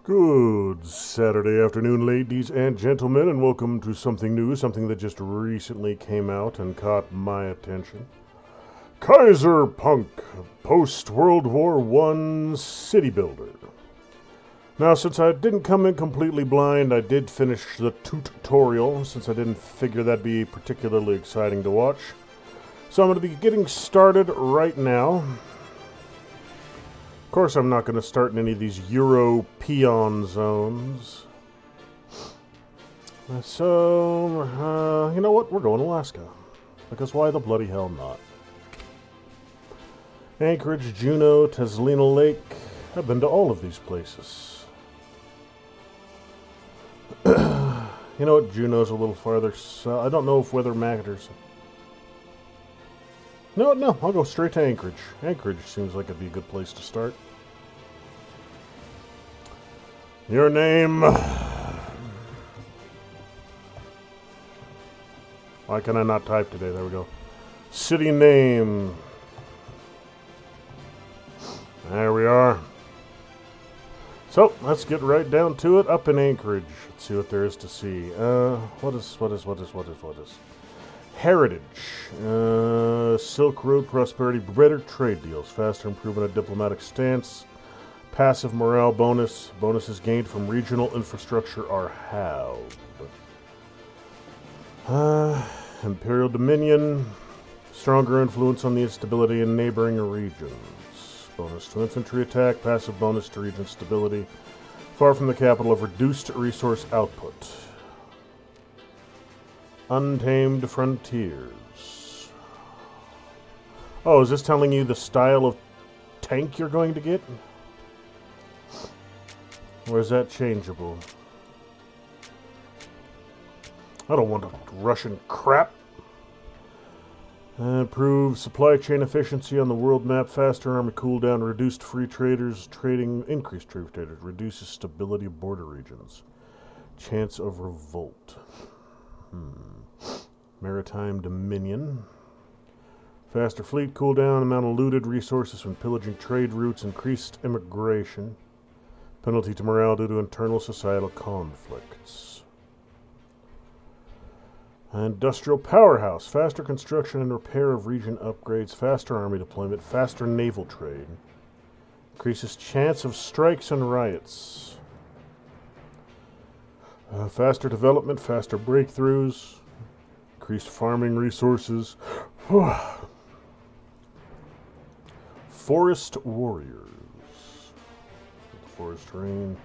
Good Saturday afternoon, ladies and gentlemen, and welcome to something new, something that just recently came out and caught my attention. Kaiserpunk, post-World War I city builder. Now, since I didn't come in completely blind, I did finish the tutorial, since I didn't figure that'd be particularly exciting to watch. So I'm going to be getting started right now. Of course, I'm not going to start in any of these European zones. So, you know what? We're going to Alaska. Because why the bloody hell not? Anchorage, Juneau, Teslina Lake. I've been to all of these places. You know what? Juneau's a little farther south. I don't know if weather matters. No, I'll go straight to Anchorage. Anchorage seems like it'd be a good place to start. Your name. Why can I not type today? There we go. City name. There we are. So, let's get right down to it. Up in Anchorage. Let's see what there is to see. What is? Heritage. Silk Road prosperity. Better trade deals. Faster improvement of diplomatic stance. Passive morale bonus. Bonuses gained from regional infrastructure are halved. Imperial Dominion. Stronger influence on the instability in neighboring regions. Bonus to infantry attack. Passive bonus to region stability. Far from the capital of reduced resource output. Untamed frontiers. Oh, is this telling you the style of tank you're going to get? Or is that changeable? I don't want a Russian crap. Improve supply chain efficiency on the world map. Faster army cooldown. Reduced free traders trading. Increased free traders. Reduces stability of border regions. Chance of revolt. Maritime Dominion. Faster fleet cooldown. Amount of looted resources from pillaging trade routes. Increased immigration. Penalty to morale due to internal societal conflicts. Industrial powerhouse. Faster construction and repair of region upgrades. Faster army deployment. Faster naval trade. Increases chance of strikes and riots. Faster development. Faster breakthroughs. Increased farming resources. Forest warriors. Forest terrain.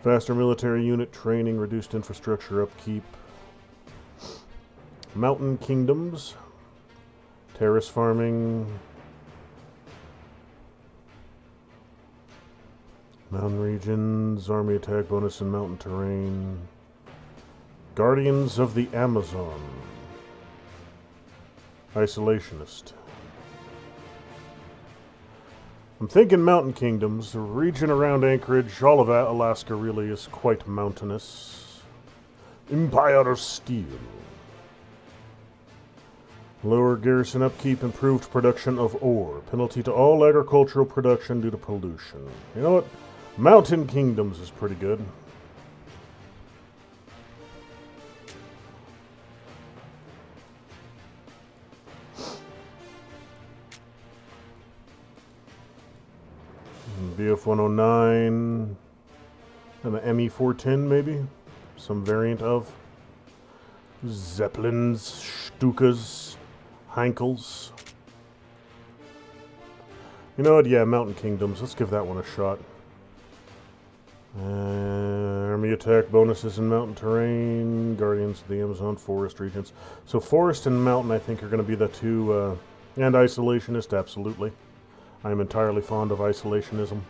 Faster military unit training. Reduced infrastructure upkeep. Mountain kingdoms. Terrace farming. Mountain regions. Army attack bonus and mountain terrain. Guardians of the Amazon. Isolationist. I'm thinking mountain kingdoms. The region around Anchorage, all of Alaska really is quite mountainous. Empire of Steel. Lower garrison upkeep, improved production of ore. Penalty to all agricultural production due to pollution. You know what? Mountain kingdoms is pretty good. BF-109 and the ME-410 maybe? Some variant of. Zeppelins, Stukas, Heinkels. You know what? Yeah, Mountain Kingdoms. Let's give that one a shot. Army attack bonuses in mountain terrain. Guardians of the Amazon forest regions. So forest and mountain I think are going to be the two. And isolationist, absolutely. I am entirely fond of isolationism.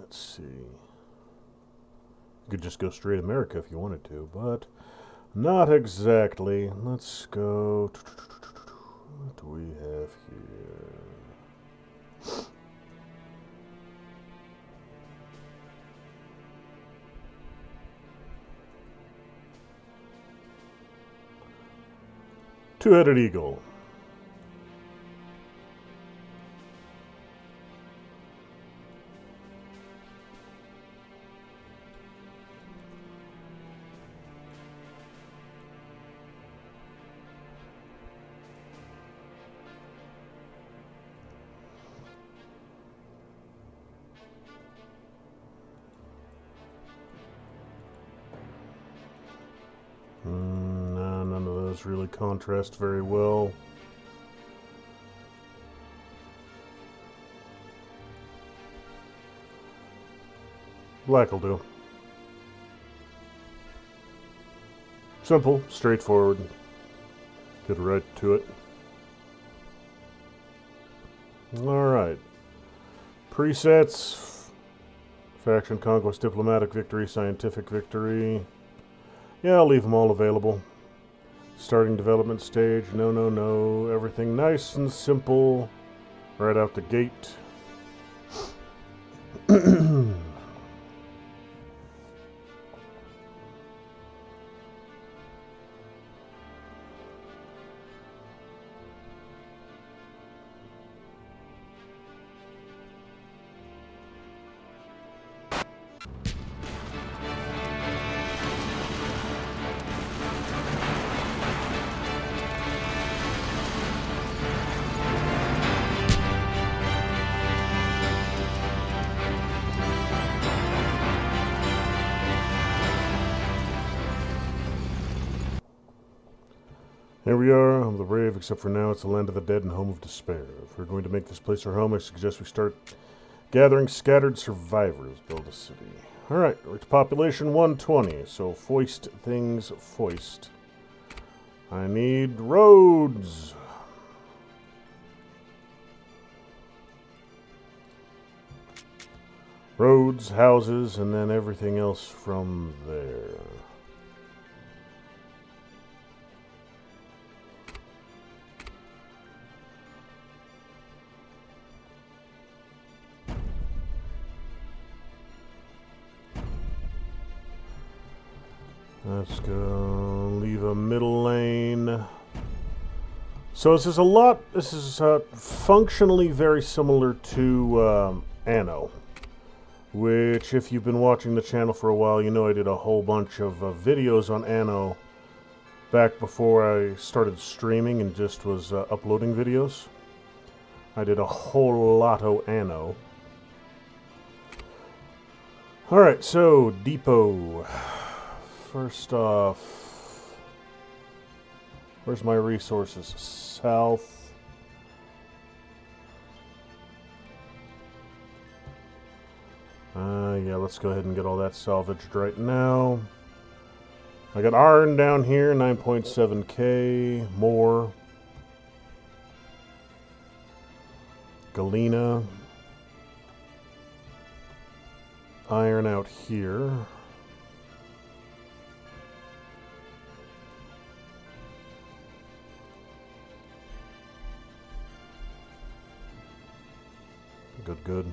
Let's see. You could just go straight America if you wanted to, but not exactly. Let's go. What do we have here? Two-headed eagle. No, none of those really contrast very well. Black will do. Simple, straightforward. Get right to it. Alright. Presets. Faction, conquest, diplomatic victory, scientific victory. Yeah, I'll leave them all available. Starting development stage. No, no, no. Everything nice and simple. Right out the gate. Here we are, home of the brave, except for now it's the land of the dead and home of despair. If we're going to make this place our home, I suggest we start gathering scattered survivors, build a city. Alright, we're to population 120, so foist things foist. I need roads. Roads, houses, and then everything else from there. Let's go leave a middle lane. So this is functionally very similar to Anno, which if you've been watching the channel for a while, you know I did a whole bunch of videos on Anno back before I started streaming and just was uploading videos. I did a whole lot of Anno. Alright, so depot. First off, where's my resources? South. Yeah, let's go ahead and get all that salvaged right now. I got iron down here, 9.7k more. Galena. Iron out here. Good.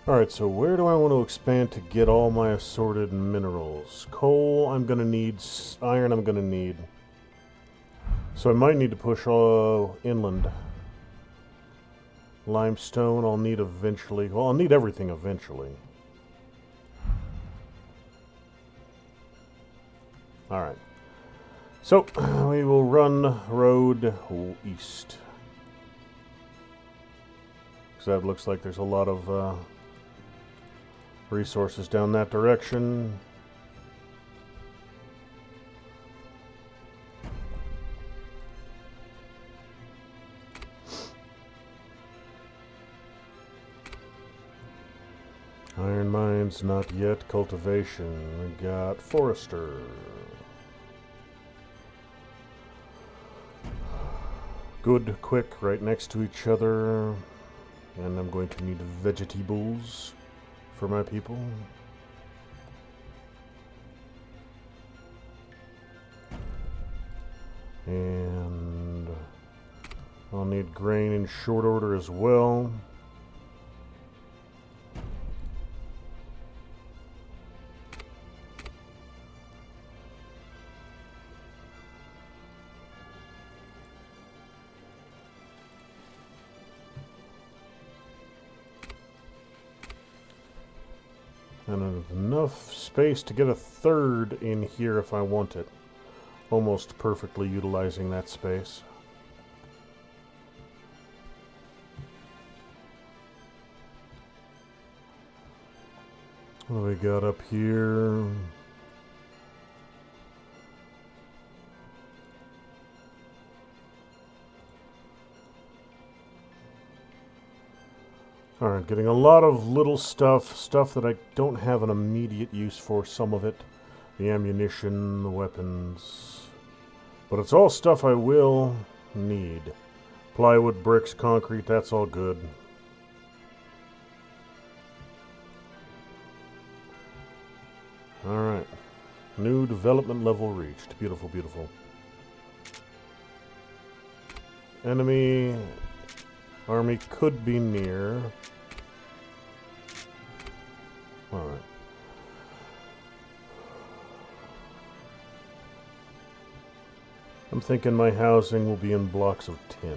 Alright, so where do I want to expand to get all my assorted minerals? Coal I'm going to need, iron I'm going to need. So I might need to push inland. Limestone I'll need eventually. Well, I'll need everything eventually. Alright. So, we will run road east. That looks like there's a lot of resources down that direction. Iron mines, not yet. Cultivation. We got forester. Good, quick, right next to each other. And I'm going to need vegetables for my people. And I'll need grain in short order as well. And enough space to get a third in here if I want it. Almost perfectly utilizing that space. What do we got up here? Alright, getting a lot of little stuff that I don't have an immediate use for, some of it. The ammunition, the weapons. But it's all stuff I will need. Plywood, bricks, concrete, that's all good. Alright. New development level reached. Beautiful, beautiful. Enemy army could be near. Alright. I'm thinking my housing will be in blocks of 10.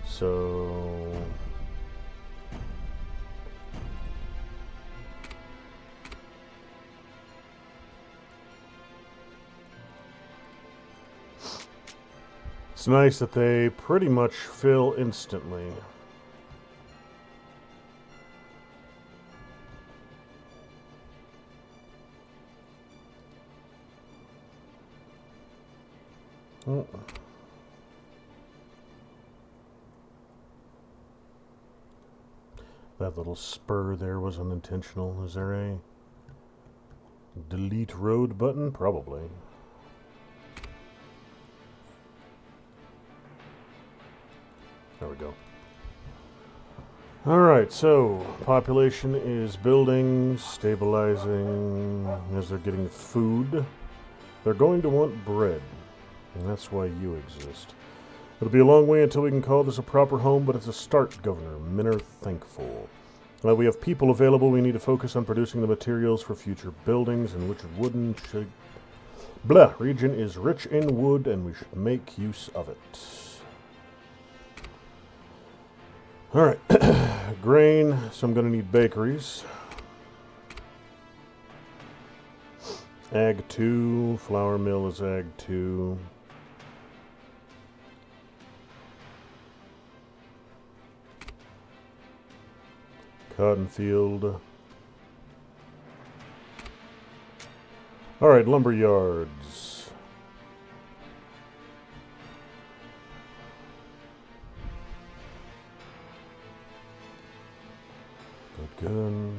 So... it's nice that they pretty much fill instantly. Oh. That little spur there was unintentional. Is there a delete road button? Probably. There we go. Alright, so population is building, stabilizing, as they're getting food. They're going to want bread, and that's why you exist. It'll be a long way until we can call this a proper home, but it's a start, Governor. Men are thankful. Now we have people available. We need to focus on producing the materials for future buildings, and which wooden should... Blah! Region is rich in wood, and we should make use of it. Alright, grain, so I'm going to need bakeries. Ag 2, flour mill is Ag 2. Cotton field. Alright, lumber yards. Good.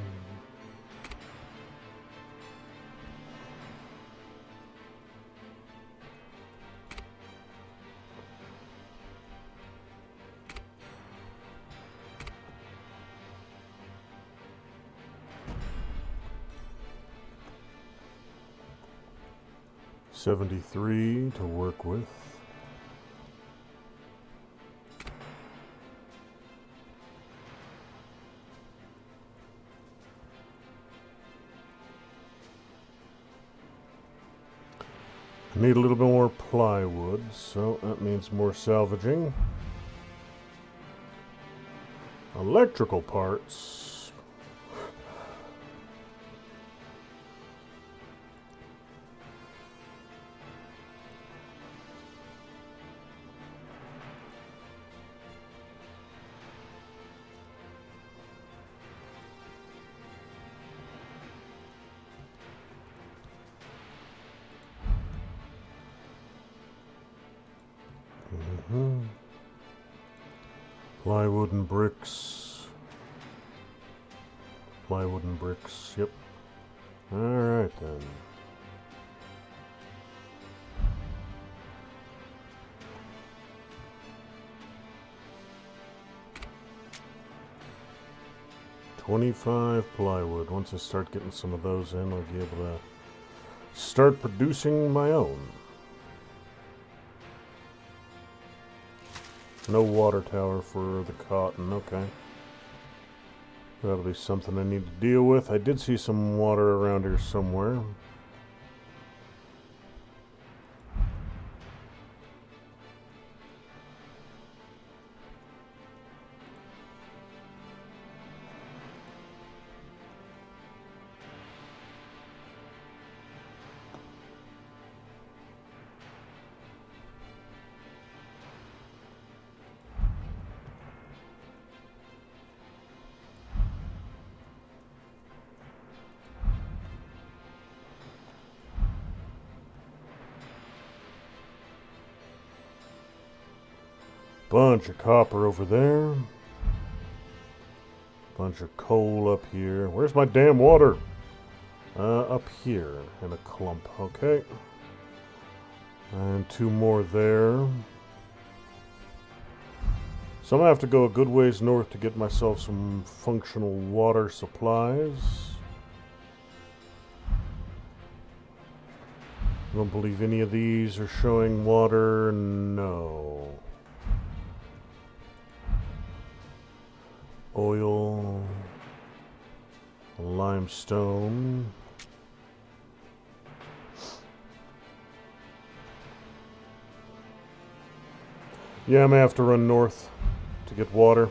$73 to work with. I need a little bit more plywood, so that means more salvaging. Electrical parts. Plywood and bricks. Plywood and bricks, yep. Alright then. $25 plywood. Once I start getting some of those in, I'll be able to start producing my own. No water tower for the cotton, okay. That'll be something I need to deal with. I did see some water around here somewhere. Bunch of copper over there. Bunch of coal up here. Where's my damn water? Up here in a clump. Okay. And 2 more there. So I'm gonna have to go a good ways north to get myself some functional water supplies. I don't believe any of these are showing water. No. Oil, limestone. Yeah, I'm gonna have to run north to get water.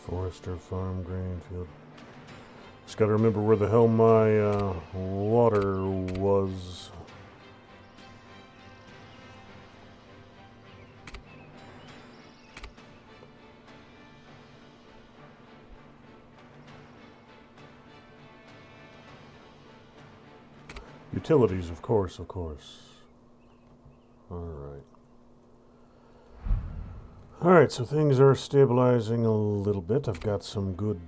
Forester, farm, grain, field. Just gotta remember where the hell my water was. Utilities, of course, of course. Alright. Alright, so things are stabilizing a little bit. I've got some good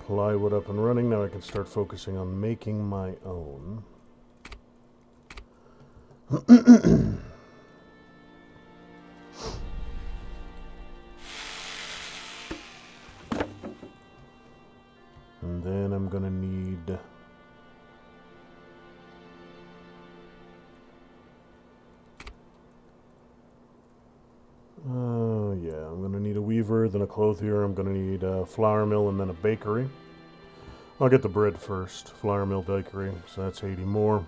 plywood up and running. Now I can start focusing on making my own. And then I'm gonna need... yeah, I'm gonna need a weaver, then a clothier. I'm gonna need a flour mill and then a bakery. I'll get the bread first. Flour mill, bakery, so that's 80 more.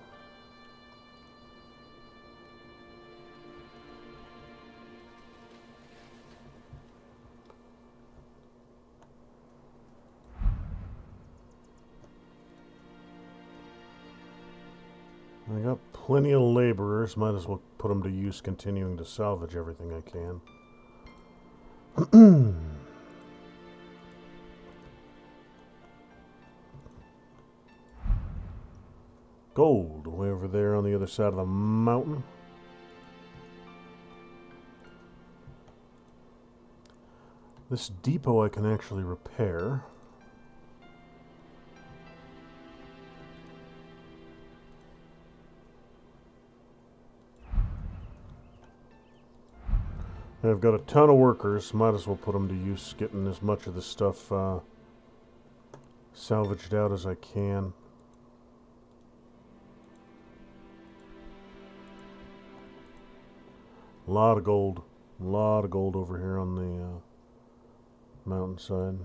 I got plenty of laborers. Might as well put them to use continuing to salvage everything I can. Gold, way over there on the other side of the mountain. This depot I can actually repair. I've got a ton of workers. Might as well put them to use getting as much of this stuff salvaged out as I can. A lot of gold. A lot of gold over here on the mountainside.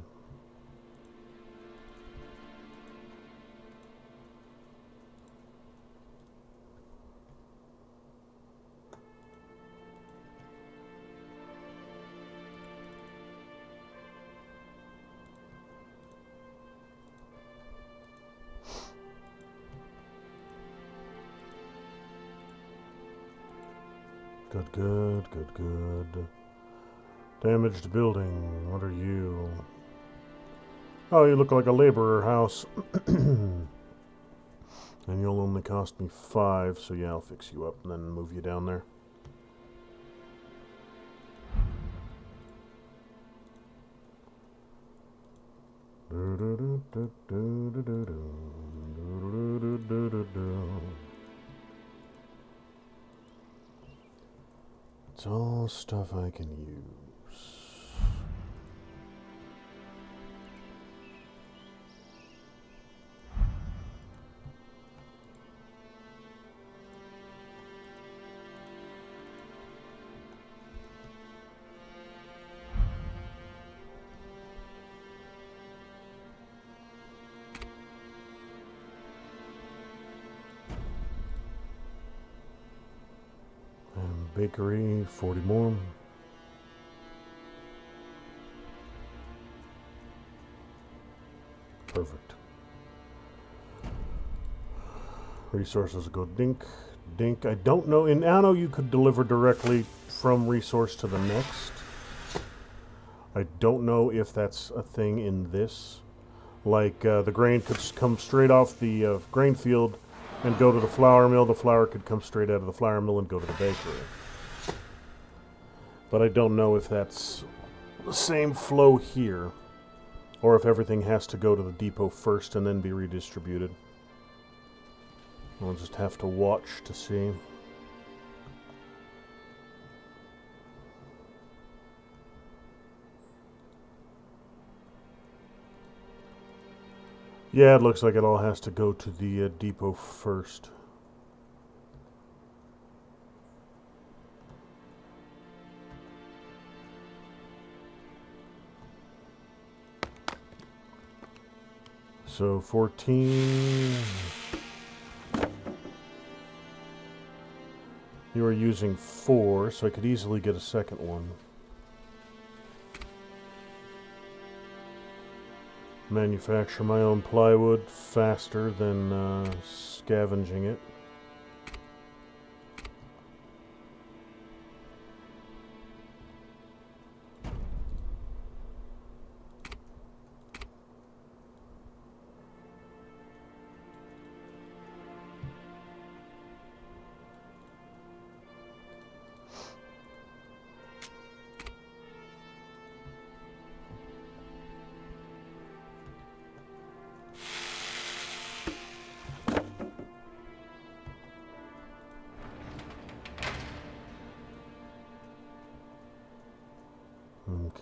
Good, good, good, good. Damaged building. What are you? Oh, you look like a laborer house. And you'll only cost me 5, so yeah, I'll fix you up and then move you down there. It's all stuff I can use. Bakery, 40 more. Perfect. Resources go dink, dink. I don't know. In Anno, you could deliver directly from resource to the next. I don't know if that's a thing in this. Like, the grain could come straight off the grain field and go to the flour mill. The flour could come straight out of the flour mill and go to the bakery. But I don't know if that's the same flow here, or if everything has to go to the depot first and then be redistributed. We'll just have to watch to see. Yeah, it looks like it all has to go to the depot first. So 14. You are using 4, so I could easily get a second one. Manufacture my own plywood faster than scavenging it.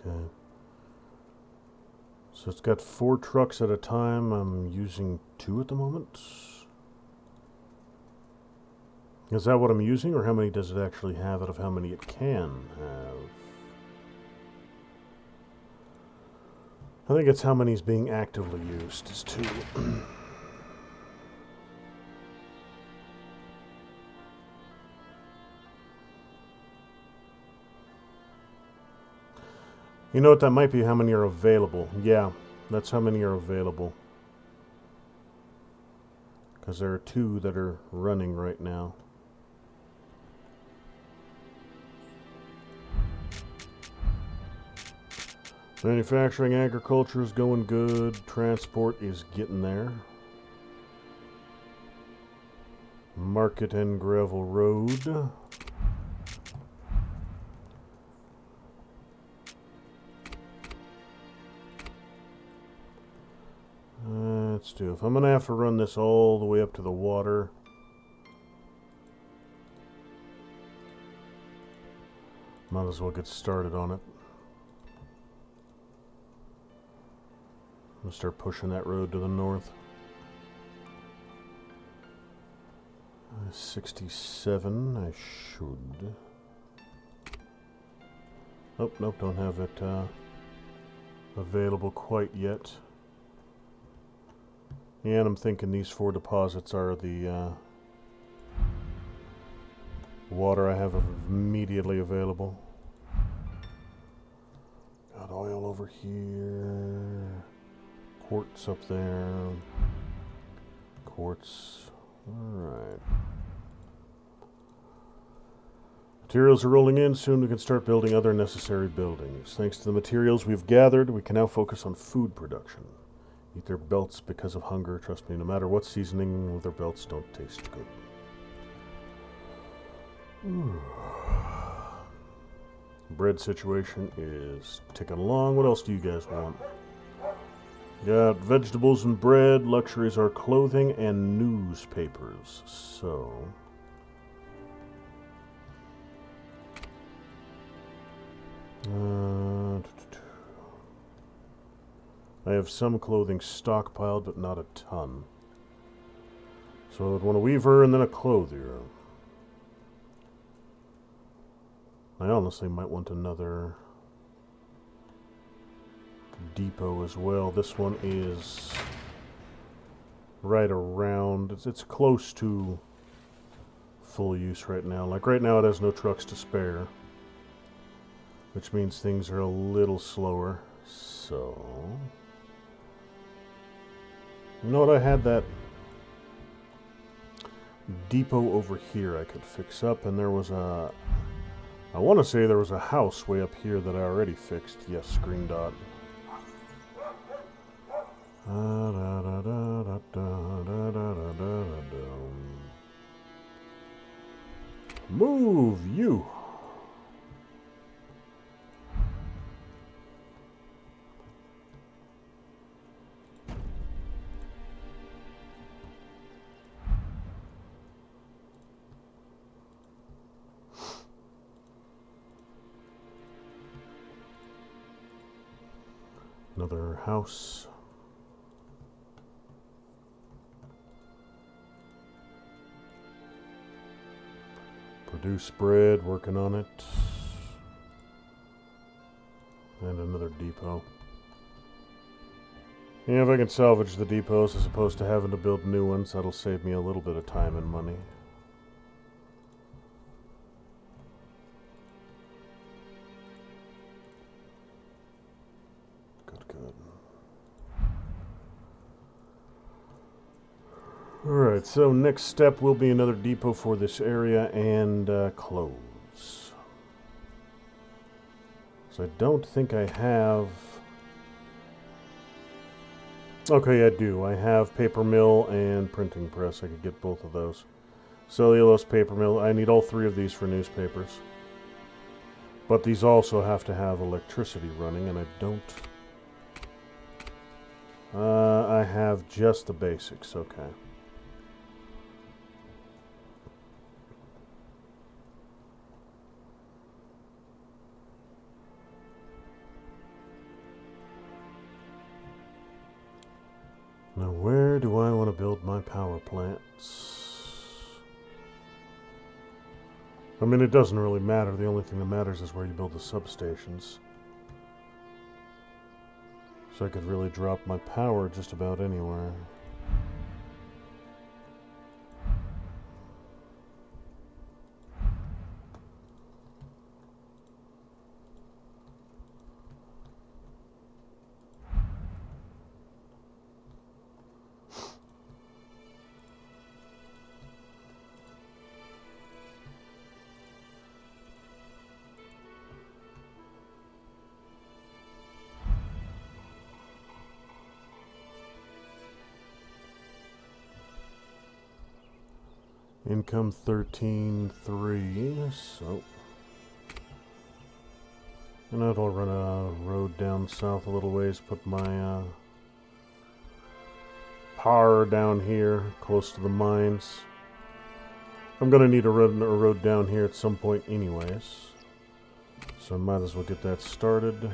Okay. So it's got 4 trucks at a time. I'm using 2 at the moment. Is that what I'm using, or how many does it actually have out of how many it can have? I think it's how many is being actively used. It's 2. You know what, that might be how many are available. Yeah, that's how many are available. Because there are 2 that are running right now. Manufacturing, agriculture is going good. Transport is getting there. Market and gravel road. Let's do. If I'm going to have to run this all the way up to the water, might as well get started on it. I'm going to start pushing that road to the north. 67, I should. Oh, nope, don't have it available quite yet. And I'm thinking these 4 deposits are the water I have immediately available. Got oil over here. Quartz up there. Quartz. Alright. Materials are rolling in. Soon we can start building other necessary buildings. Thanks to the materials we've gathered, we can now focus on food production. Eat their belts because of hunger. Trust me, no matter what seasoning, their belts don't taste good. Bread situation is ticking along. What else do you guys want? Got vegetables and bread. Luxuries are clothing and newspapers. So... I have some clothing stockpiled, but not a ton. So I'd want a weaver and then a clothier. I honestly might want another depot as well. This one is right around, it's close to full use right now. Like right now it has no trucks to spare, which means things are a little slower. So, you know what, I had that depot over here I could fix up, and there was a, I want to say there was a house way up here that I already fixed. Yes, green dot. Move, you! Another house. Produce bread, working on it. And another depot. Yeah, if I can salvage the depots as opposed to having to build new ones, that'll save me a little bit of time and money. Good. Alright, so next step will be another depot for this area and clothes. So I don't think I have... Okay, I do. I have paper mill and printing press. I could get both of those. Cellulose, paper mill. I need all three of these for newspapers. But these also have to have electricity running, and I don't... I have just the basics, okay. Now, where do I want to build my power plants? I mean, it doesn't really matter. The only thing that matters is where you build the substations. So I could really drop my power just about anywhere. Income 13.3, so... And I'll run a road down south a little ways, put my power down here, close to the mines. I'm gonna need a road down here at some point anyways. So I might as well get that started.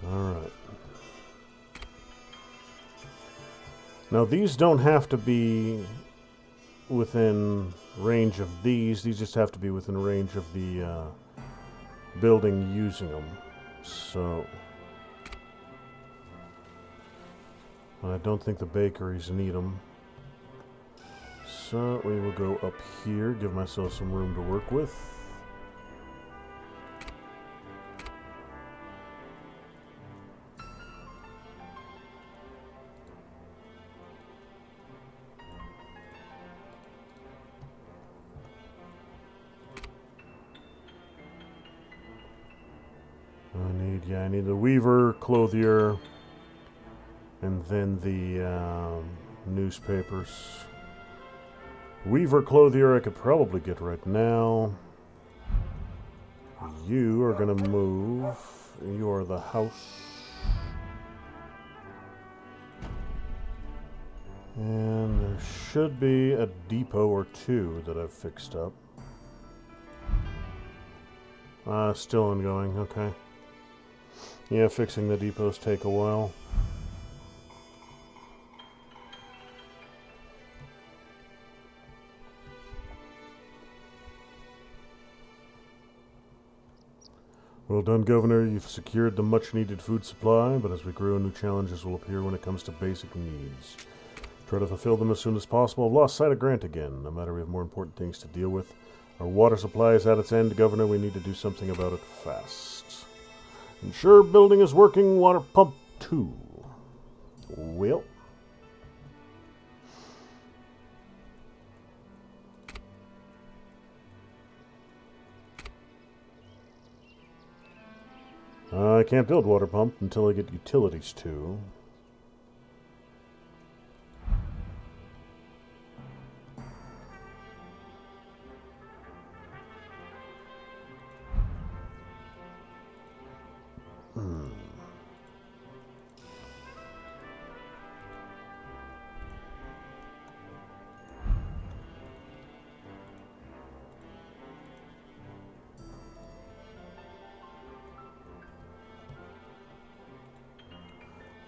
Alright. Now these don't have to be within range of these just have to be within range of the building using them. So I don't think the bakeries need them. So we will go up here, give myself some room to work with. I need the weaver, clothier, and then the newspapers. Weaver, clothier I could probably get right now. You are going to move. You are the house. And there should be a depot or two that I've fixed up. Still ongoing, okay. Yeah, fixing the depots take a while. Well done, Governor. You've secured the much-needed food supply, but as we grow, new challenges will appear when it comes to basic needs. Try to fulfill them as soon as possible. I've lost sight of Grant again. No matter, we have more important things to deal with. Our water supply is at its end, Governor. We need to do something about it fast. Ensure building is working. Water pump 2. Well. I can't build water pump until I get utilities too.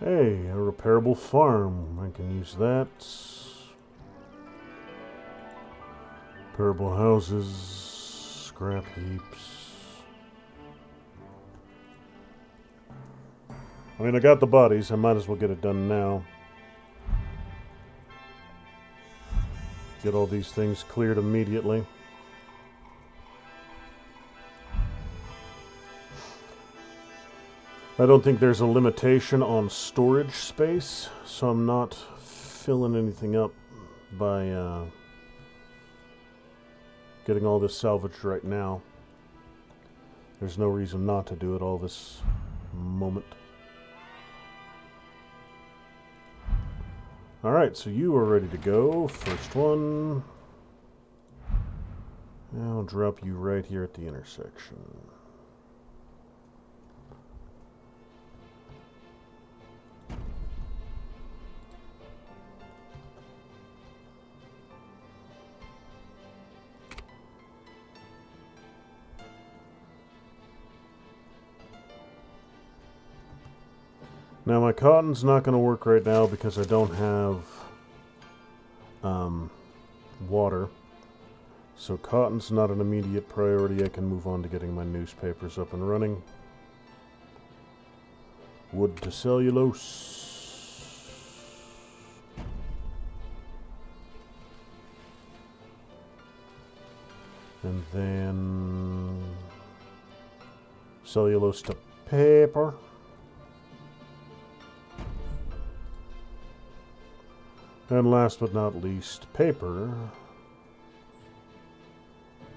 Hey, a repairable farm. I can use that. Repairable houses, scrap heaps. I mean, I got the bodies. I might as well get it done now. Get all these things cleared immediately. I don't think there's a limitation on storage space, so I'm not filling anything up by getting all this salvaged right now. There's no reason not to do it all this moment. Alright, so you are ready to go. First one. I'll drop you right here at the intersection. Now my cotton's not going to work right now because I don't have water. So cotton's not an immediate priority. I can move on to getting my newspapers up and running. Wood to cellulose. And then cellulose to paper. And last but not least, paper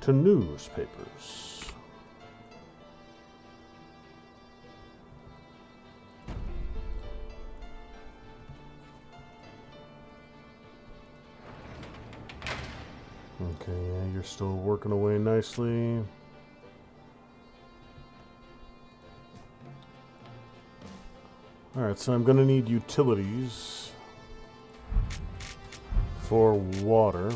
to newspapers. Okay, yeah, you're still working away nicely. Alright, so I'm going to need utilities for water.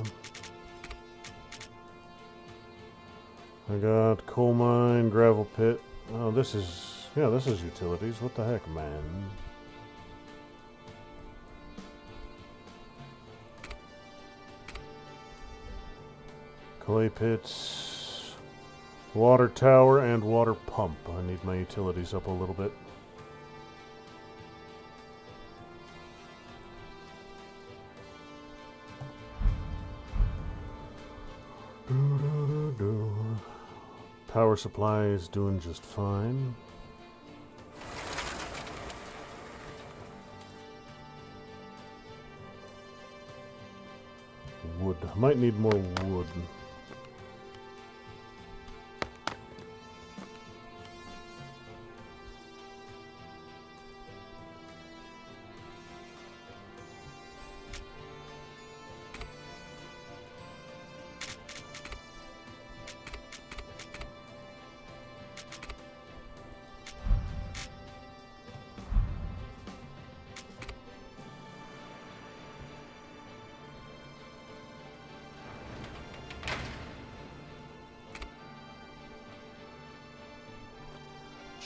I got coal mine, gravel pit. Oh, this is utilities. What the heck, man? Clay pits, water tower, and water pump. I need my utilities up a little bit. Power supply is doing just fine. Wood. I might need more wood.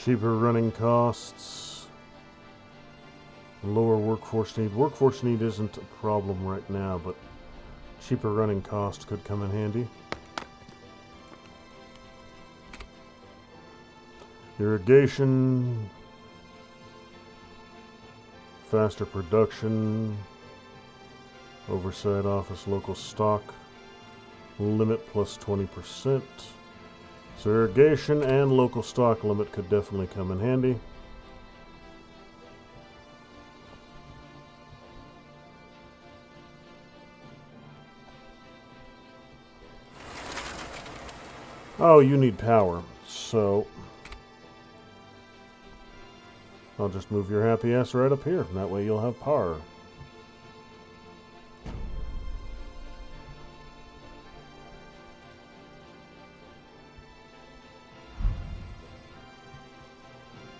Cheaper running costs. Lower workforce need. Workforce need isn't a problem right now, but cheaper running cost could come in handy. Irrigation. Faster production. Oversight office local stock. Limit plus 20%. So irrigation and local stock limit could definitely come in handy. Oh, you need power, so I'll just move your happy ass right up here. That way you'll have power.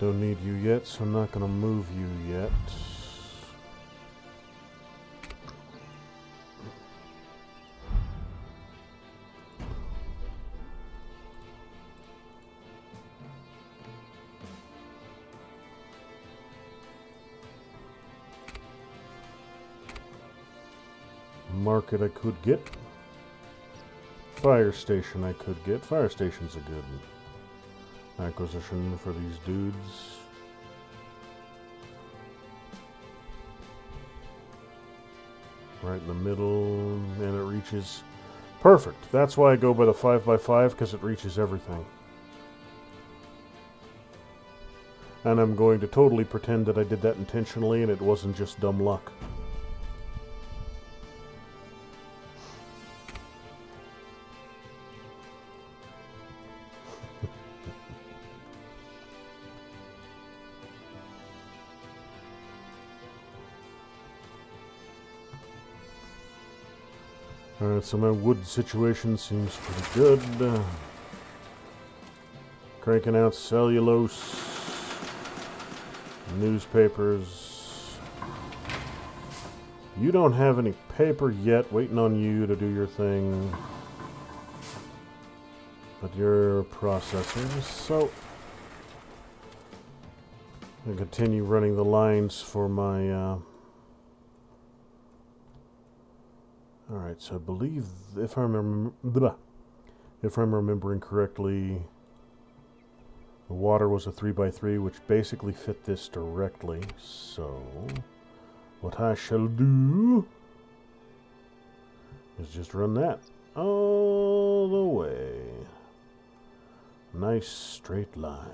Don't need you yet, so I'm not going to move you yet. Market I could get. Fire station I could get. Fire station's a good acquisition for these dudes. Right in the middle, and it reaches. Perfect. That's why I go by the 5x5, because it reaches everything. And I'm going to totally pretend that I did that intentionally and it wasn't just dumb luck. Alright, so my wood situation seems pretty good. Cranking out cellulose, newspapers. You don't have any paper yet, waiting on you to do your thing. But you're processing, so I continue running the lines for my Alright, so I believe, if I'm remembering correctly, the water was a 3x3, which basically fit this directly. So, what I shall do is just run that all the way. Nice straight lines.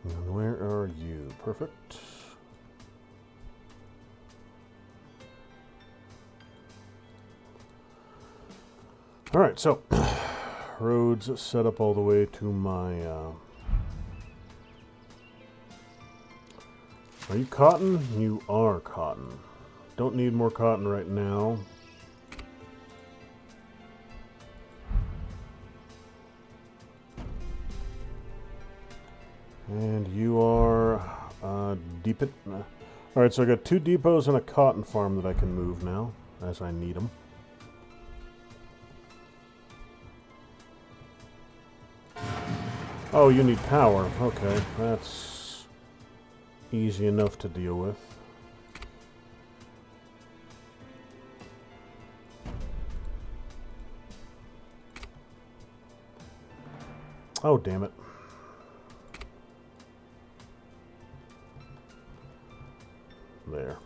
And where are you? Perfect. Alright, so roads set up all the way to my are you cotton? You are cotton. Don't need more cotton right now. And you are depot. Alright, so I got 2 depots and a cotton farm that I can move now, as I need them. Oh, you need power. Okay, that's easy enough to deal with. Oh, damn it. There.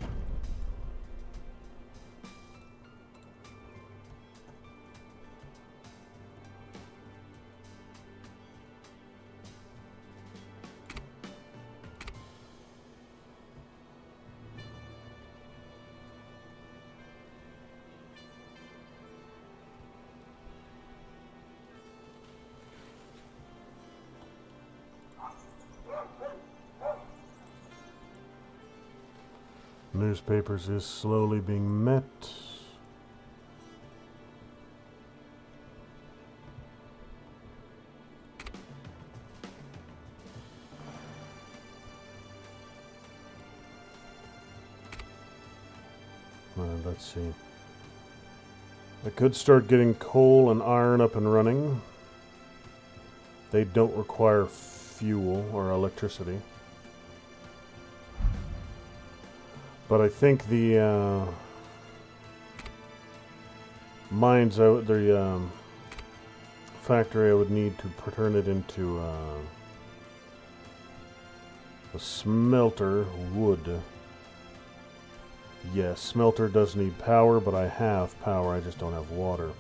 Newspapers is slowly being met. let's see. I could start getting coal and iron up and running. They don't require fuel or electricity. But I think the mines, the factory, I would need to turn it into a smelter would. Yes, smelter does need power, but I have power, I just don't have water.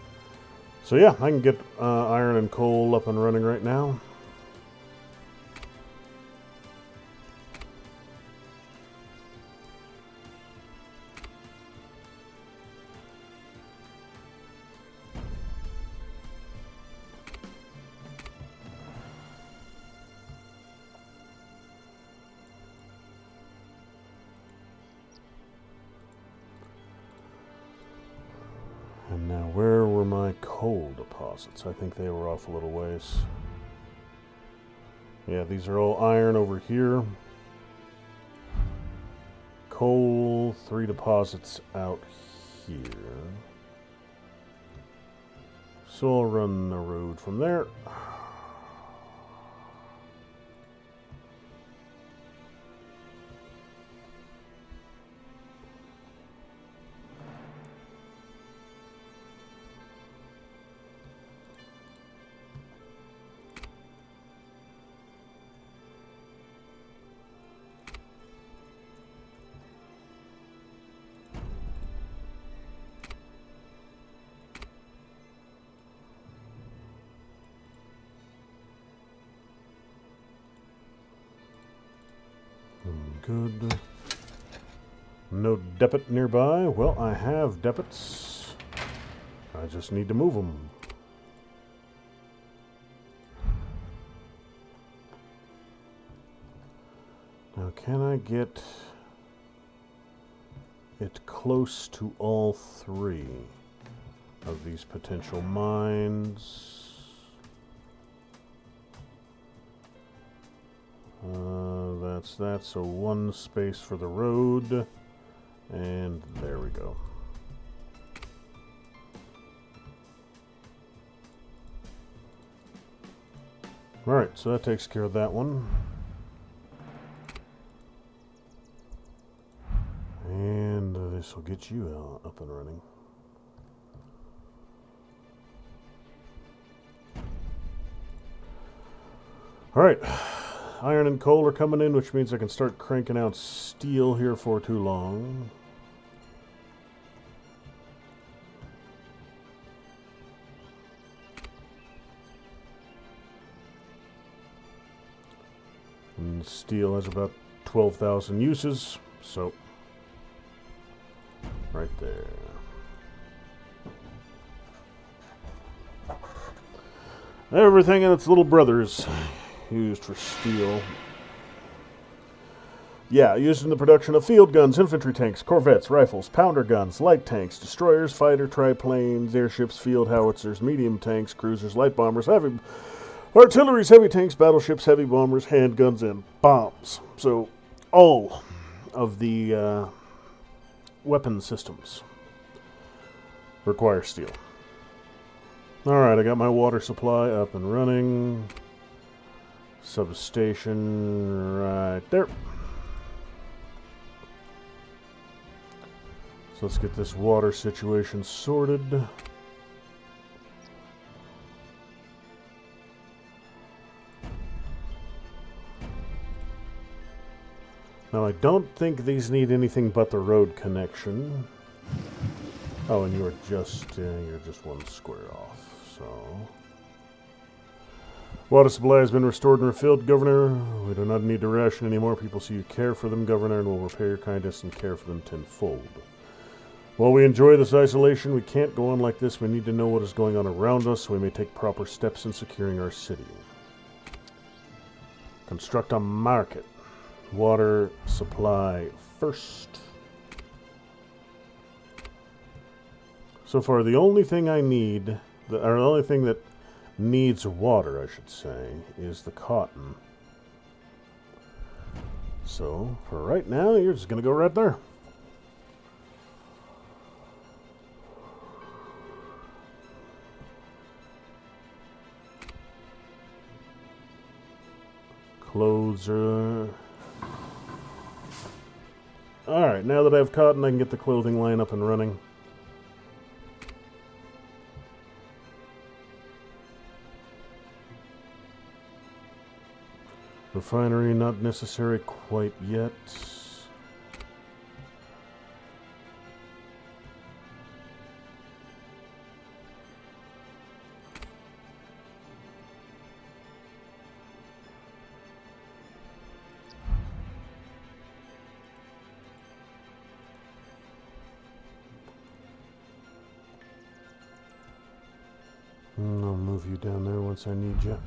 So yeah, I can get iron and coal up and running right now. And now, where were my coal deposits? I think they were off a little ways. Yeah, these are all iron over here. Coal, 3 deposits out here. So I'll run the road from there. Good. No depot nearby. Well, I have depots. I just need to move them. Now, can I get it close to all 3 of these potential mines? That's that, so 1 space for the road, and there we go. Alright, so that takes care of that one. And this will get you up and running. Alright. Iron and coal are coming in, which means I can start cranking out steel here for too long. And steel has about 12,000 uses, so right there. Everything and its little brothers used for steel. Yeah, used in the production of field guns, infantry tanks, corvettes, rifles, pounder guns, light tanks, destroyers, fighter triplanes, airships, field howitzers, medium tanks, cruisers, light bombers, heavy artilleries, heavy tanks, battleships, heavy bombers, handguns, and bombs. So, all of the weapon systems require steel. Alright, I got my water supply up and running. Substation right there. So let's get this water situation sorted. Now I don't think these need anything but the road connection. Oh, and you're just 1 square off, so. Water supply has been restored and refilled, Governor. We do not need to ration anymore. People see you care for them, Governor, and will repay your kindness and care for them tenfold. While we enjoy this isolation, we can't go on like this. We need to know what is going on around us so we may take proper steps in securing our city. Construct a market. Water supply first. So far, the only thing I need, or the only thing that needs water, I should say, is the cotton. So, for right now, you're just going to go right there. Clothes are... Alright, now that I have cotton, I can get the clothing line up and running. Refinery not necessary quite yet. I'll move you down there once I need you.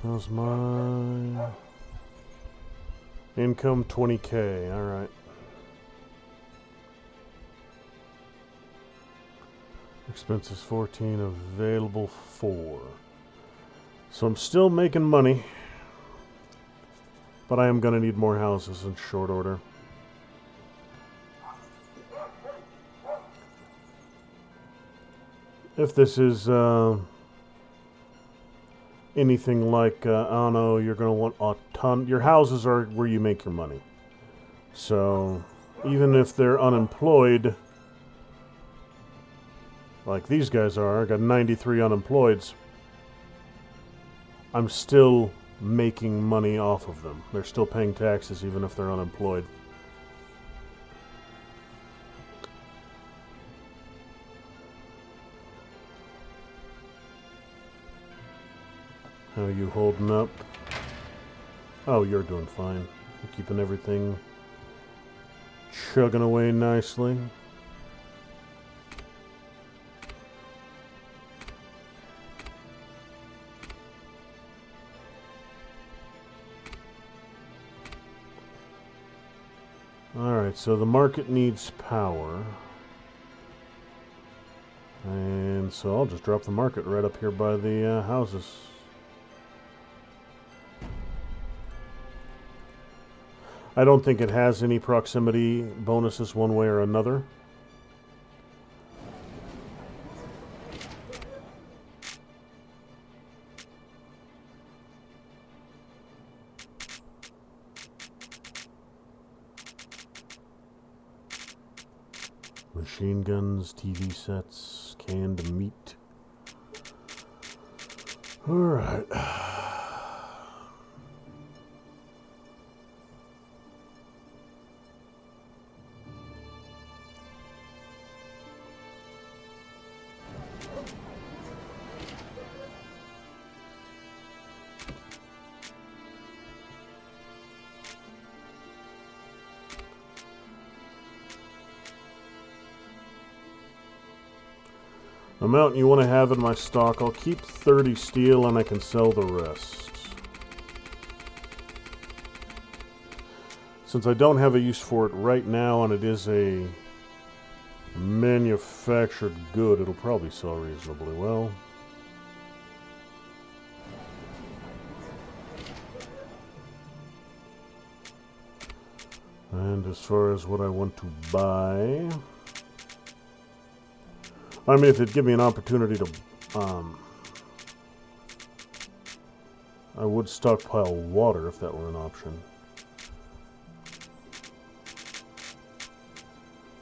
How's my income? 20K. All right. Expenses 14, available 4. So I'm still making money, but I am going to need more houses in short order. If this is anything like, I don't know, you're going to want a ton. Your houses are where you make your money. So even if they're unemployed, like these guys are, I got 93 unemployeds, I'm still making money off of them. They're still paying taxes even if they're unemployed. How are you holding up? Oh, you're doing fine. You're keeping everything chugging away nicely. Alright, so the market needs power. And so I'll just drop the market right up here by the houses. I don't think it has any proximity bonuses one way or another. Machine guns, TV sets, canned meat. Alright. Amount you want to have in my stock, I'll keep 30 steel and I can sell the rest. Since I don't have a use for it right now and it is a manufactured good, it'll probably sell reasonably well. And as far as what I want to buy, I mean, if it'd give me an opportunity to, I would stockpile water if that were an option.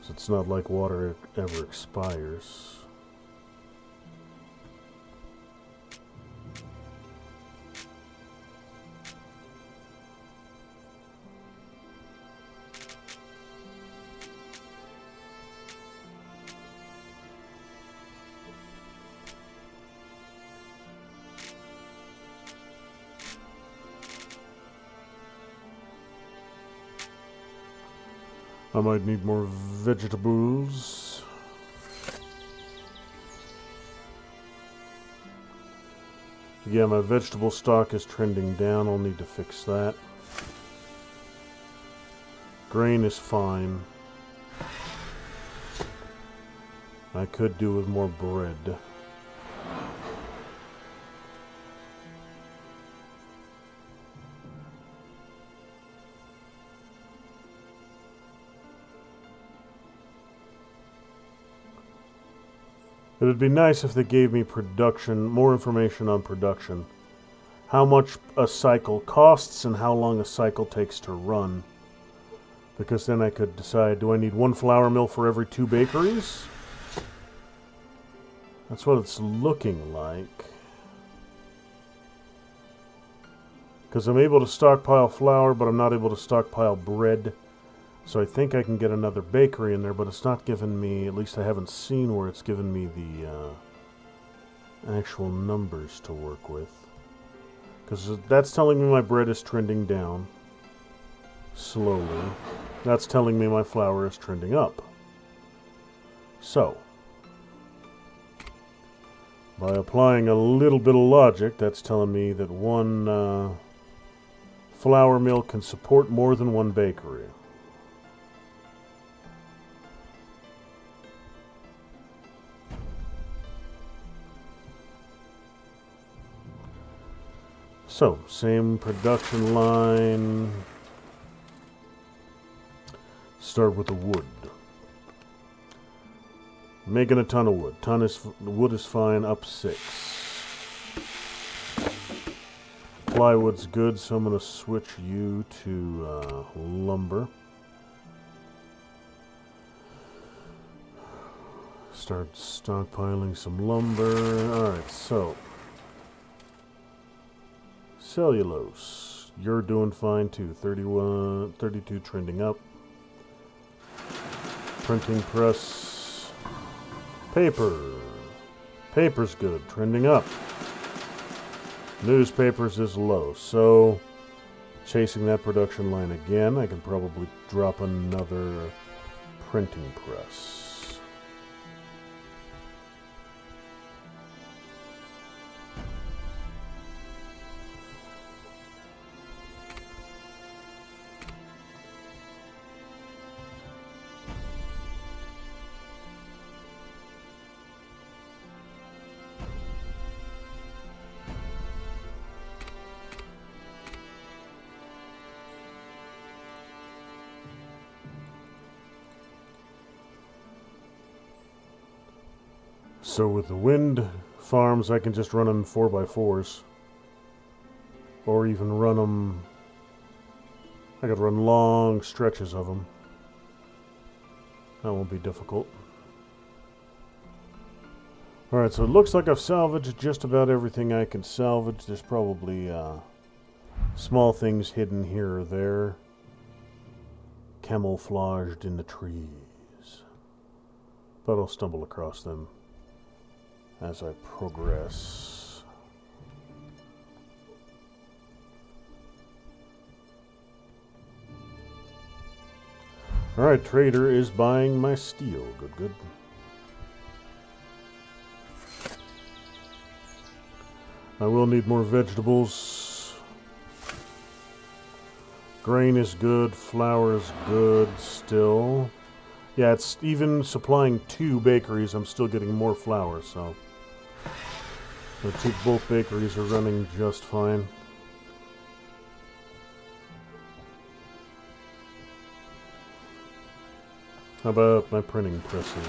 So it's not like water ever expires. I might need more vegetables. Yeah, my vegetable stock is trending down. I'll need to fix that. Grain is fine. I could do with more bread. It would be nice if they gave me production, more information on production. How much a cycle costs and how long a cycle takes to run. Because then I could decide, do I need 1 flour mill for every 2 bakeries? That's what it's looking like. Because I'm able to stockpile flour, but I'm not able to stockpile bread. So I think I can get another bakery in there, but it's not giving me, at least I haven't seen where it's given me the actual numbers to work with. Because that's telling me my bread is trending down slowly. That's telling me my flour is trending up. So, by applying a little bit of logic, that's telling me that 1 flour mill can support more than 1 bakery. So, same production line. Start with the wood. Making a ton of wood. Wood is fine, up 6. Plywood's good, so I'm going to switch you to lumber. Start stockpiling some lumber. Alright, so cellulose. You're doing fine too. 31, 32 trending up. Printing press. Paper. Paper's good, trending up. Newspapers is low, so chasing that production line again, I can probably drop another printing press. So with the wind farms, I can just run them 4x4s. Or even run them... I could run long stretches of them. That won't be difficult. Alright, so it looks like I've salvaged just about everything I can salvage. There's probably small things hidden here or there. Camouflaged in the trees. But I'll stumble across them as I progress. Alright, trader is buying my steel. Good, good. I will need more vegetables. Grain is good, flour is good still. Yeah, it's even supplying 2 bakeries, I'm still getting more flour, so both bakeries are running just fine. How about my printing presses?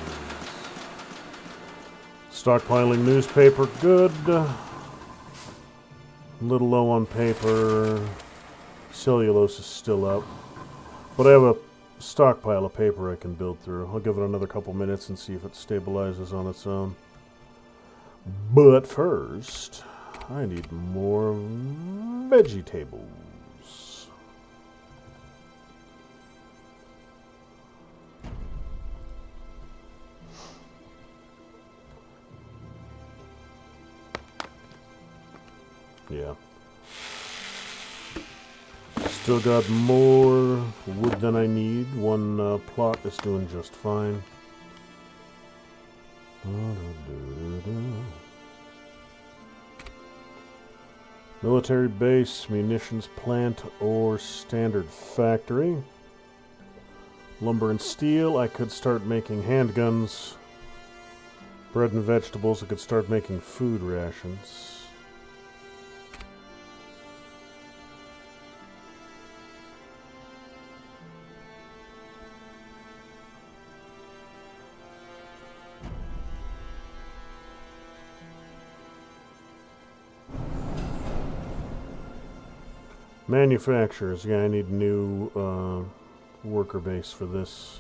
Stockpiling newspaper, good. A little low on paper. Cellulose is still up. But I have a stockpile of paper I can build through. I'll give it another couple minutes and see if it stabilizes on its own. But first, I need more vegetables. Yeah. Still got more wood than I need. 1 plot is doing just fine. Military base, munitions plant, or standard factory. Lumber and steel, I could start making handguns. Bread and vegetables, I could start making food rations. Manufacturers. Yeah, I need new worker base for this.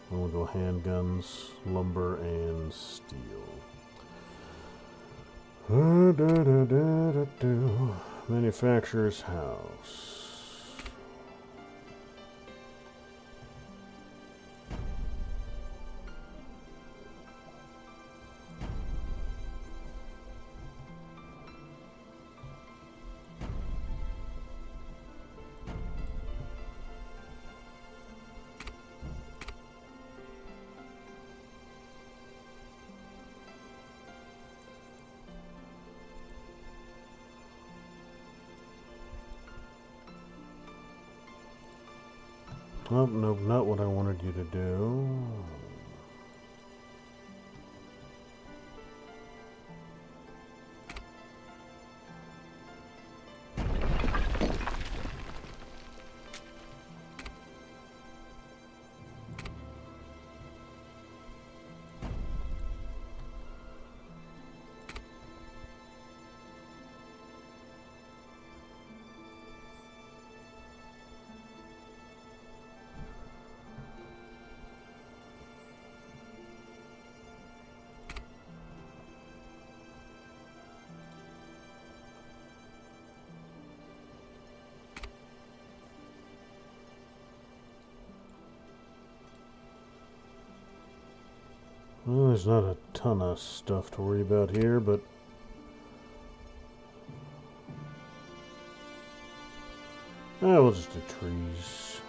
We'll go handguns, lumber, and steel. Manufacturer's house. Oh, no, not what I wanted you to do. Well, there's not a ton of stuff to worry about here, but we'll just do trees.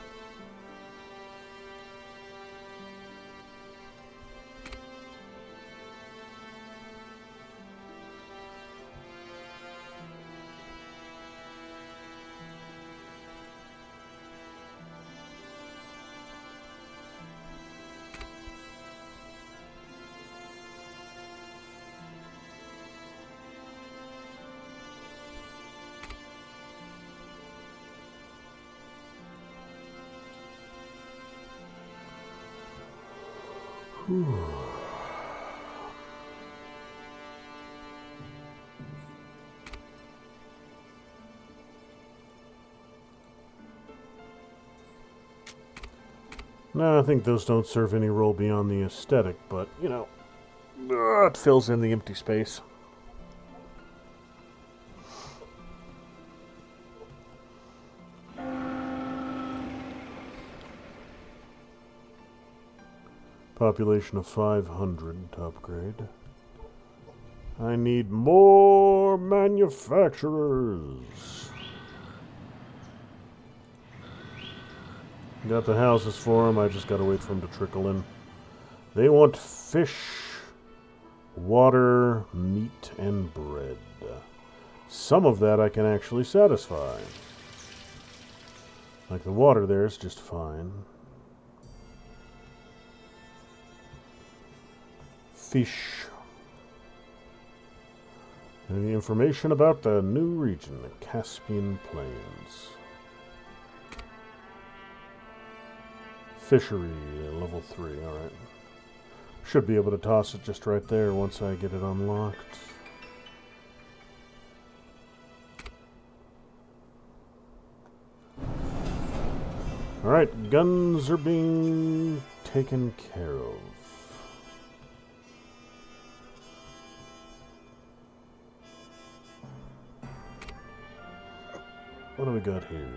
No, I think those don't serve any role beyond the aesthetic, but, you know, it fills in the empty space. Population of 500 to upgrade. I need more manufacturers. Got the houses for them. I just gotta wait for them to trickle in. They want fish, water, meat, and bread. Some of that I can actually satisfy. Like the water there is just fine. Fish. Any information about the new region, the Caspian Plains. Fishery, level 3, alright. Should be able to toss it just right there once I get it unlocked. Alright, guns are being taken care of. What do we got here?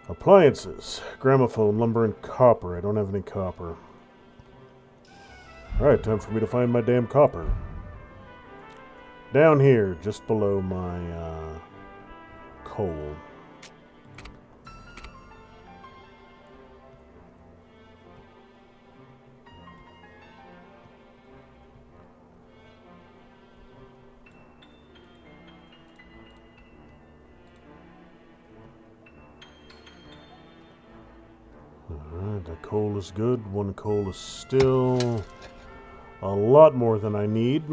Appliances. Gramophone, lumber, and copper. I don't have any copper. Alright, time for me to find my damn copper. Down here, just below my coal. Alright, the coal is good. One coal is still a lot more than I need.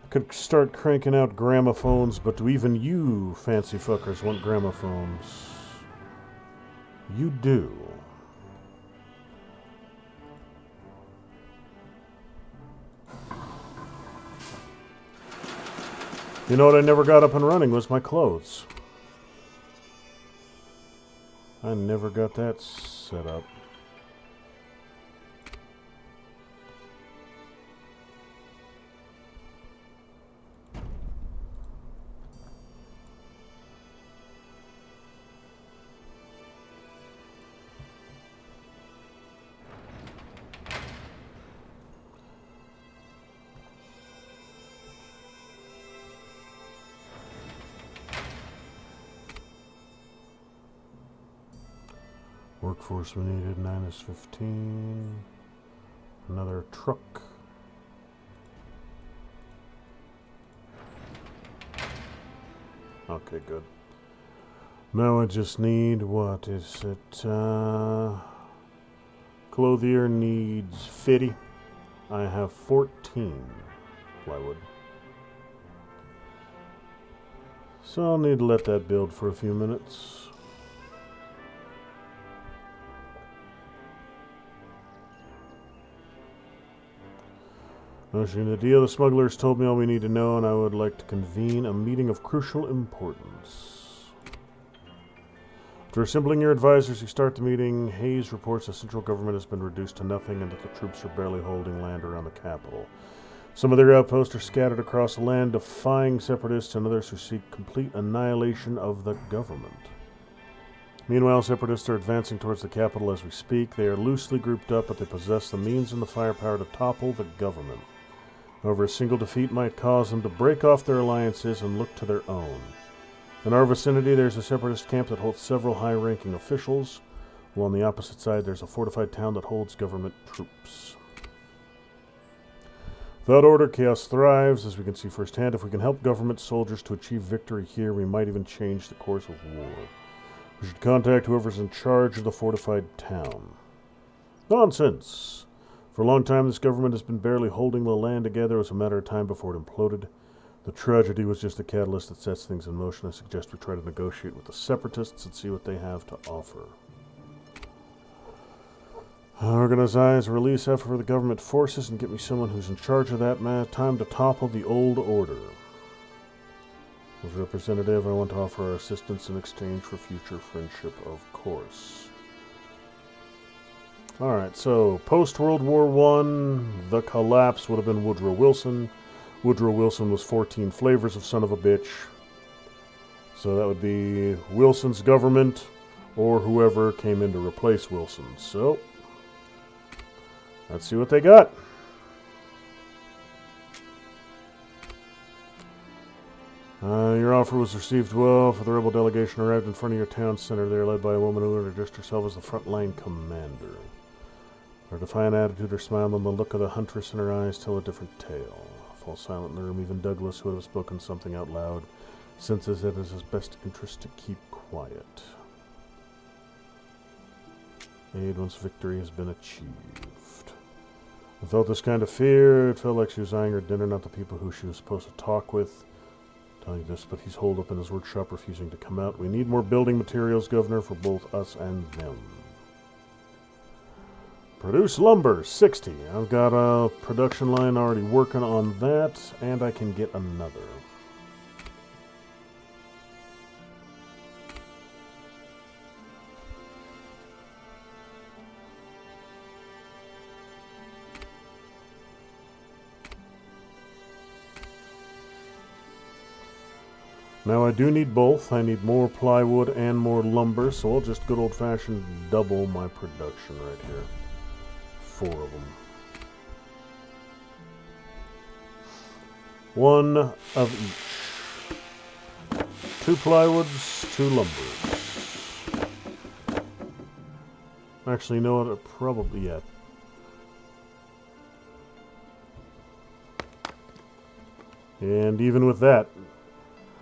I could start cranking out gramophones, but do even you fancy fuckers want gramophones? You do. You know what I never got up and running was my clothes. I never got that set up. Workforce we needed, 9 is 15. Another truck. Okay, good. Now I just need, what is it? Clothier needs 50. I have 14 plywood. So I'll need to let that build for a few minutes. Notion the deal. The smugglers told me all we need to know, and I would like to convene a meeting of crucial importance. After assembling your advisors, you start the meeting. Hayes reports the central government has been reduced to nothing and that the troops are barely holding land around the capital. Some of their outposts are scattered across the land, defying separatists and others who seek complete annihilation of the government. Meanwhile, separatists are advancing towards the capital as we speak. They are loosely grouped up, but they possess the means and the firepower to topple the government. However, a single defeat might cause them to break off their alliances and look to their own. In our vicinity, there's a separatist camp that holds several high-ranking officials, while on the opposite side, there's a fortified town that holds government troops. Without order, chaos thrives, as we can see firsthand. If we can help government soldiers to achieve victory here, we might even change the course of war. We should contact whoever's in charge of the fortified town. Nonsense! For a long time, this government has been barely holding the land together. It was a matter of time before it imploded. The tragedy was just a catalyst that sets things in motion. I suggest we try to negotiate with the separatists and see what they have to offer. Organize a release effort for the government forces and get me someone who's in charge of that. Time to topple the old order. As representative, I want to offer our assistance in exchange for future friendship, of course. Alright, so post-World War I, the collapse would have been Woodrow Wilson. Woodrow Wilson was 14 flavors of son of a bitch. So that would be Wilson's government or whoever came in to replace Wilson. So, let's see what they got. Your offer was received well. For the rebel delegation arrived in front of your town center there, led by a woman who introduced herself as the frontline commander. Her defiant attitude, her smile, and the look of the huntress in her eyes tell a different tale. Fall silent in the room. Even Douglas, who would have spoken something out loud, senses it is his best interest to keep quiet. Aid once victory has been achieved. I felt this kind of fear. It felt like she was eyeing her dinner, not the people who she was supposed to talk with. Telling this, but he's holed up in his workshop, refusing to come out. We need more building materials, Governor, for both us and them. Produce lumber, 60. I've got a production line already working on that, and I can get another. Now I do need both. I need more plywood and more lumber, so I'll just good old-fashioned double my production right here. 4 of them. 1 of each. 2 plywoods, 2 lumbers. Actually, you know what? Probably, yeah. And even with that...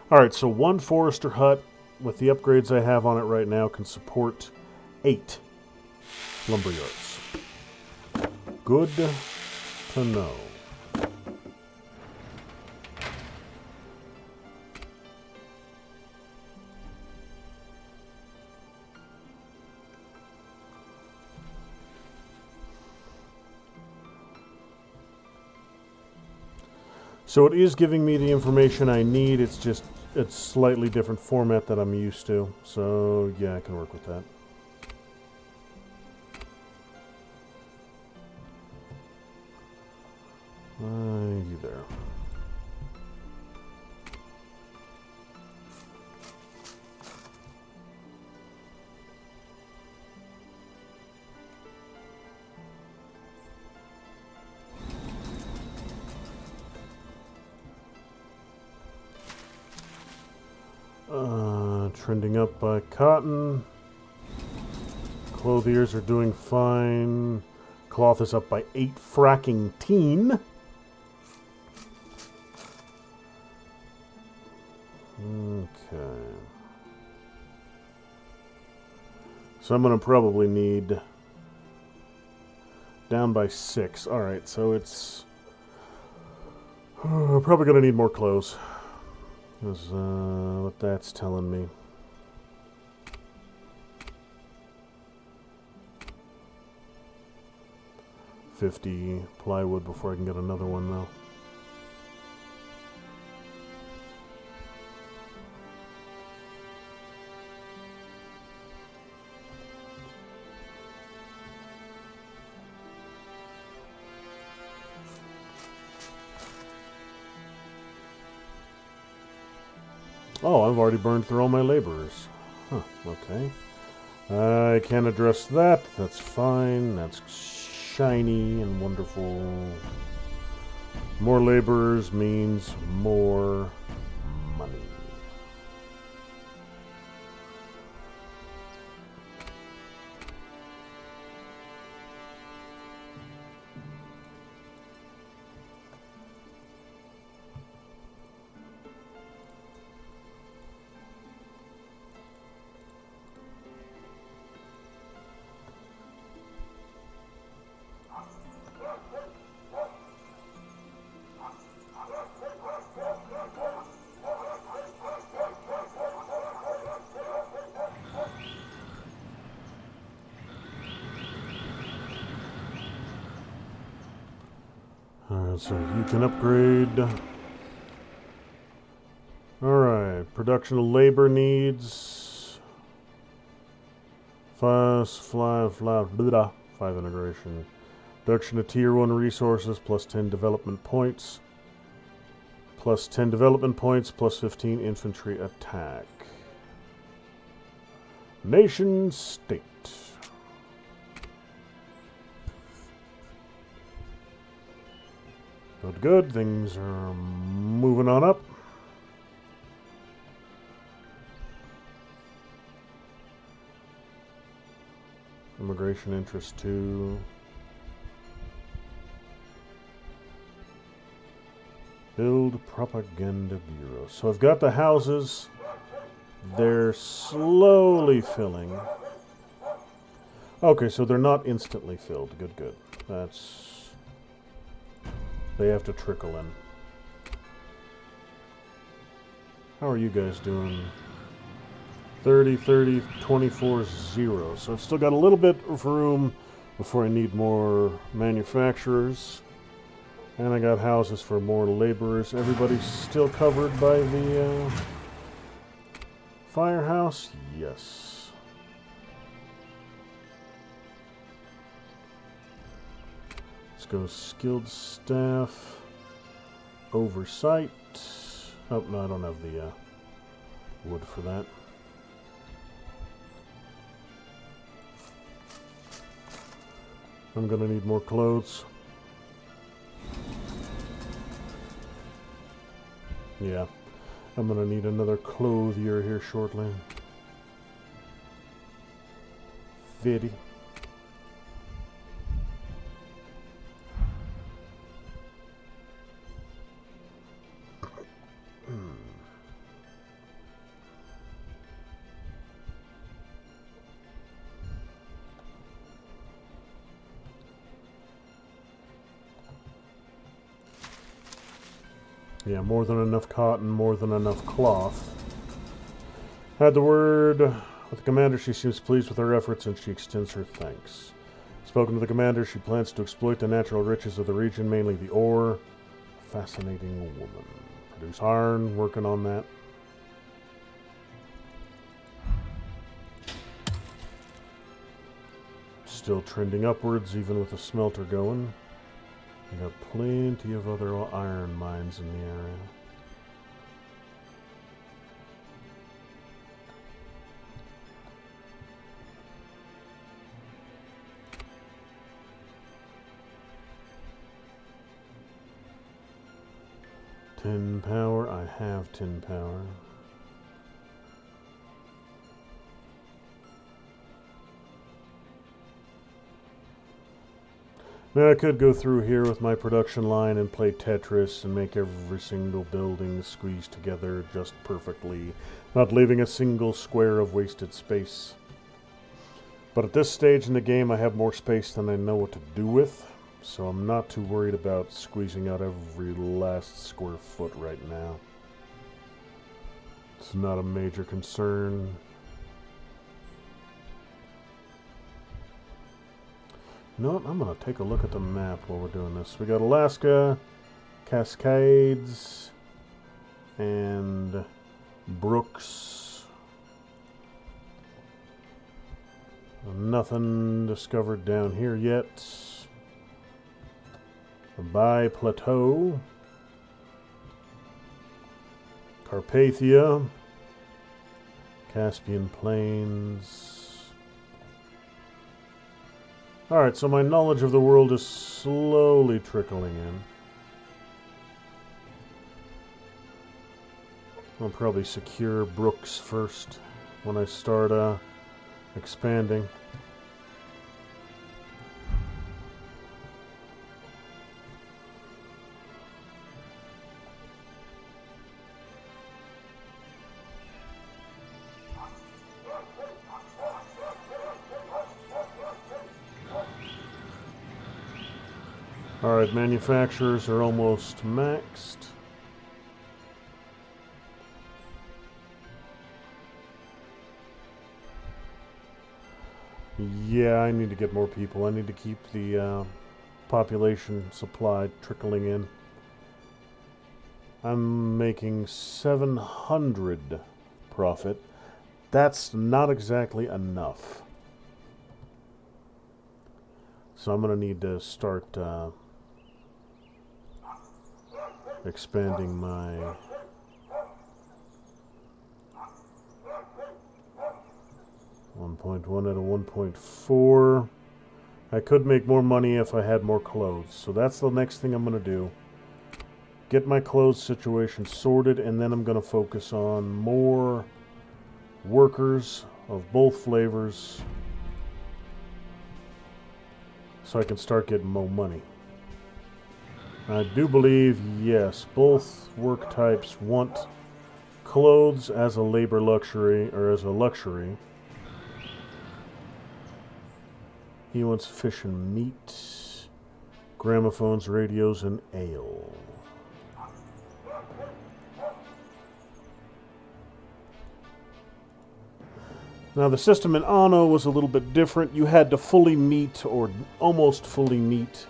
Alright, so 1 Forester hut, with the upgrades I have on it right now, can support 8 lumber yards. Good to know. So it is giving me the information I need. It's just it's slightly different format that I'm used to. So yeah, I can work with that. You there. Trending up by cotton. Clothiers are doing fine. Cloth is up by 8 fracking teen. Okay. So I'm going to probably need down by 6. Alright, so it's probably going to need more clothes. Is what that's telling me. $50 plywood before I can get another one, though. Oh, I've already burned through all my laborers. Huh, okay. I can address that. That's fine. That's shiny and wonderful. More laborers means more money. Alright, so you can upgrade. Alright, production of labor needs. 5 integration. Production of tier 1 resources plus 10 development points. Plus 10 development points plus 15 infantry attack. Nation state. Good, good. Things are moving on up. Immigration interest 2. Build propaganda bureau. So I've got the houses. They're slowly filling. Okay, so they're not instantly filled. Good, good. That's... They have to trickle in. How are you guys doing? 30, 30, 24, 0. So I've still got a little bit of room before I need more manufacturers. And I got houses for more laborers. Everybody's still covered by the firehouse? Yes. Go skilled staff, oversight. Oh, no, I don't have the wood for that. I'm gonna need more clothes. Yeah, I'm gonna need another clothier here shortly. 50. Yeah, more than enough cotton, more than enough cloth. Had the word with the commander. She seems pleased with our efforts and she extends her thanks. Spoken to the commander, she plans to exploit the natural riches of the region, mainly the ore, Fascinating woman. Produce iron, working on that. Still trending upwards, even with the smelter going. We got plenty of other iron mines in the area. Tin power, I have tin power. Now I could go through here with my production line and play Tetris and make every single building squeeze together just perfectly, not leaving a single square of wasted space. But at this stage in the game I have more space than I know what to do with, so I'm not too worried about squeezing out every last square foot right now. It's not a major concern. You know what? I'm going to take a look at the map while we're doing this. We got Alaska, Cascades, and Brooks. Nothing discovered down here yet. By Plateau, Carpathia, Caspian Plains. Alright, so my knowledge of the world is slowly trickling in. I'll probably secure Brooks first when I start expanding. Alright, manufacturers are almost maxed. Yeah, I need to get more people. I need to keep the population supply trickling in. I'm making 700 profit. That's not exactly enough. So I'm going to need to start expanding my .1 out of 1.4. I could make more money if I had more clothes. So that's the next thing I'm going to do. Get my clothes situation sorted, and then I'm going to focus on more workers of both flavors so I can start getting more money. I do believe, yes, both work types want clothes as a labor luxury, or as a luxury. He wants fish and meat, gramophones, radios, and ale. Now the system in Anno was a little bit different. You had to fully meet, or almost fully meet,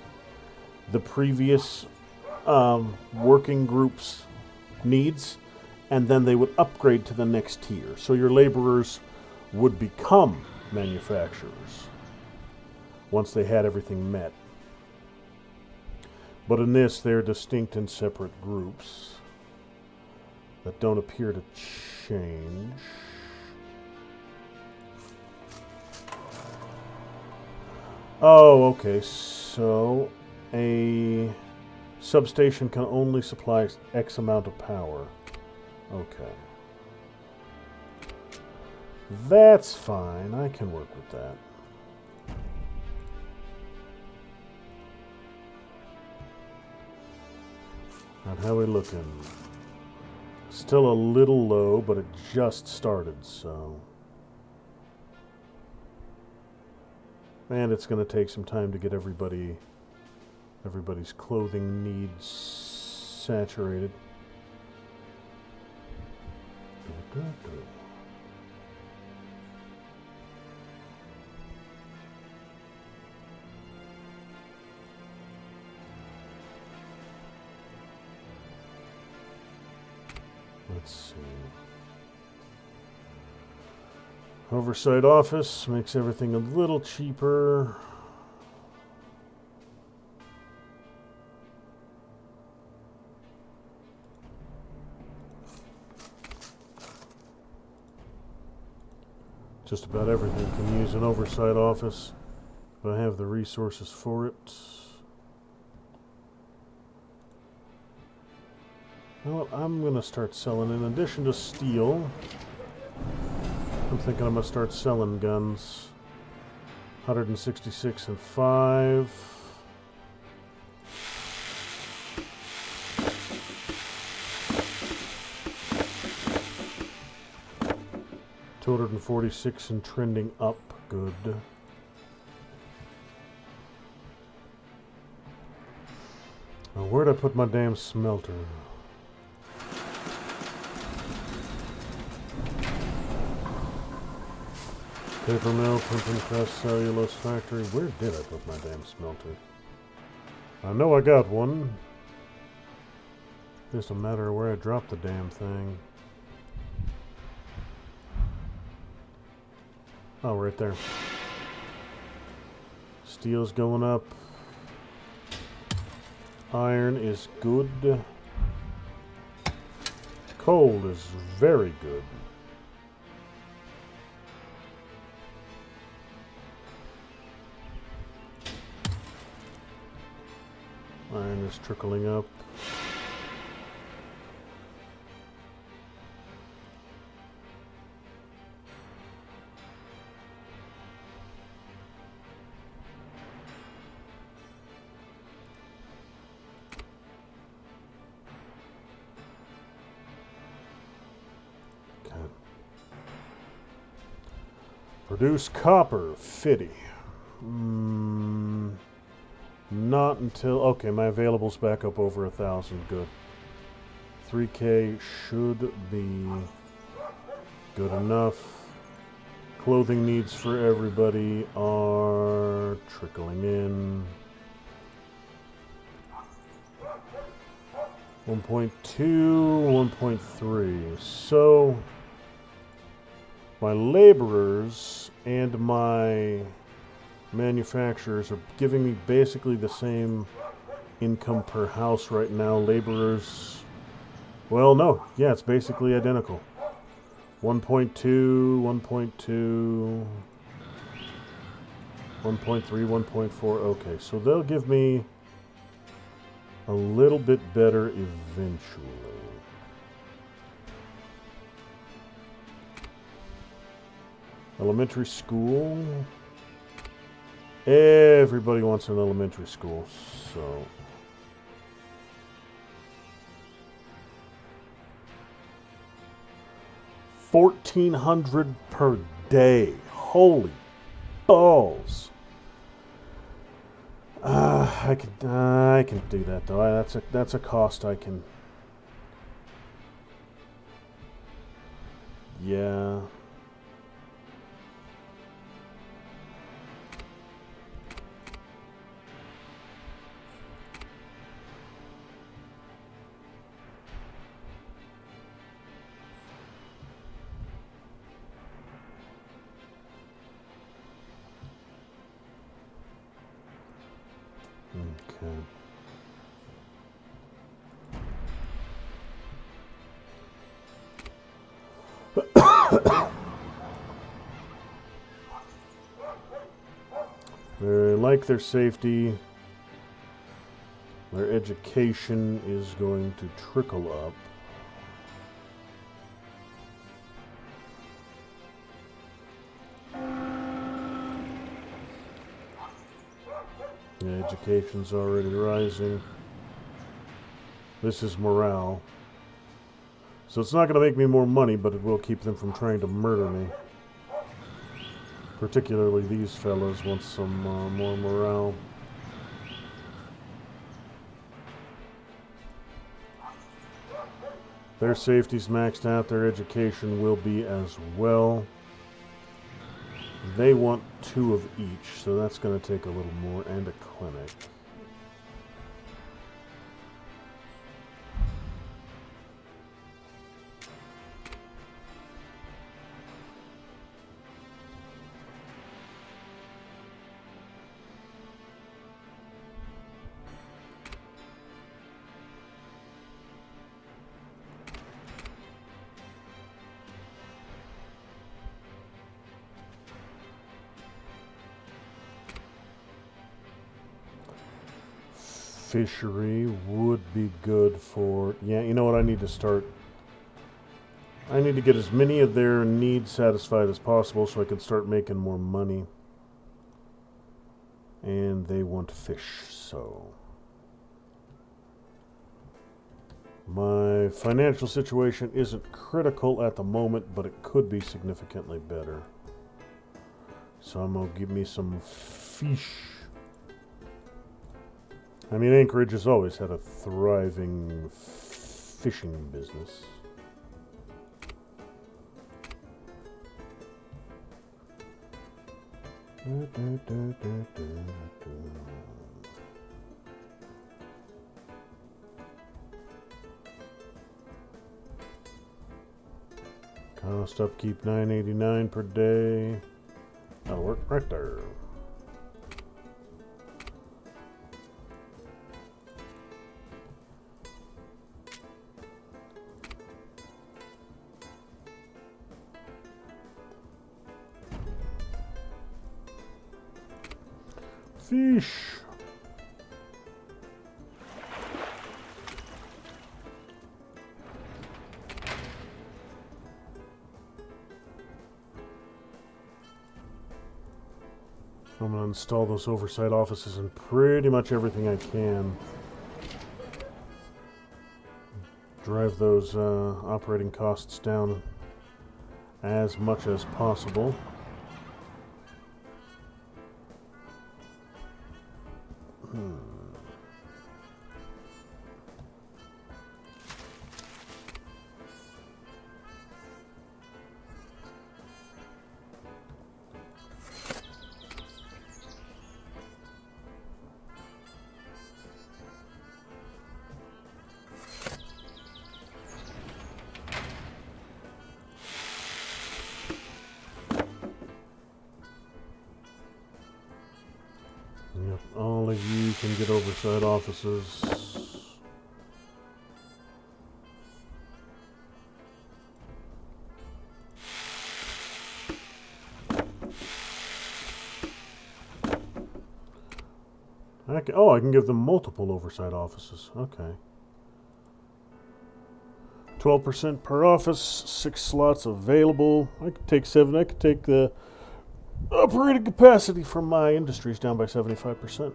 the previous working group's needs, and then they would upgrade to the next tier. So your laborers would become manufacturers once they had everything met. But in this, they're distinct and separate groups that don't appear to change. Oh, okay, so a substation can only supply X amount of power. Okay. That's fine, I can work with that. And how we looking? Still a little low, but it just started, so... And it's going to take some time to get everybody's clothing needs saturated. Let's see. Oversight office makes everything a little cheaper. Just about everything can use an oversight office if I have the resources for it. Well, I'm going to start selling, in addition to steel, I'm thinking I'm going to start selling guns. 166 and 5. $246 and trending up. Good. Now, where'd I put my damn smelter? Paper mill, printing press, cellulose factory. Where did I put my damn smelter? I know I got one. Just a matter of where I dropped the damn thing. Oh, right there. Steel's going up. Iron is good. Coal is very good. Iron is trickling up. Okay. Produce copper, 50. Not until... Okay, my available's back up over 1,000. Good. 3K should be good enough. Clothing needs for everybody are trickling in. 1.2, 1.3. So, my laborers and my manufacturers are giving me basically the same income per house right now. Laborers, well, no, yeah, it's basically identical. 1.2, 1.2, 1.3, 1.4. Okay, so they'll give me a little bit better eventually. Elementary school. Everybody wants an elementary school, so... $1,400 per day. Holy balls! I can do that though. That's a cost I can. Yeah. Okay. They like their safety. Their education is going to trickle up. Yeah, education's already rising. This is morale. So it's not going to make me more money, but it will keep them from trying to murder me. Particularly these fellas want some more morale. Their safety's maxed out. Their education will be as well. They want 2 of each, so that's going to take a little more, and a clinic. fishery would be good for... Yeah, you know what I need to start? I need to get as many of their needs satisfied as possible so I can start making more money. And they want fish, so... My financial situation isn't critical at the moment, but it could be significantly better. So I'm going to give me some fish. I mean, Anchorage has always had a thriving fishing business. Cost upkeep $9.89 per day. That'll work right there. Fish. I'm going to install those oversight offices in pretty much everything I can. Drive those operating costs down as much as possible. Yep, all of you can get oversight offices. I can give them multiple oversight offices. Okay. 12% per office, 6 slots available. I could take 7. I could take the operating capacity for my industries down by 75%.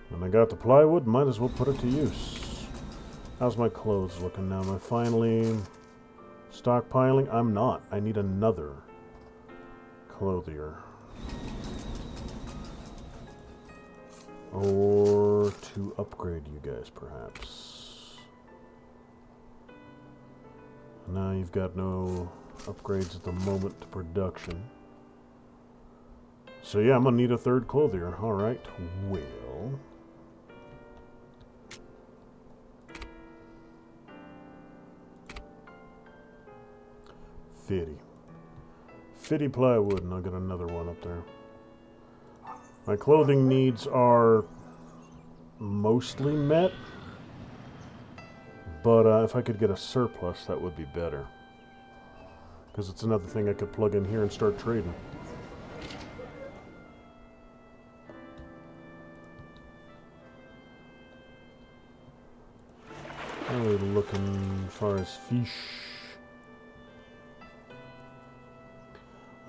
And I got the plywood, might as well put it to use. How's my clothes looking now? Am I finally stockpiling? I'm not. I need another clothier. Or to upgrade you guys, perhaps. Now you've got no upgrades at the moment to production. So yeah, I'm going to need a third clothier. Alright, well... Fitty plywood, and I'll get another one up there. My clothing needs are mostly met, but if I could get a surplus, that would be better. Because it's another thing I could plug in here and start trading. How are we looking as far as fish?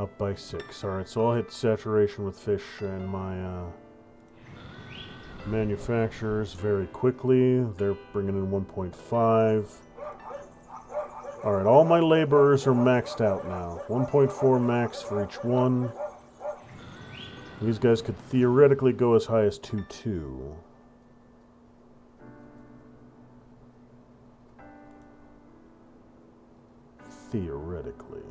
Up by 6. Alright, so I'll hit saturation with fish and my manufacturers very quickly. They're bringing in 1.5. Alright, all my laborers are maxed out now. 1.4 max for each one. These guys could theoretically go as high as 2.2. Theoretically.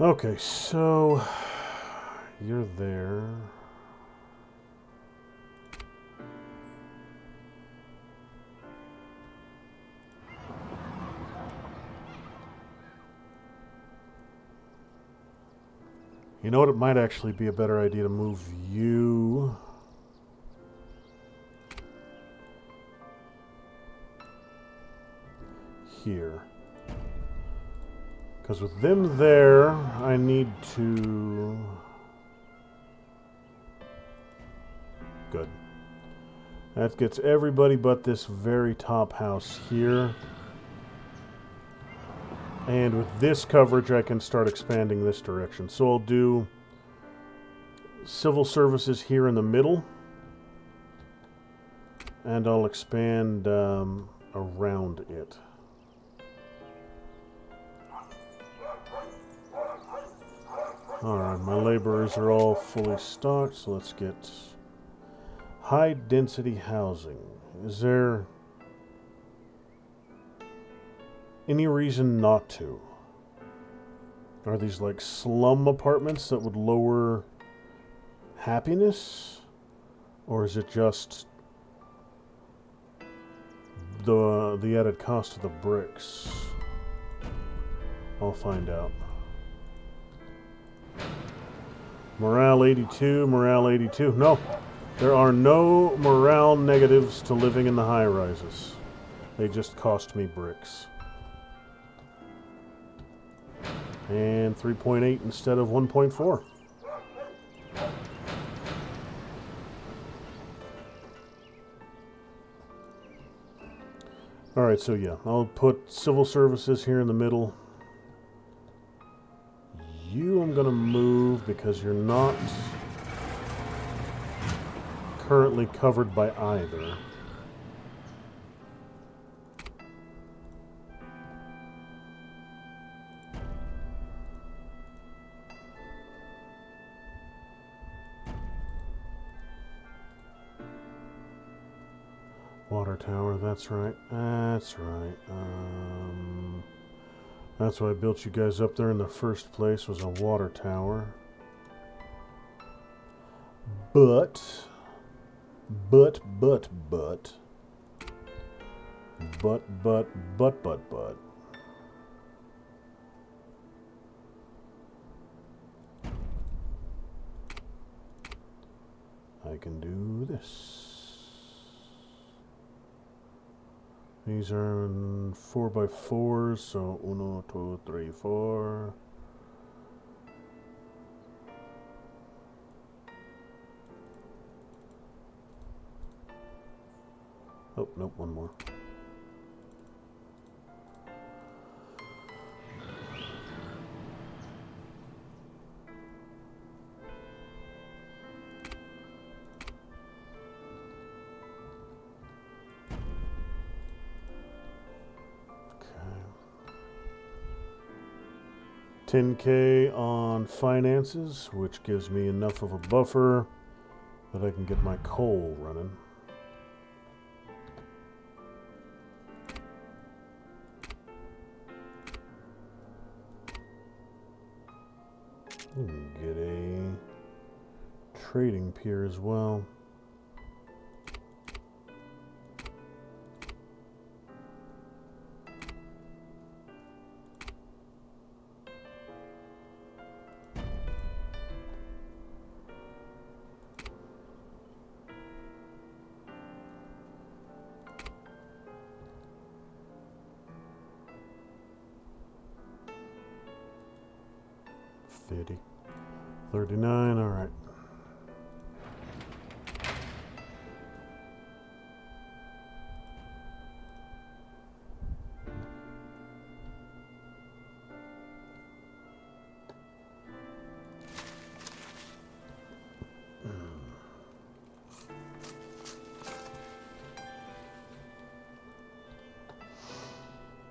Okay, so you're there. You know what? It might actually be a better idea to move you here. Because with them there, I need to... Good. That gets everybody but this very top house here. And with this coverage, I can start expanding this direction. So I'll do civil services here in the middle. And I'll expand around it. Alright, my laborers are all fully stocked, so let's get high density housing. Is there any reason not to? Are these like slum apartments that would lower happiness? Or is it just the added cost of the bricks? I'll find out. Morale 82, morale 82. No, there are no morale negatives to living in the high-rises. They just cost me bricks. And 3.8 instead of 1.4. Alright, so yeah, I'll put civil services here in the middle. You I'm going to move because you're not currently covered by either. Water tower, that's right. That's right. That's why I built you guys up there in the first place, was a water tower. But I can do this. These are 4x4s, so 1, 2, 3, 4. Oh, nope, one more. $10K on finances, which gives me enough of a buffer that I can get my coal running. Get a trading pier as well. $50, $39, all right.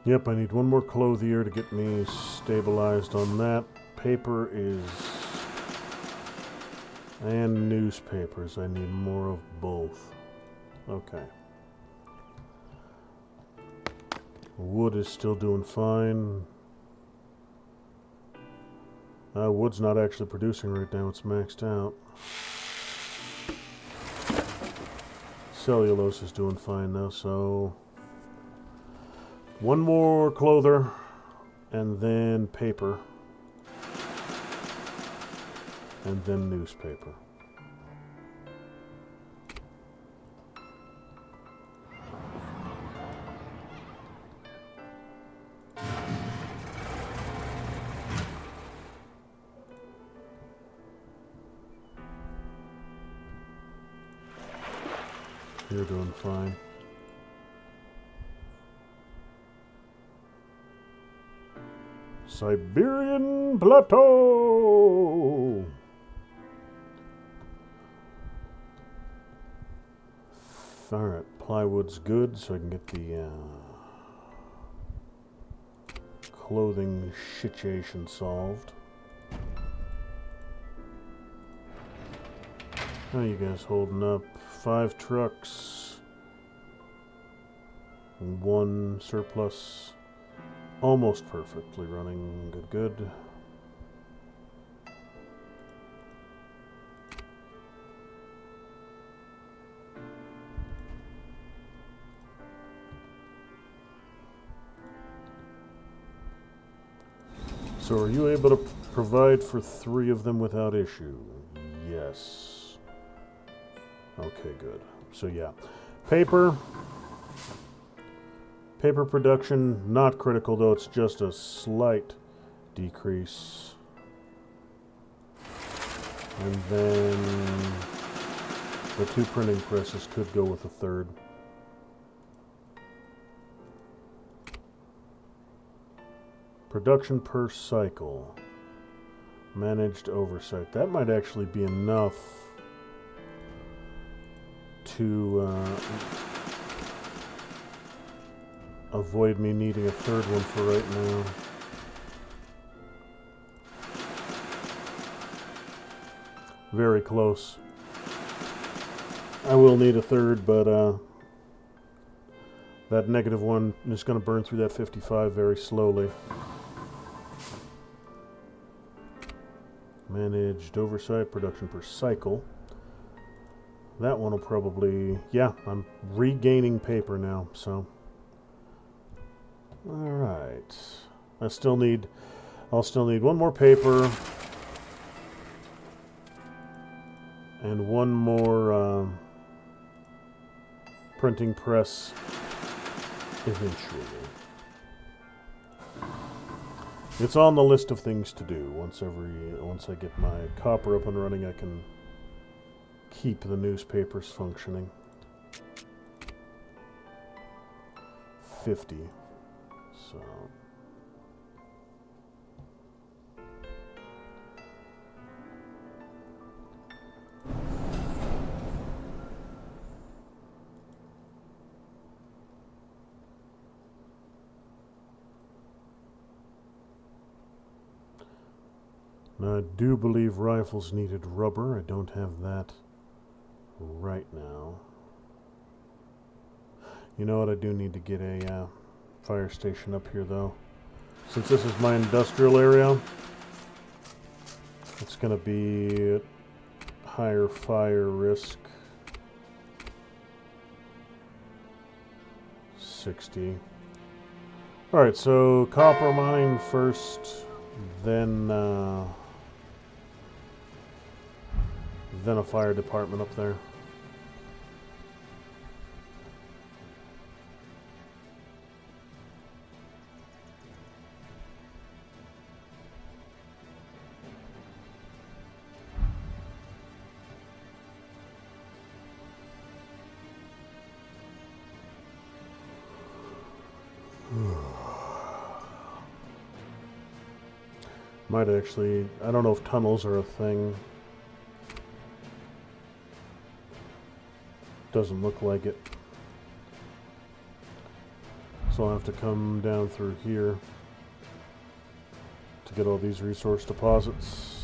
Yep, I need one more clothier to get me stabilized on that. Paper is... and newspapers. I need more of both. Okay. Wood is still doing fine. Wood's not actually producing right now. It's maxed out. Cellulose is doing fine now, so... one more clother, and then paper. And then newspaper. You're doing fine. Siberian Plateau! Alright, plywood's good, so I can get the clothing situation solved. How you guys holding up? 5 trucks. 1 surplus. Almost perfectly running. Good, good. So are you able to provide for 3 of them without issue? Yes. Okay, good. So yeah. Paper production, not critical though, it's just a slight decrease. And then the 2 printing presses could go with a 3rd. Production per cycle. Managed oversight. That might actually be enough to avoid me needing a 3rd one for right now. Very close. I will need a 3rd, but that -1 is going to burn through that 55 very slowly. Managed oversight, production per cycle. That one will probably... yeah, I'm regaining paper now, so... alright. I'll still need 1 more paper. And 1 more printing press eventually. It's on the list of things to do. Once I get my copper up and running, I can keep the newspapers functioning. 50. So... now, I do believe rifles needed rubber. I don't have that right now. You know what? I do need to get a fire station up here, though. Since this is my industrial area, it's going to be higher fire risk. 60. Alright, so copper mine first, then a fire department up there. Might actually, I don't know if tunnels are a thing. Doesn't look like it. So I'll have to come down through here to get all these resource deposits.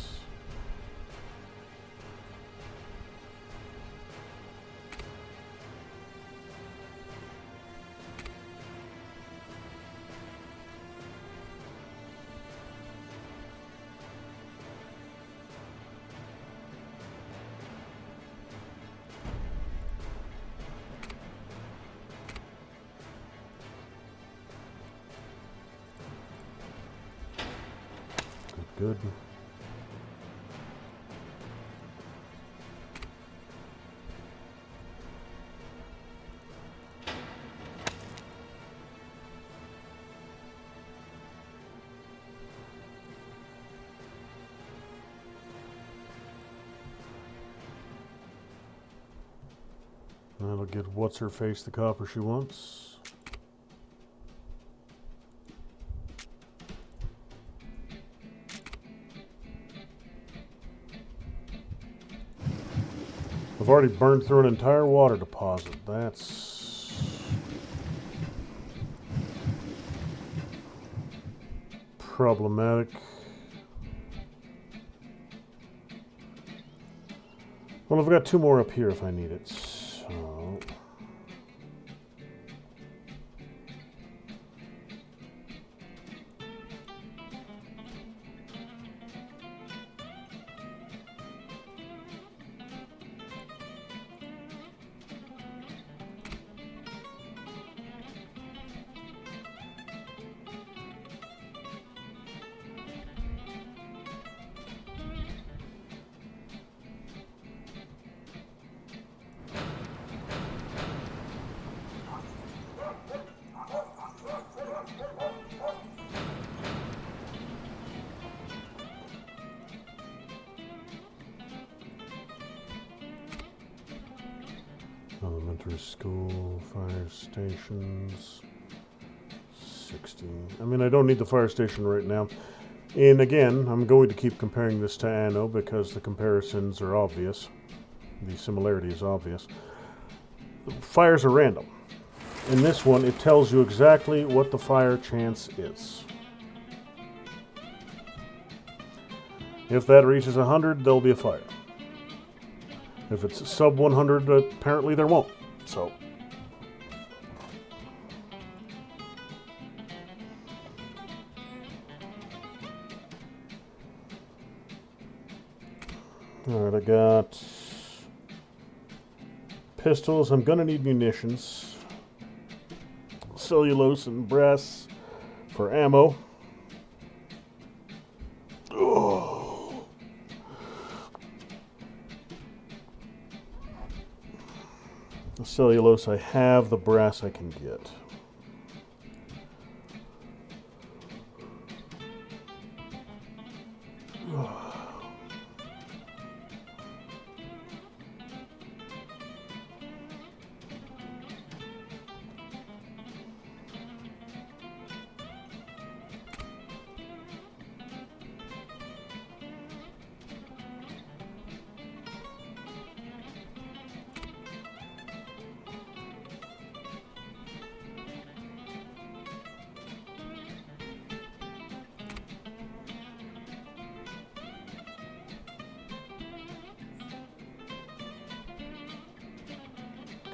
Good. That'll get what's-her-face the copper she wants. I've already burned through an entire water deposit. That's problematic. Well, I've got 2 more up here if I need it. So elementary school, fire stations, 60. I mean, I don't need the fire station right now. And again, I'm going to keep comparing this to Anno because the comparisons are obvious. The similarity is obvious. Fires are random. In this one, it tells you exactly what the fire chance is. If that reaches 100, there'll be a fire. If it's sub 100, apparently there won't. So, alright, I got pistols. I'm gonna need munitions, cellulose and brass for ammo. The cellulose I have, the brass I can get.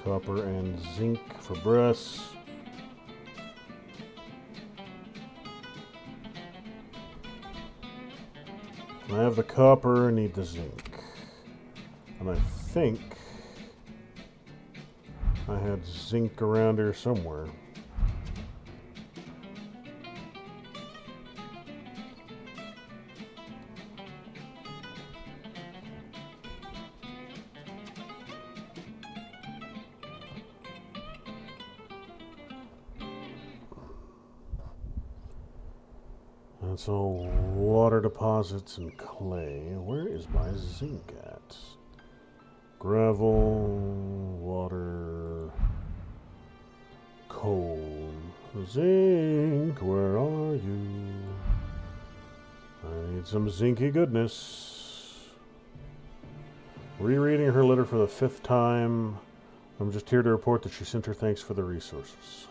Copper and zinc for brass. I have the copper, I need the zinc. And I think I had zinc around here somewhere. That's all water deposits and clay. Where is my zinc at? Gravel, water, coal. Zinc, where are you? I need some zinky goodness. Rereading her letter for the 5th time. I'm just here to report that she sent her thanks for the resources.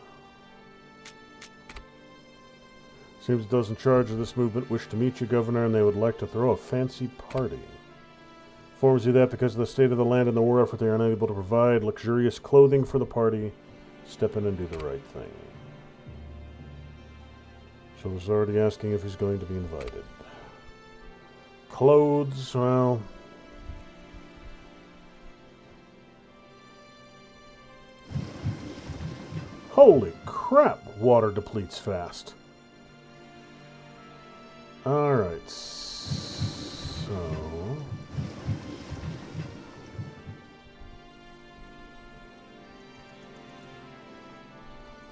Seems those in charge of this movement wish to meet you, Governor, and they would like to throw a fancy party. Informs you that because of the state of the land and the war effort, they are unable to provide luxurious clothing for the party. Step in and do the right thing. So he's already asking if he's going to be invited. Clothes, well... Holy crap, water depletes fast. Alright.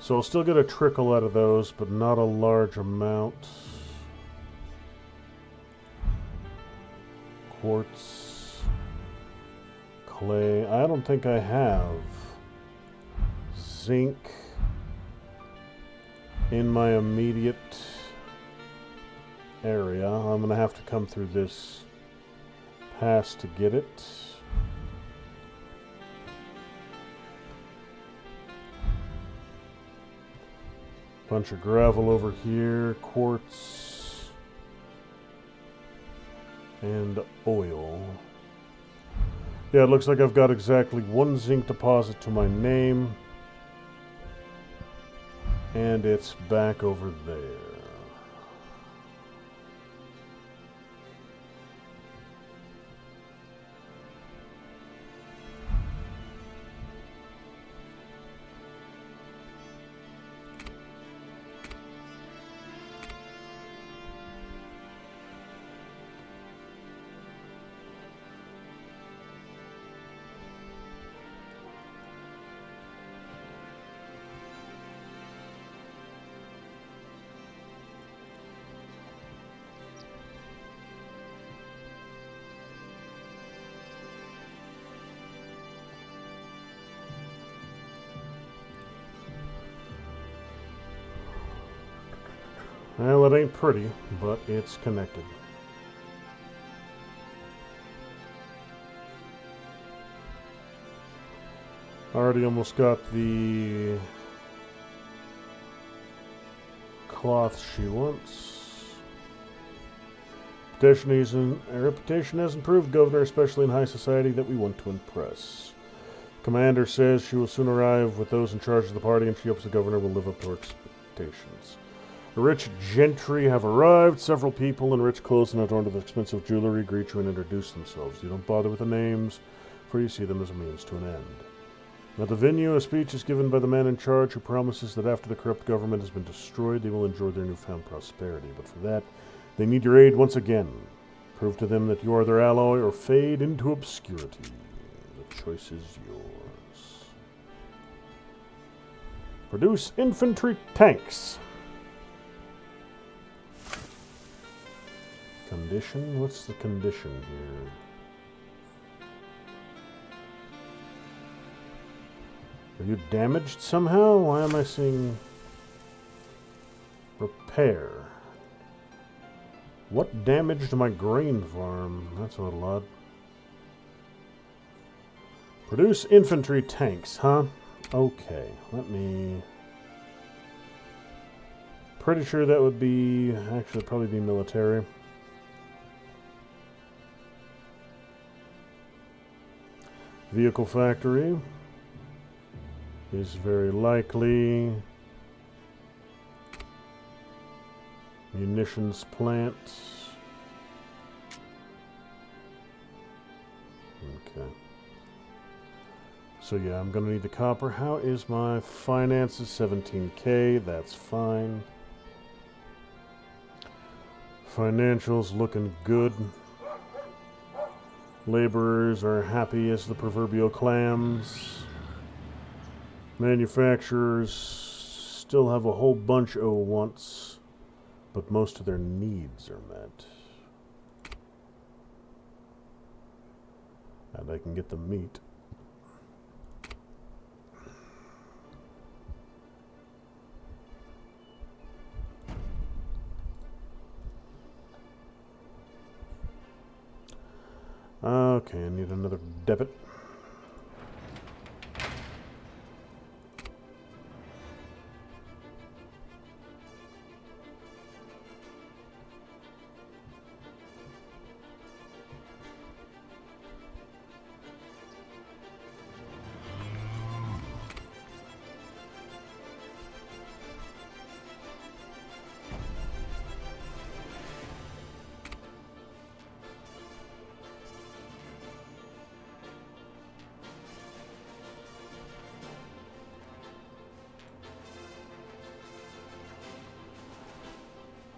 So I'll still get a trickle out of those, but not a large amount. Quartz, clay. I don't think I have zinc in my immediate area. I'm going to have to come through this pass to get it. Bunch of gravel over here, quartz, and oil. Yeah, it looks like I've got exactly one zinc deposit to my name, and it's back over there. Well, it ain't pretty, but it's connected. Already almost got the cloth she wants. Her reputation has improved, Governor, especially in high society that we want to impress. Commander says she will soon arrive with those in charge of the party, and she hopes the governor will live up to her expectations. The rich gentry have arrived. Several people in rich clothes and adorned with expensive jewelry greet you and introduce themselves. You don't bother with the names, for you see them as a means to an end. At the venue, a speech is given by the man in charge who promises that after the corrupt government has been destroyed, they will enjoy their newfound prosperity. But for that, they need your aid once again. Prove to them that you are their ally or fade into obscurity. The choice is yours. Produce infantry tanks. Condition? What's the condition here? Are you damaged somehow? Why am I seeing repair? What damaged my grain farm? That's a little odd. Produce infantry tanks, huh? Okay, let me... Pretty sure that would be... Actually, probably be military. Vehicle factory is very likely. Munitions plant. Okay. So yeah, I'm gonna need the copper. How is my finances? 17K, that's fine. Financials looking good. Laborers are happy as the proverbial clams. Manufacturers still have a whole bunch of wants, but most of their needs are met. And I can get them meat. Okay, I need another debit.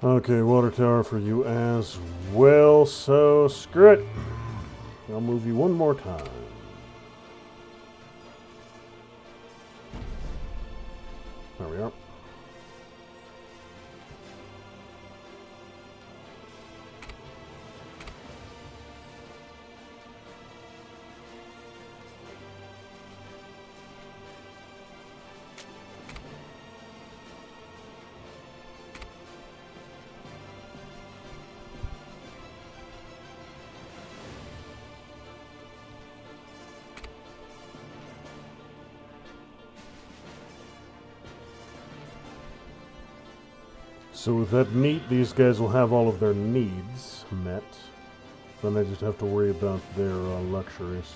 Okay, water tower for you as well, so screw it. I'll move you one more time. There we are. So with that meat, these guys will have all of their needs met. Then they just have to worry about their luxuries.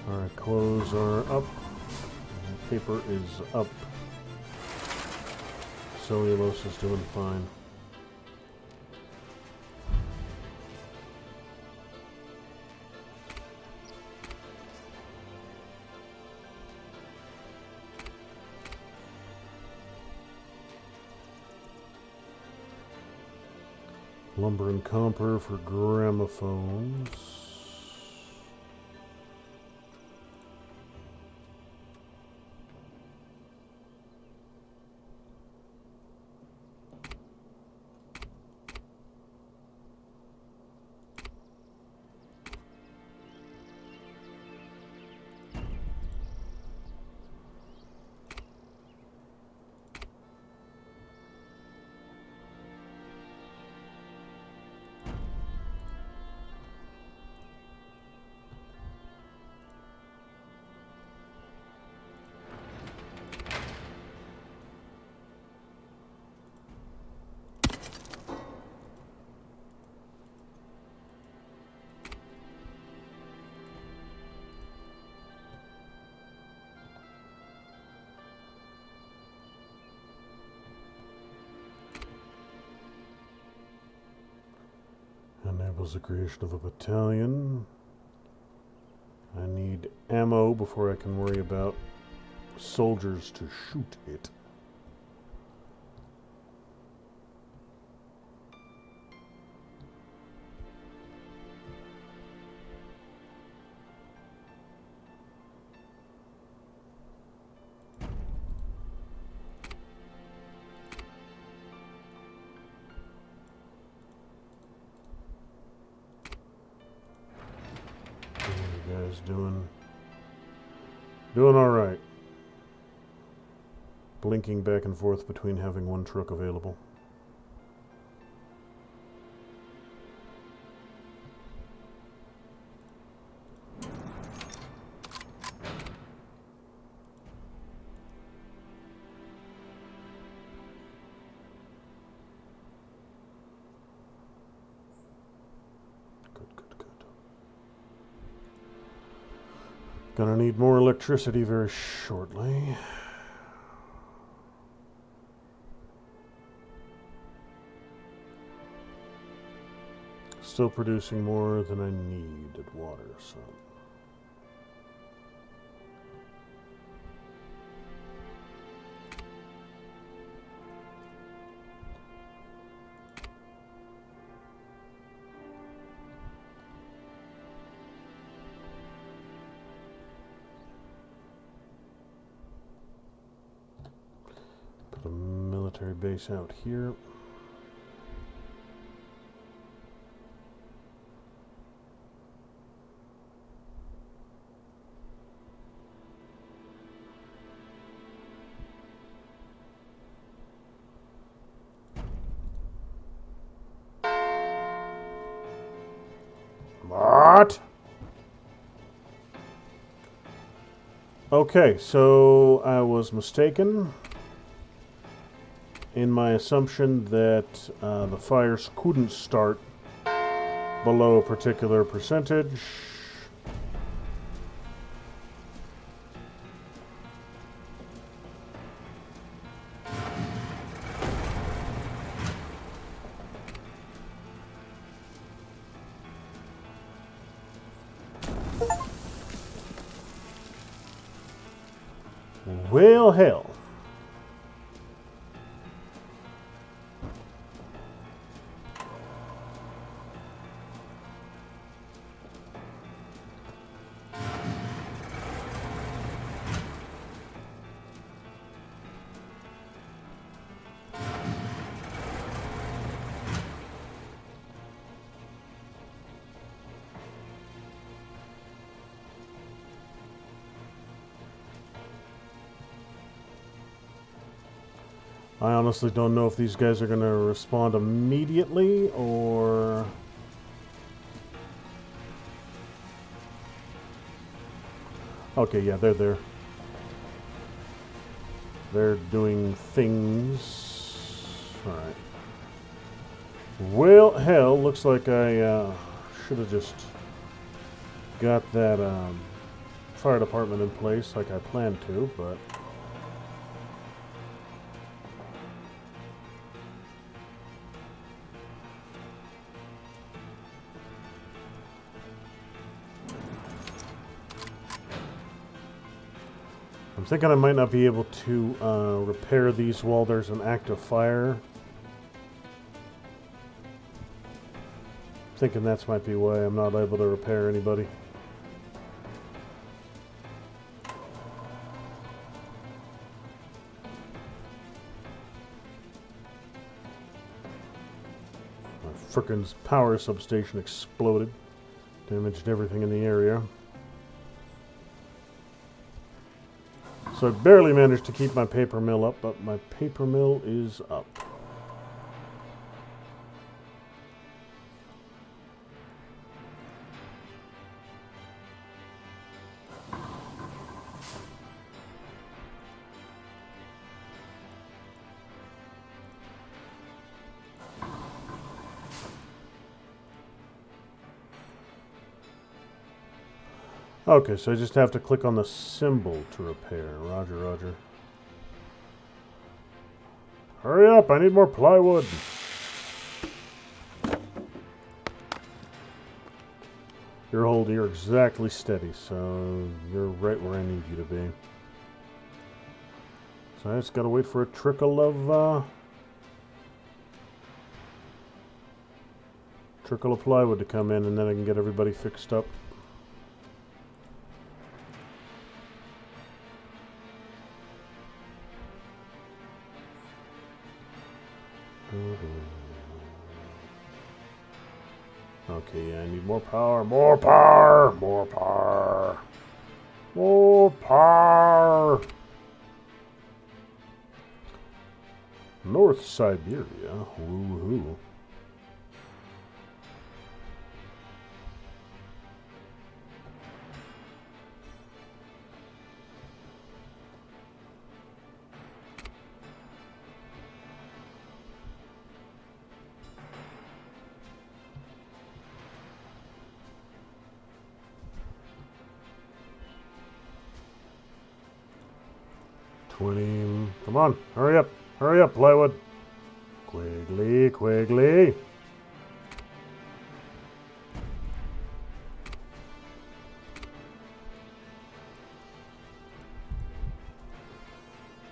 Alright, clothes are up. Paper is up. Cellulose is doing fine. Lumber and copper for gramophones. Enables the creation of a battalion. I need ammo before I can worry about soldiers to shoot it. Doing all right. Blinking back and forth between having one truck available. Gonna need more electricity very shortly. Still producing more than I need at water, so. Put a military base out here. What? Okay, so I was mistaken in my assumption that the fires couldn't start below a particular percentage. Well, hell. I honestly don't know if these guys are going to respond immediately or... Okay, yeah, they're there. They're doing things. Alright. Well, hell, looks like I should have just got that fire department in place like I planned to, but... I'm thinking I might not be able to repair these while there's an active fire. I'm thinking that's might be why I'm not able to repair anybody. My frickin' power substation exploded. Damaged everything in the area. So I barely managed to keep my paper mill up, but my paper mill is up. Okay, so I just have to click on the symbol to repair. Roger, roger. Hurry up, I need more plywood. You're exactly steady, so you're right where I need you to be. So I just gotta wait for a trickle of plywood to come in, and then I can get everybody fixed up. Okay, yeah, I need more power, more power, more power, more power. North Siberia, woohoo. Come on, hurry up, plywood. Quickly, quickly.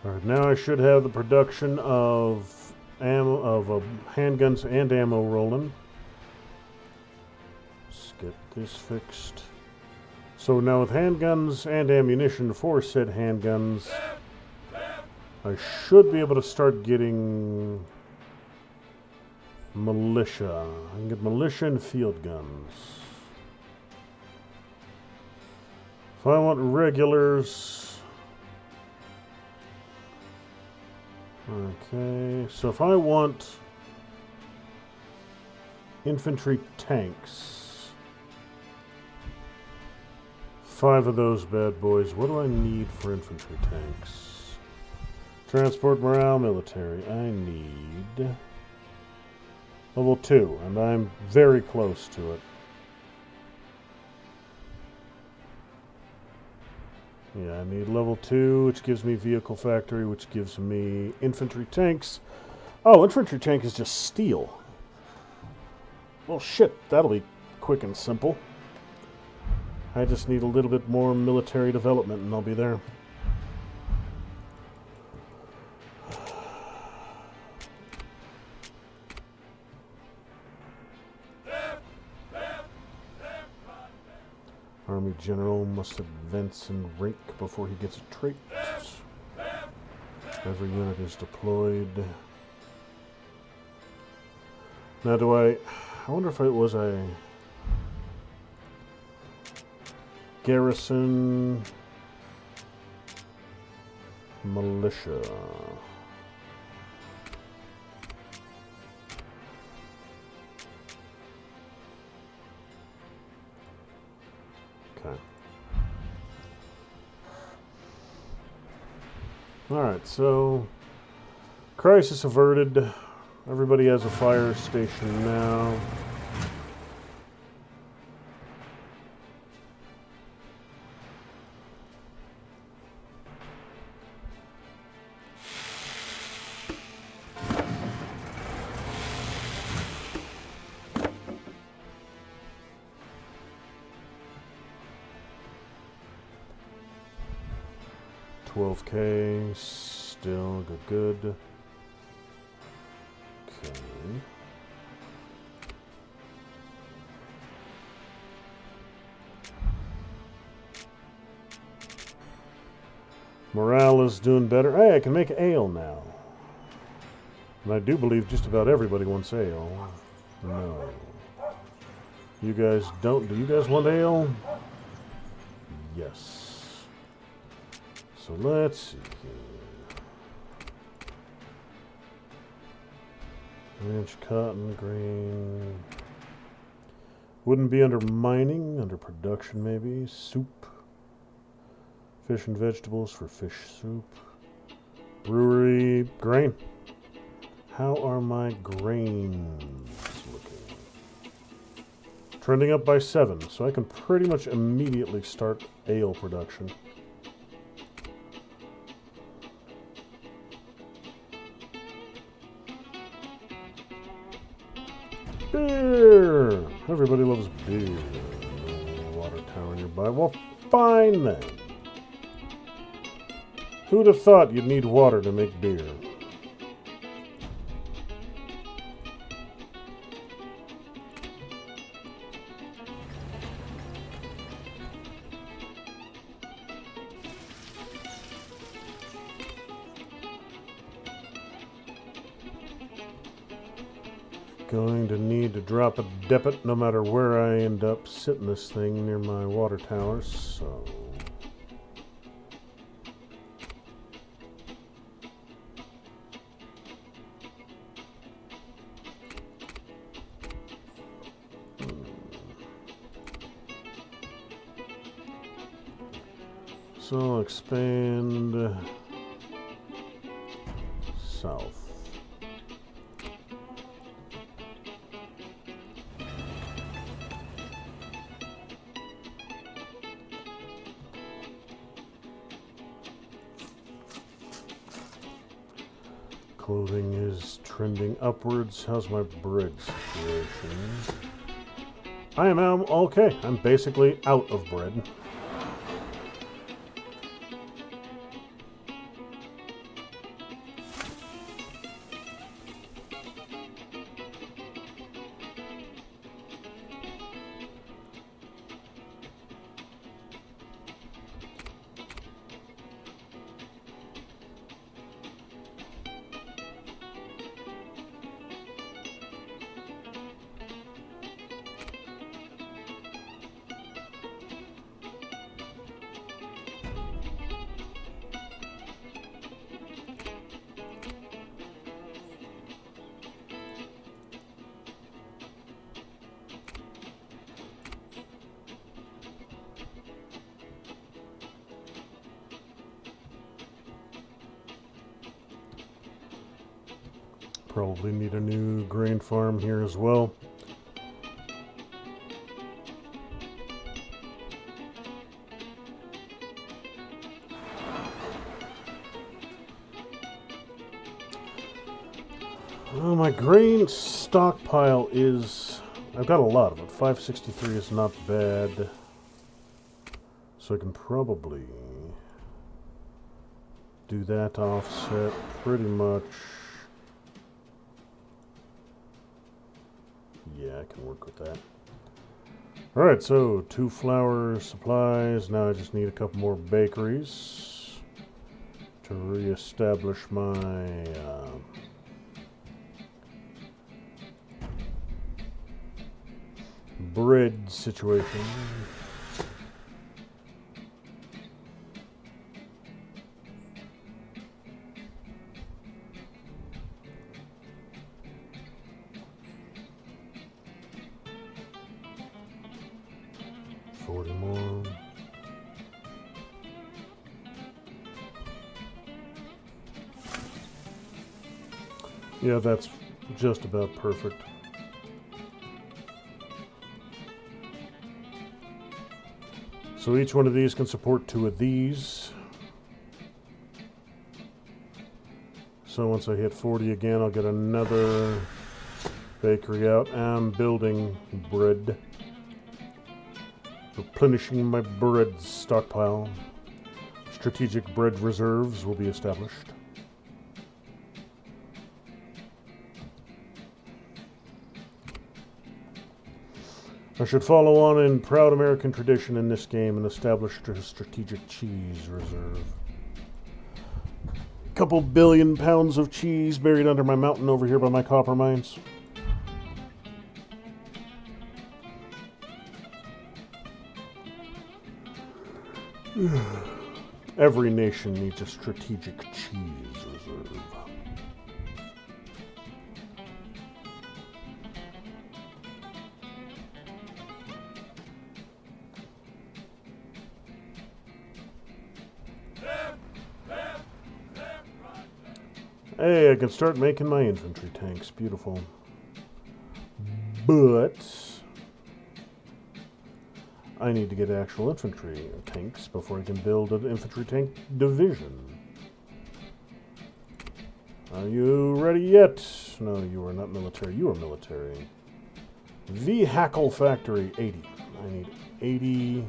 Alright, now I should have the production of ammo, of handguns and ammo rolling. Let's get this fixed. So now with handguns and ammunition for said handguns, I should be able to start getting militia. I can get militia and field guns. If I want regulars... Okay, so if I want infantry tanks, 5 of those bad boys. What do I need for infantry tanks? Transport, morale, military. I need level 2, and I'm very close to it. Yeah, I need level 2, which gives me vehicle factory, which gives me infantry tanks. Oh, infantry tank is just steel. Well, shit, that'll be quick and simple. I just need a little bit more military development, and I'll be there. Army General must advance in rank before he gets a trait. Every unit is deployed. Now I wonder if it was a garrison militia. Okay. Alright, so crisis averted. Everybody has a fire station now. $12K, still good. Okay. Morale is doing better. Hey, I can make ale now. And I do believe just about everybody wants ale. No. You guys don't. Do you guys want ale? Yes. So let's see here. Ranch, cotton, grain. Wouldn't be under mining, under production maybe. Soup. Fish and vegetables for fish soup. Brewery, grain. How are my grains looking? Trending up by 7, so I can pretty much immediately start ale production. Beer! Everybody loves beer. No water tower nearby. Well, fine then. Who'd have thought you'd need water to make beer? Going to need to drop a depot no matter where I end up sitting this thing near my water towers, so... So I'll expand south. Clothing is trending upwards. How's my bread situation? I am okay. I'm basically out of bread. Probably need a new grain farm here as well. Well, my grain stockpile is... I've got a lot of it. 563 is not bad. So I can probably do that offset pretty much. Yeah, I can work with that. Alright, so 2 flour supplies. Now I just need a couple more bakeries to reestablish my bread situation. More. Yeah, that's just about perfect. So each one of these can support 2 of these. So once I hit 40 again, I'll get another bakery out. I'm building bread. Replenishing my bread stockpile. Strategic bread reserves will be established. I should follow on in proud American tradition in this game and establish a strategic cheese reserve. A couple billion pounds of cheese buried under my mountain over here by my copper mines. Every nation needs a strategic cheese reserve. Hey, I can start making my infantry tanks. Beautiful. But I need to get actual infantry tanks before I can build an infantry tank division. Are you ready yet? No, you are not military. You are military. Vehicle factory, 80. I need 80.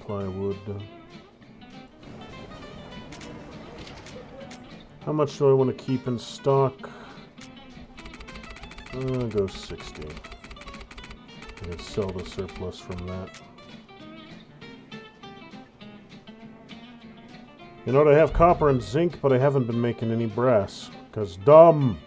Plywood. How much do I want to keep in stock? I'll go 60. I can sell the surplus from that. You know what? I have copper and zinc, but I haven't been making any brass. Because dumb!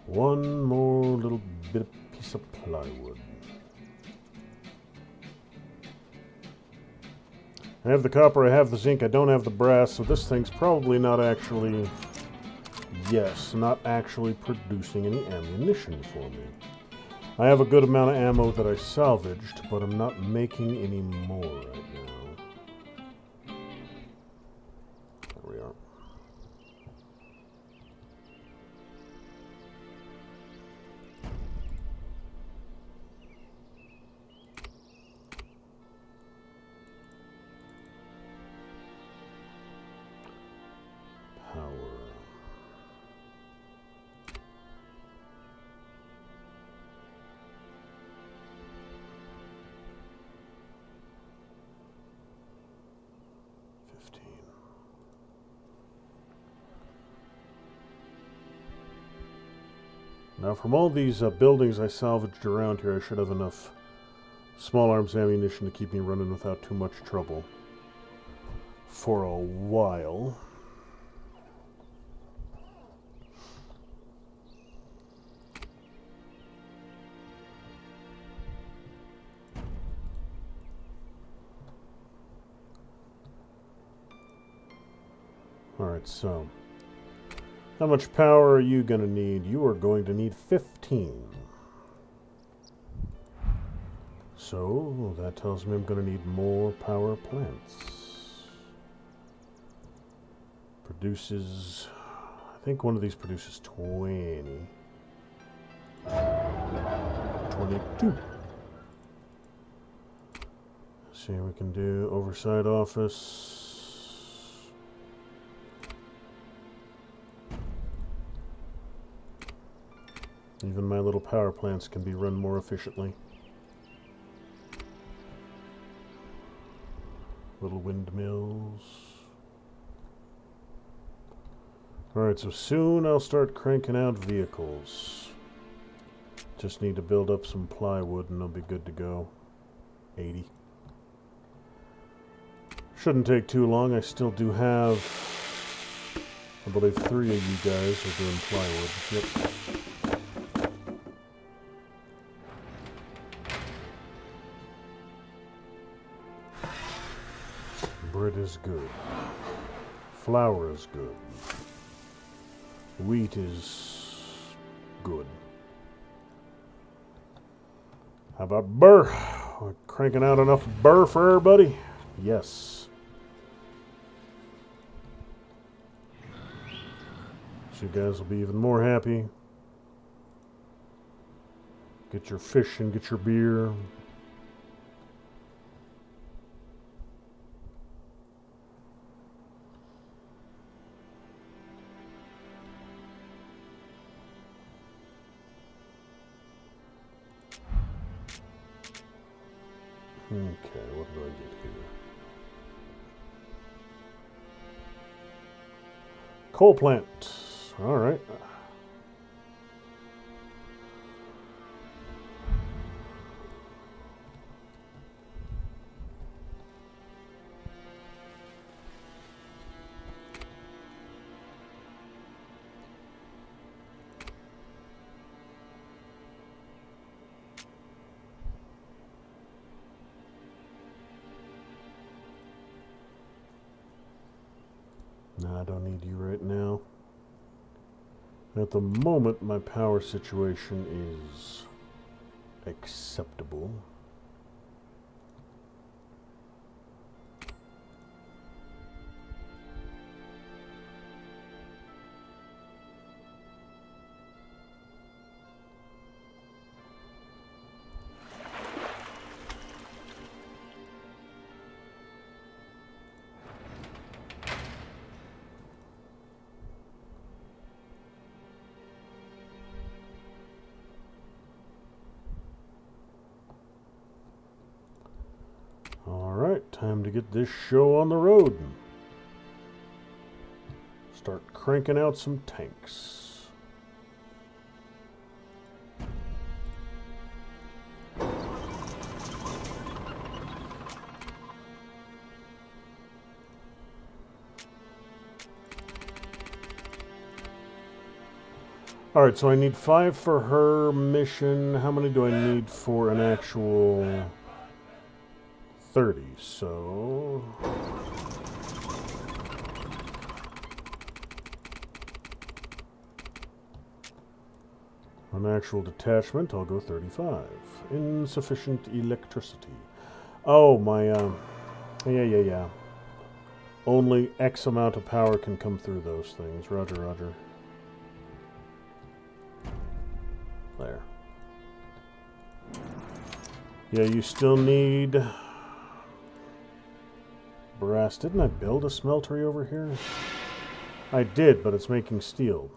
One more little bit of piece of plywood. I have the copper, I have the zinc, I don't have the brass, so this thing's probably not actually... Yes, not actually producing any ammunition for me. I have a good amount of ammo that I salvaged, but I'm not making any more right now. There we are. Now, from all these buildings I salvaged around here, I should have enough small arms ammunition to keep me running without too much trouble for a while. Alright, so... how much power are you going to need? You are going to need 15. So, that tells me I'm going to need more power plants. Produces... I think one of these produces 20. 22. See, we can do oversight office. Even my little power plants can be run more efficiently. Little windmills. Alright, so soon I'll start cranking out vehicles. Just need to build up some plywood and I'll be good to go. 80. Shouldn't take too long. I still do have, I believe, 3 of you guys are doing plywood. Yep. Bread is good. Flour is good. Wheat is good. How about burr? We're cranking out enough burr for everybody? Yes. So you guys will be even more happy. Get your fish and get your beer. Okay, what do I get here? Coal plant. All right. No, I don't need you right now. At the moment, my power situation is acceptable. Alright, time to get this show on the road. Start cranking out some tanks. Alright, so I need 5 for her mission. How many do I need for an actual 30? So an actual detachment, I'll go 35. Insufficient electricity. Oh, my, yeah. Only X amount of power can come through those things. Roger, roger. There. Yeah, you still need brass. Didn't I build a smeltery over here? I did, but it's making steel.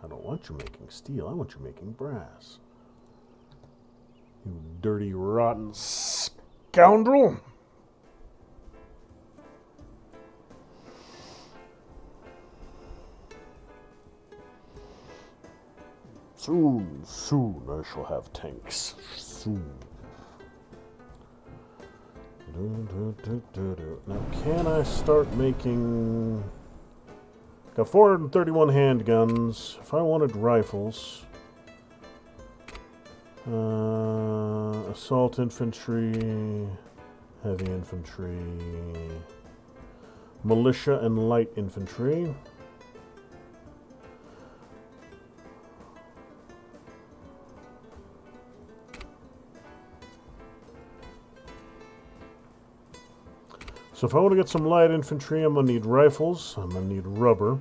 I don't want you making steel. I want you making brass. You dirty, rotten scoundrel! Soon I shall have tanks. Soon. Now, can I start making... Got 431 handguns. If I wanted rifles... assault infantry... Heavy infantry... Militia and light infantry... So if I want to get some light infantry, I'm going to need rifles, I'm going to need rubber,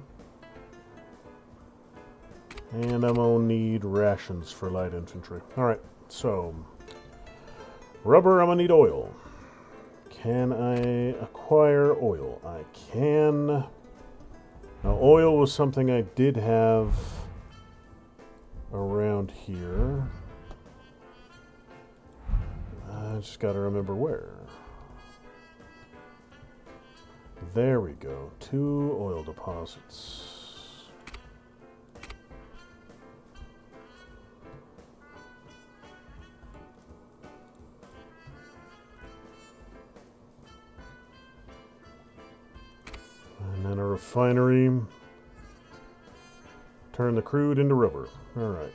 and I'm going to need rations for light infantry. Alright, so rubber, I'm going to need oil. Can I acquire oil? I can. Now oil was something I did have around here. I just got to remember where. There we go. 2 oil deposits. And then a refinery. Turn the crude into rubber. All right.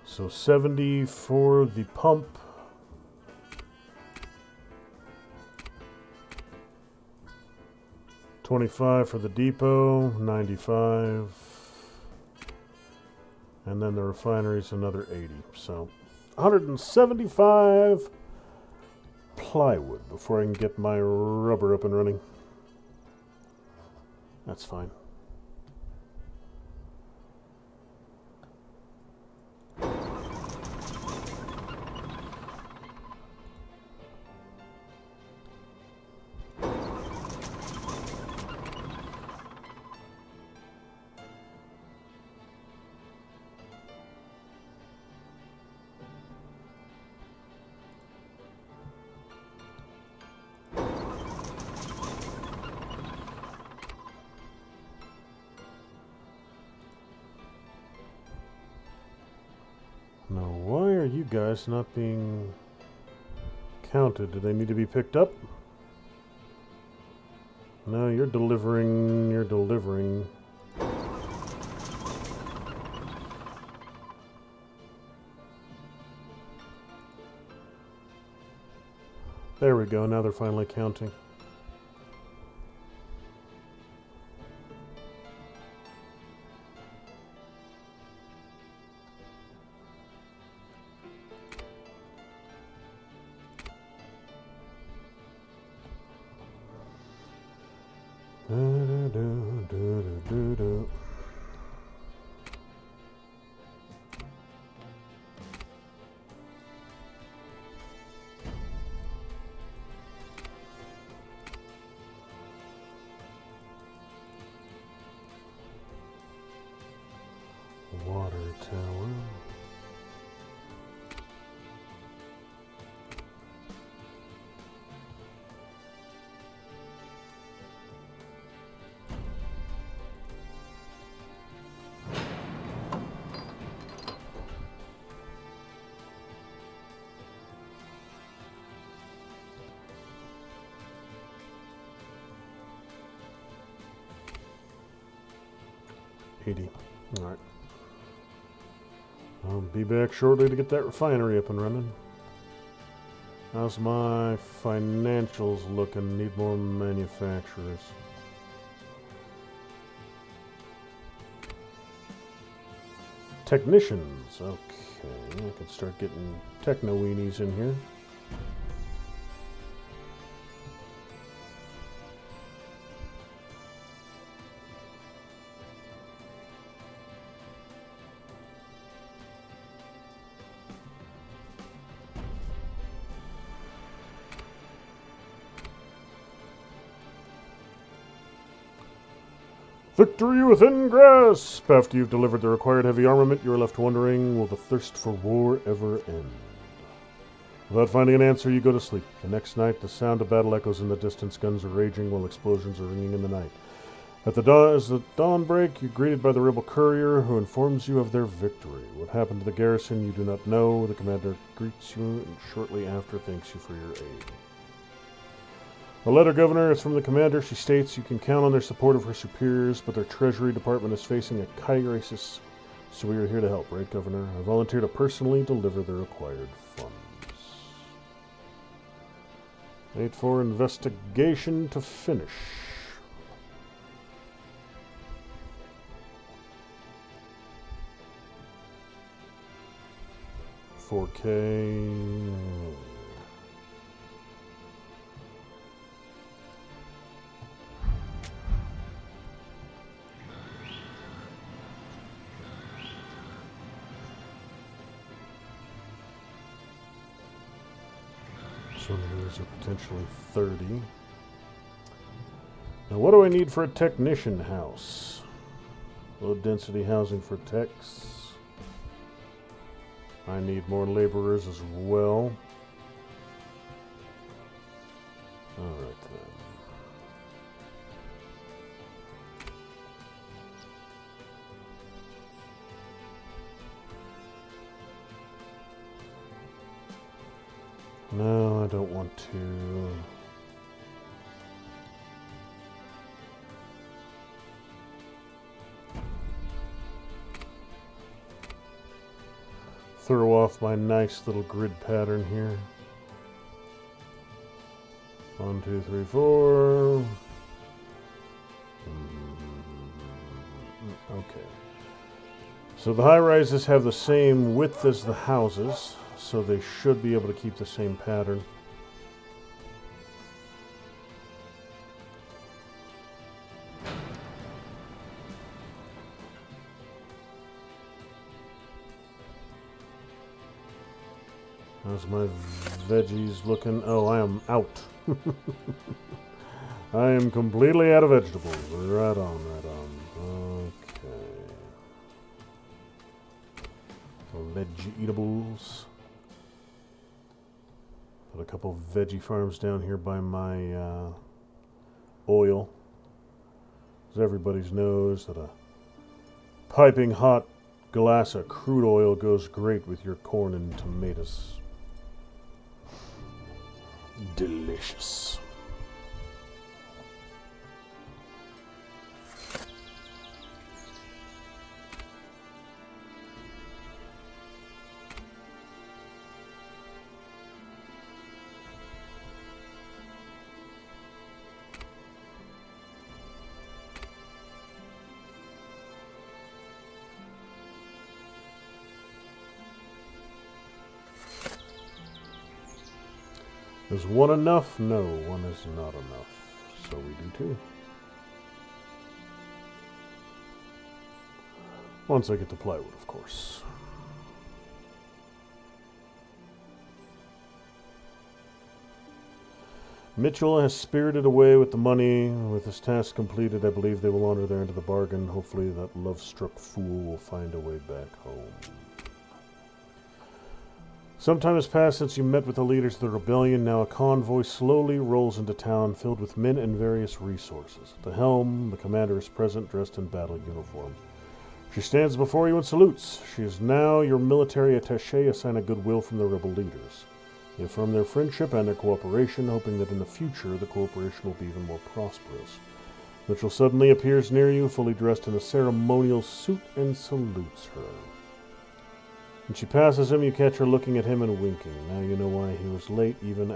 So 70 for the pump. $25 for the depot, 95. And then the refinery's another 80. So 175 plywood before I can get my rubber up and running. That's fine. Now, why are you guys not being counted? Do they need to be picked up? No, you're delivering. You're delivering. There we go. Now they're finally counting. Water tower. All right. I'll be back shortly to get that refinery up and running. How's my financials looking? Need more manufacturers. Technicians. Okay, I can start getting techno-weenies in here. Victory within grasp! After you've delivered the required heavy armament, you are left wondering, will the thirst for war ever end? Without finding an answer, you go to sleep. The next night, the sound of battle echoes in the distance, guns are raging while explosions are ringing in the night. As the dawn break, you're greeted by the rebel courier who informs you of their victory. What happened to the garrison you do not know. The commander greets you and shortly after thanks you for your aid. The letter, Governor, is from the commander. She states you can count on their support of her superiors, but their Treasury Department is facing a crisis, so we are here to help, right, Governor? I volunteer to personally deliver the required funds. Wait for investigation to finish. $4K. So these are potentially 30. Now, what do I need for a technician house? Low density housing for techs. I need more laborers as well. Alright then. No, I don't want to. Throw off my nice little grid pattern here. 1, 2, 3, 4. Okay. So the high-rises have the same width as the houses, so they should be able to keep the same pattern. How's my veggies looking? Oh, I am out. I am completely out of vegetables. Right on, right on. Okay. So vegetables. Put a couple veggie farms down here by my oil. As everybody knows that a piping hot glass of crude oil goes great with your corn and tomatoes. Delicious. Is one enough? No, one is not enough. So we do two. Once I get the plywood, of course. Mitchell has spirited away with the money. With his task completed, I believe they will honor their end of the bargain. Hopefully that love-struck fool will find a way back home. Some time has passed since you met with the leaders of the rebellion. Now a convoy slowly rolls into town, filled with men and various resources. At the helm, the commander is present, dressed in battle uniform. She stands before you and salutes. She is now your military attaché, a sign of goodwill from the rebel leaders. They affirm their friendship and their cooperation, hoping that in the future the cooperation will be even more prosperous. Mitchell suddenly appears near you, fully dressed in a ceremonial suit, and salutes her. When she passes him, you catch her looking at him and winking. Now you know why he was late, late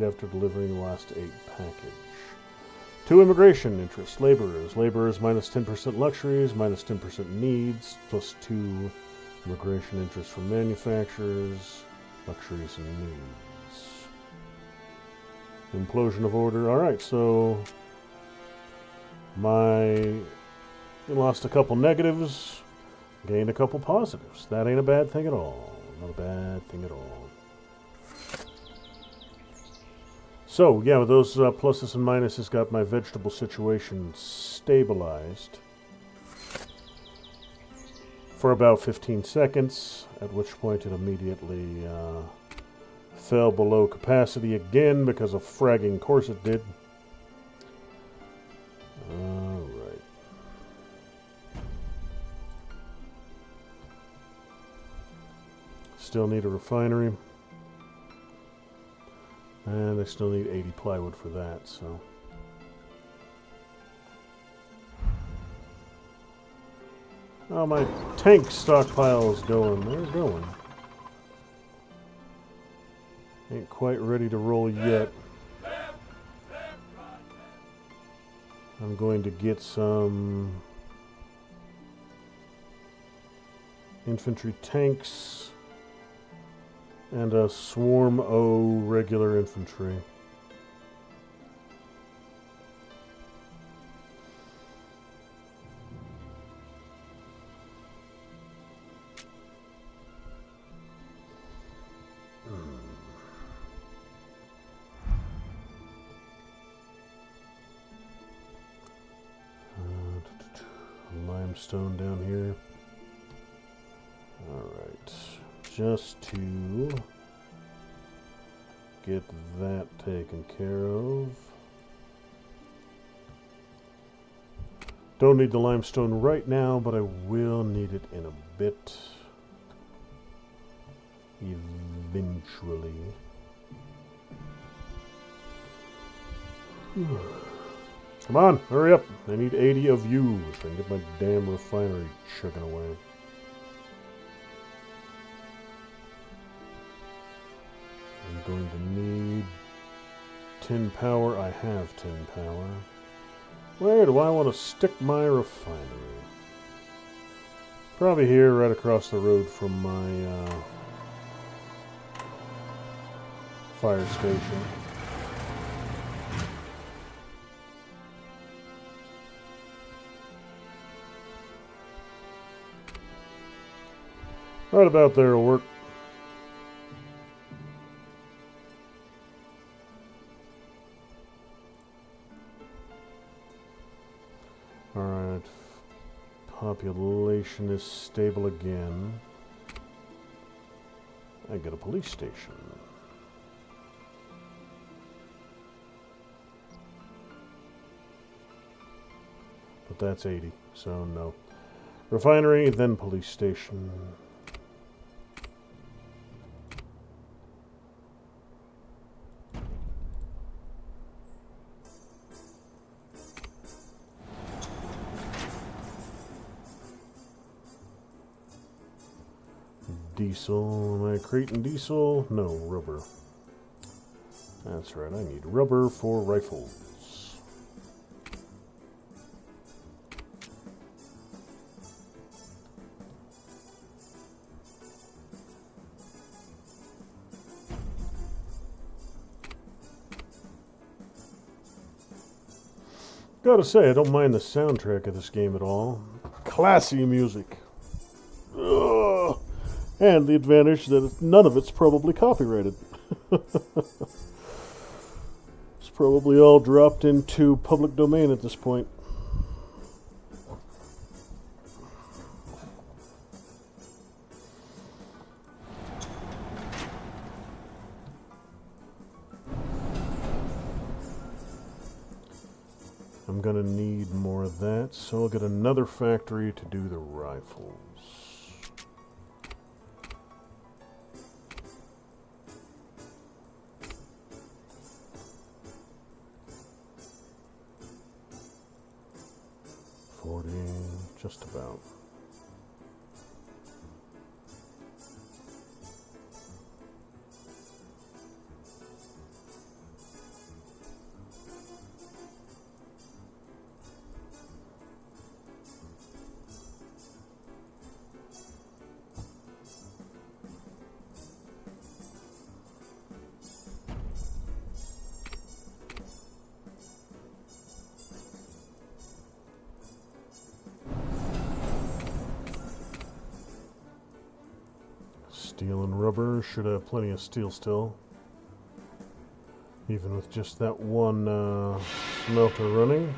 after delivering the last 8 package. 2 immigration interests. Laborers. Laborers minus 10% luxuries, minus 10% needs, plus 2 immigration interests from manufacturers, luxuries and needs. Implosion of order. Alright, so we lost a couple negatives. Gained a couple positives. That ain't a bad thing at all. Not a bad thing at all. So, yeah, with those pluses and minuses, got my vegetable situation stabilized for about 15 seconds, at which point it immediately fell below capacity again because of fragging course it did. Alright. Still need a refinery. And I still need 80 plywood for that, so. Oh, my tank stockpile's going. They're going. Ain't quite ready to roll yet. I'm going to get some infantry tanks and a swarm O regular infantry. limestone down here. Alright. Just to get that taken care of. Don't need the limestone right now, but I will need it in a bit. Eventually. Come on, hurry up. I need 80 of you so I can get my damn refinery chugging away. I'm going to need 10 power. I have 10 power. Where do I want to stick my refinery? Probably here, right across the road from my fire station. Right about there will work. Alright. Population is stable again. I got a police station. But that's 80, so no. Refinery, then police station. Diesel. Am I creating diesel? No, rubber. That's right, I need rubber for rifles. Gotta say, I don't mind the soundtrack of this game at all. Classy music. Ugh. And the advantage that none of it's probably copyrighted. It's probably all dropped into public domain at this point. I'm gonna need more of that, so I'll get another factory to do the rifles. Just about. Steel and rubber. Should have plenty of steel still. Even with just that one smelter running.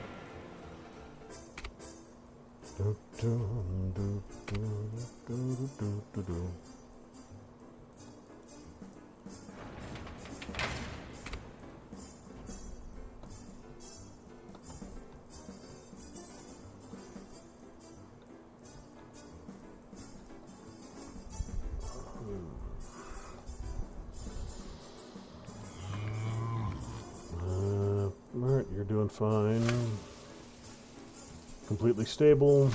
Alright, you're doing fine. Completely stable.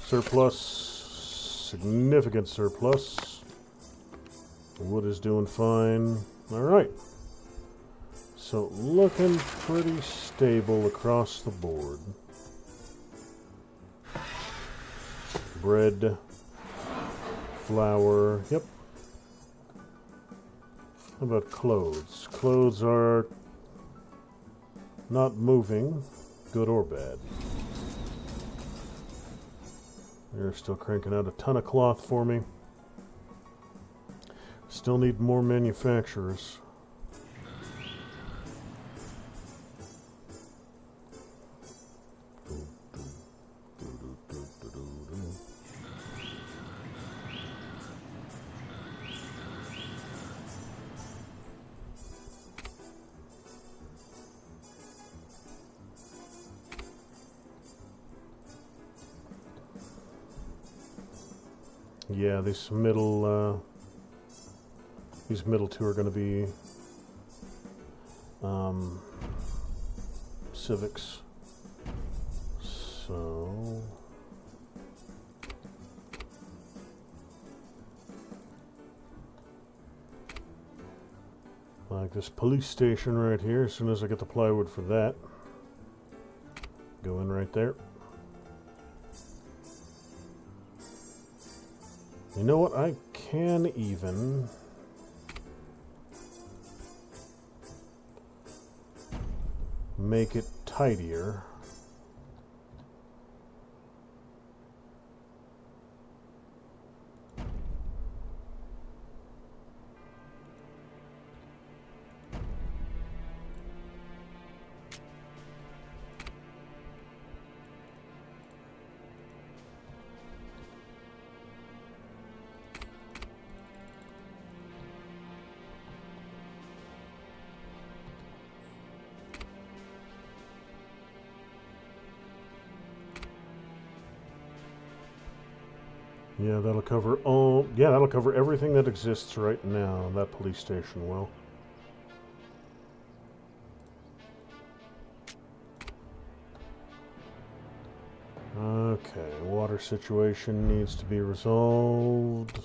Surplus. Significant surplus. Wood is doing fine. Alright. So, looking pretty stable across the board. Bread. Flour. Yep. How about clothes? Clothes are not moving, good or bad. They're still cranking out a ton of cloth for me. Still need more manufacturers. Yeah, these middle two are going to be civics. So like this police station right here, as soon as I get the plywood for that, go in right there. You know what? I can even make it tidier. Yeah, that'll cover all. Yeah, that'll cover everything that exists right now. That police station will. Okay, water situation needs to be resolved.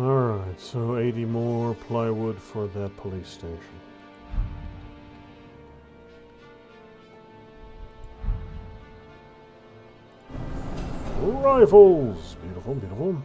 Alright, so 80 more plywood for that police station. Rifles! Beautiful, beautiful.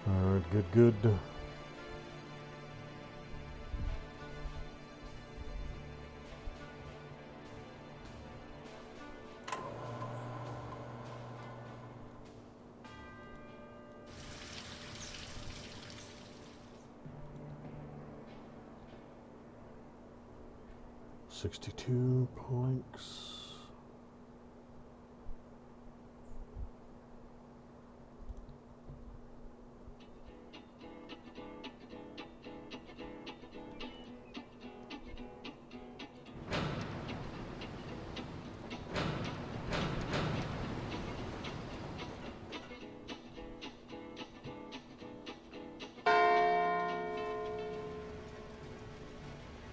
Alright, good. $62 planks.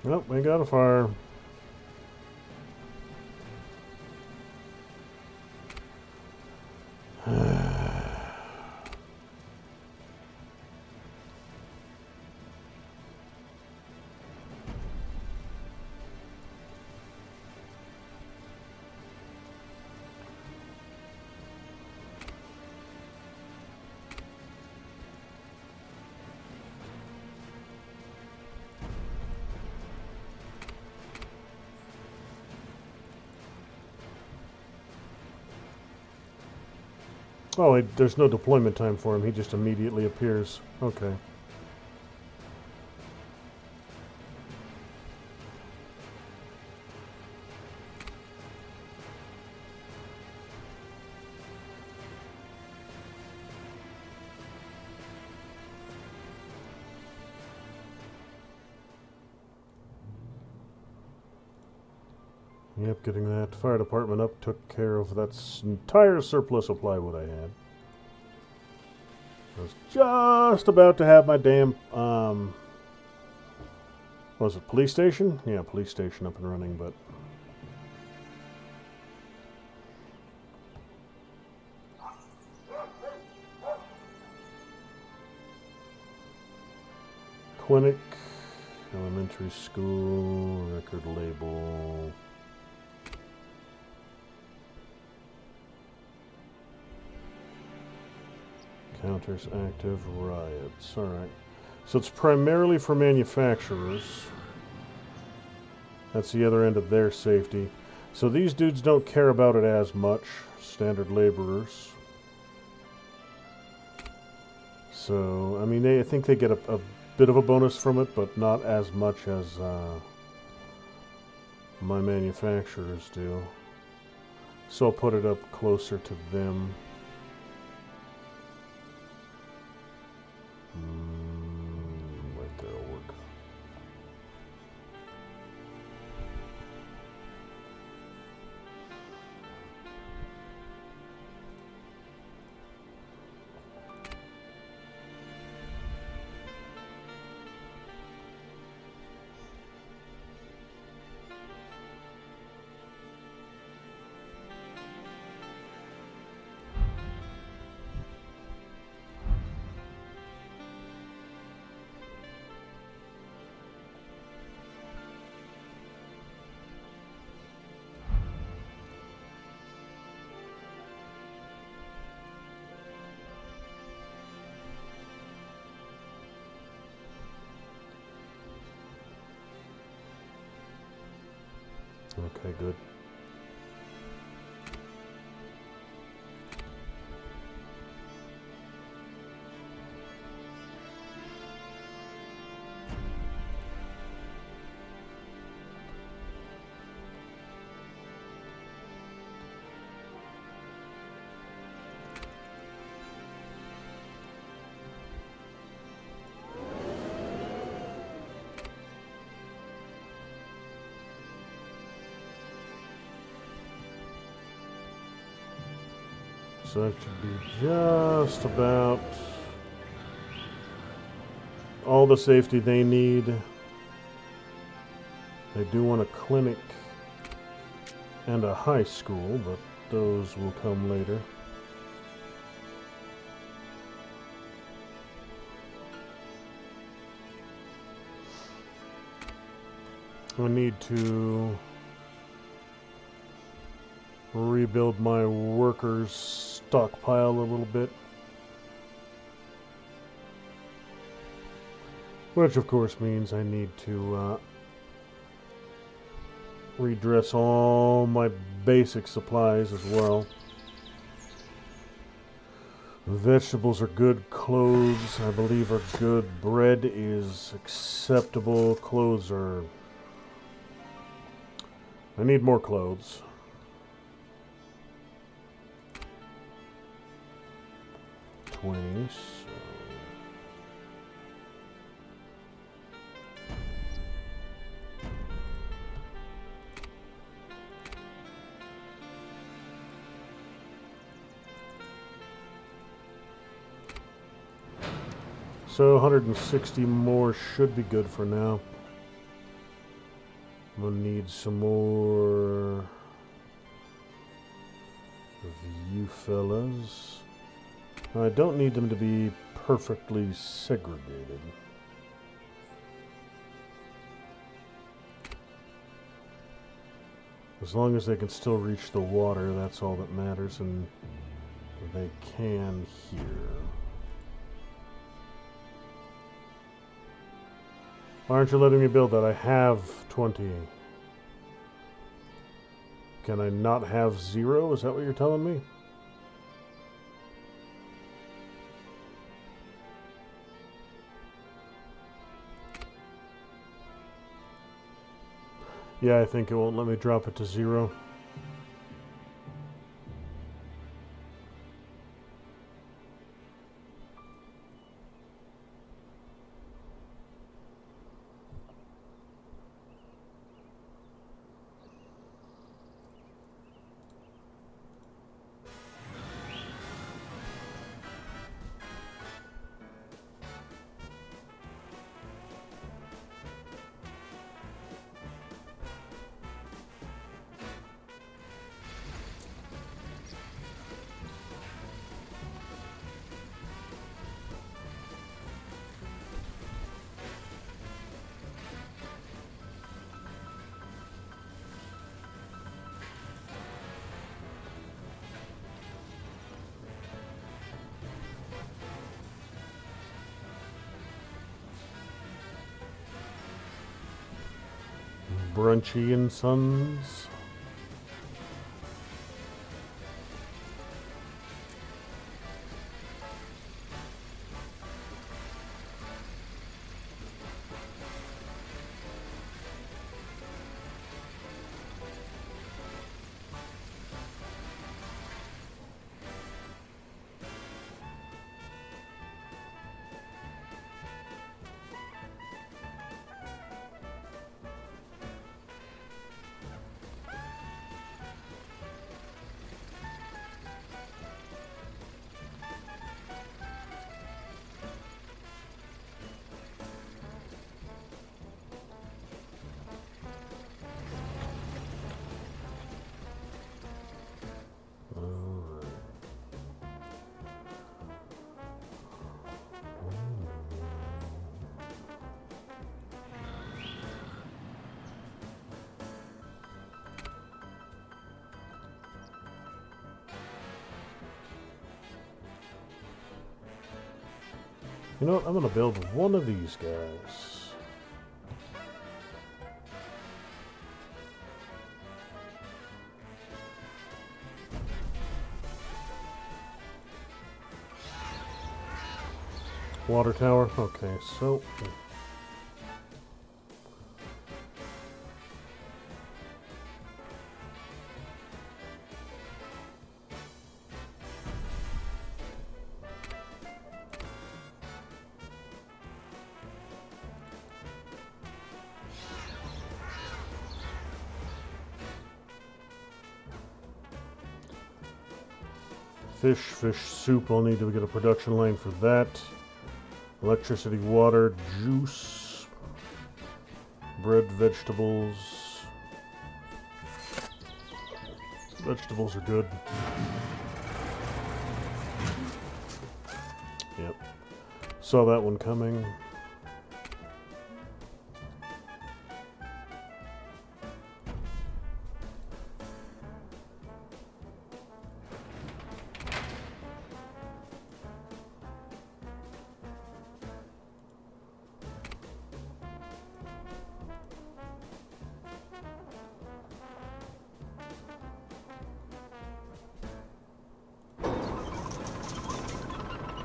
Nope, we got a fire. Oh, there's no deployment time for him. He just immediately appears. Okay. Yep, getting that fire department up took care of that entire surplus of plywood I had. I was just about to have my damn, well, Was it police station? Yeah, police station up and running, but... Clinic, elementary school, record label... Counters active, riots. Alright. So it's primarily for manufacturers. That's the other end of their safety. So these dudes don't care about it as much. Standard laborers. So, I mean, I think they get a bit of a bonus from it, but not as much as my manufacturers do. So I'll put it up closer to them. Right there will work. Okay, good. So that should be just about all the safety they need. They do want a clinic and a high school, but those will come later. I need to rebuild my workers' stockpile a little bit. Which of course means I need to redress all my basic supplies as well. Vegetables are good. Clothes, I believe, are good. Bread is acceptable. Clothes are... I need more clothes. So. So 160 more should be good for now. We'll need some more of you fellas. I don't need them to be perfectly segregated. As long as they can still reach the water, that's all that matters, and they can here. Why aren't you letting me build that? I have 20. Can I not have 0? Is that what you're telling me? Yeah, I think it won't let me drop it to 0. Brunchy and Sons. You know what? I'm going to build one of these guys. Water tower. Okay, so... fish soup. I'll need to get a production line for that. Electricity, water, juice, bread, vegetables. Vegetables are good. Yep. Saw that one coming.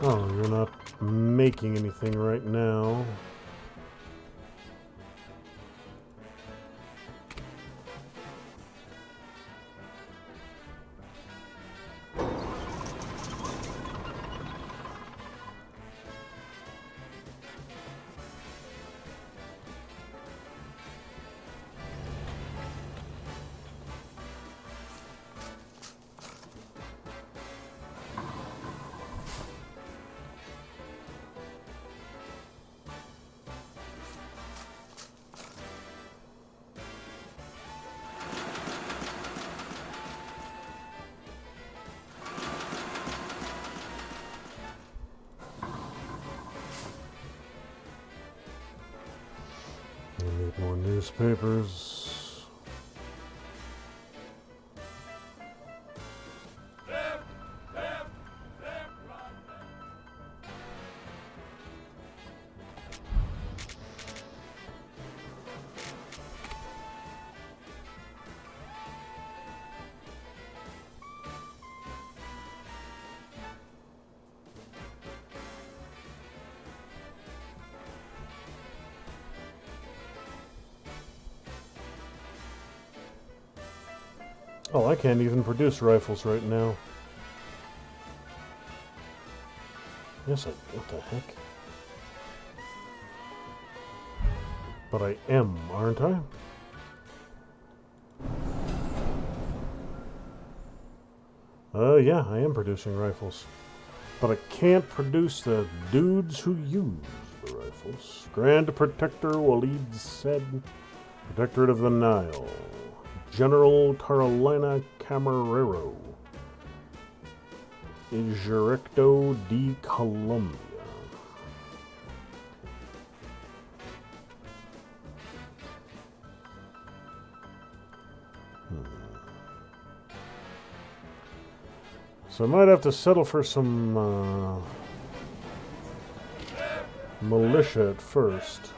Oh, you're not making anything right now. I need more newspapers. Oh, I can't even produce rifles right now. Yes, what the heck? But I am, aren't I? Yeah, I am producing rifles. But I can't produce the dudes who use the rifles. Grand Protector Walid said, Protectorate of the Nile. General Carolina Camarero, Ejecto de Colombia. So I might have to settle for some militia at first.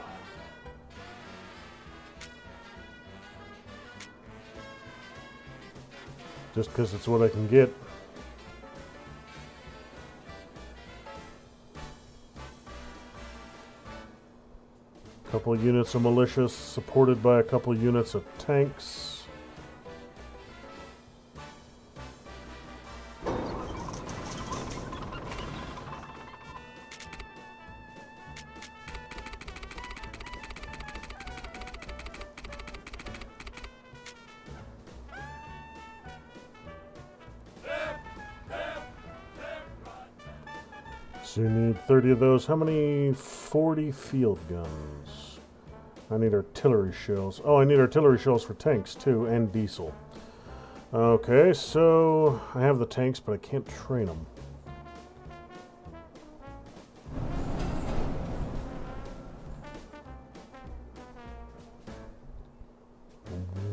just because it's what I can get. A couple of units of militia supported by a couple of units of tanks. So you need 30 of those. How many? 40 field guns. I need artillery shells. Oh, I need artillery shells for tanks too, and diesel. Okay, so I have the tanks, but I can't train them.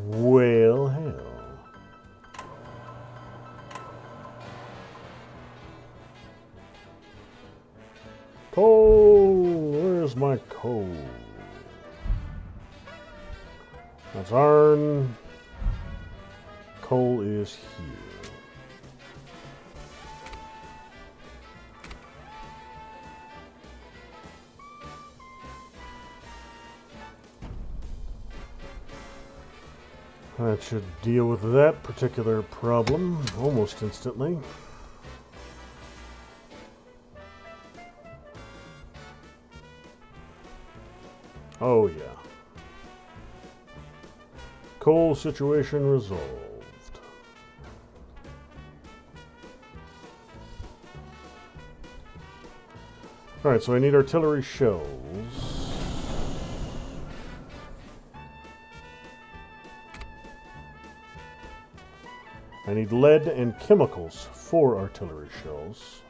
Well, hell. Coal! Where's my coal? That's iron. Coal is here. That should deal with that particular problem almost instantly. Oh yeah. Coal situation resolved. Alright, so I need artillery shells. I need lead and chemicals for artillery shells.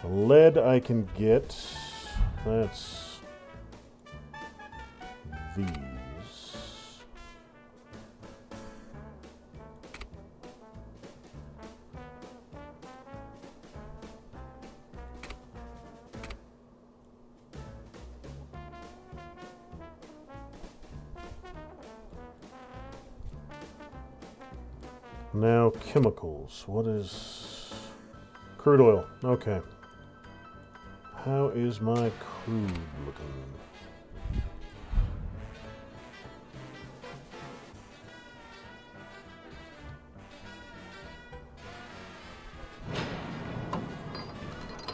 The lead I can get. That's these. Now chemicals. What is crude oil? Okay. How is my crude looking?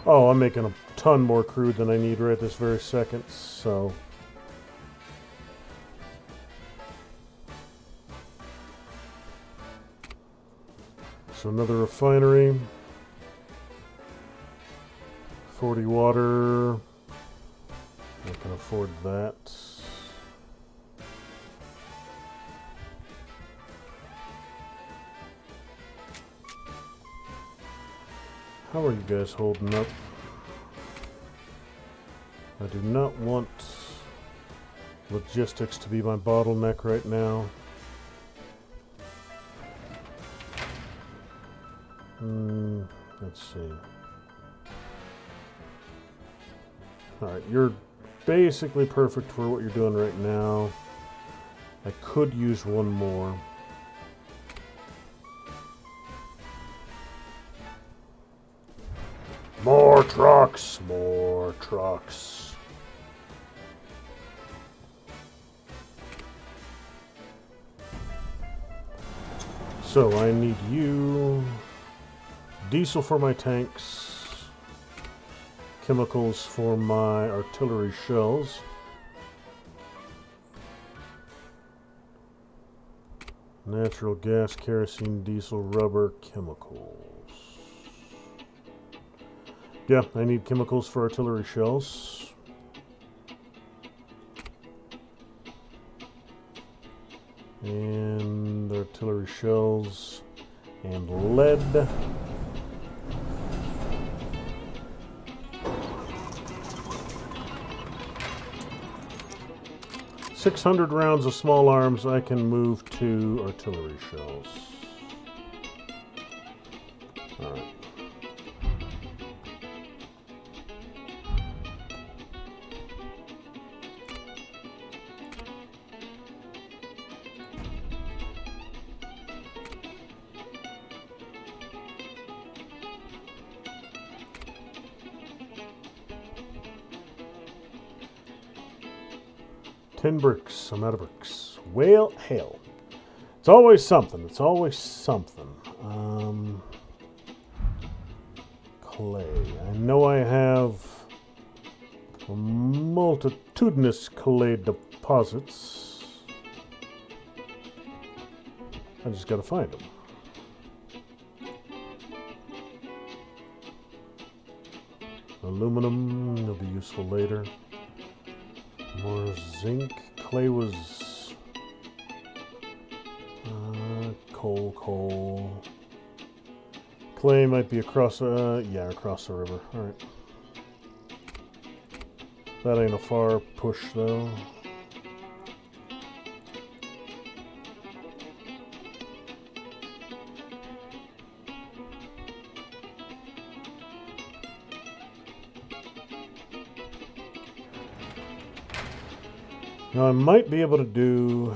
Oh, I'm making a ton more crude than I need right this very second, so... So another refinery. 40 water. I can afford that. How are you guys holding up? I do not want logistics to be my bottleneck right now. Let's see. Alright, you're basically perfect for what you're doing right now. I could use one more. More trucks! More trucks. So I need you. Diesel for my tanks. Chemicals for my artillery shells. Natural gas, kerosene, diesel, rubber, chemicals. Yeah, I need chemicals for artillery shells. And artillery shells and lead. 600 rounds of small arms I can move to artillery shells. Alright. 10 bricks. I'm out of bricks. Well, hell. It's always something. It's always something. Clay. I know I have multitudinous clay deposits. I just gotta find them. Aluminum, it'll be useful later. More zinc. Clay was coal. Clay might be across, across the river. All right. That ain't a far push though. Now I might be able to do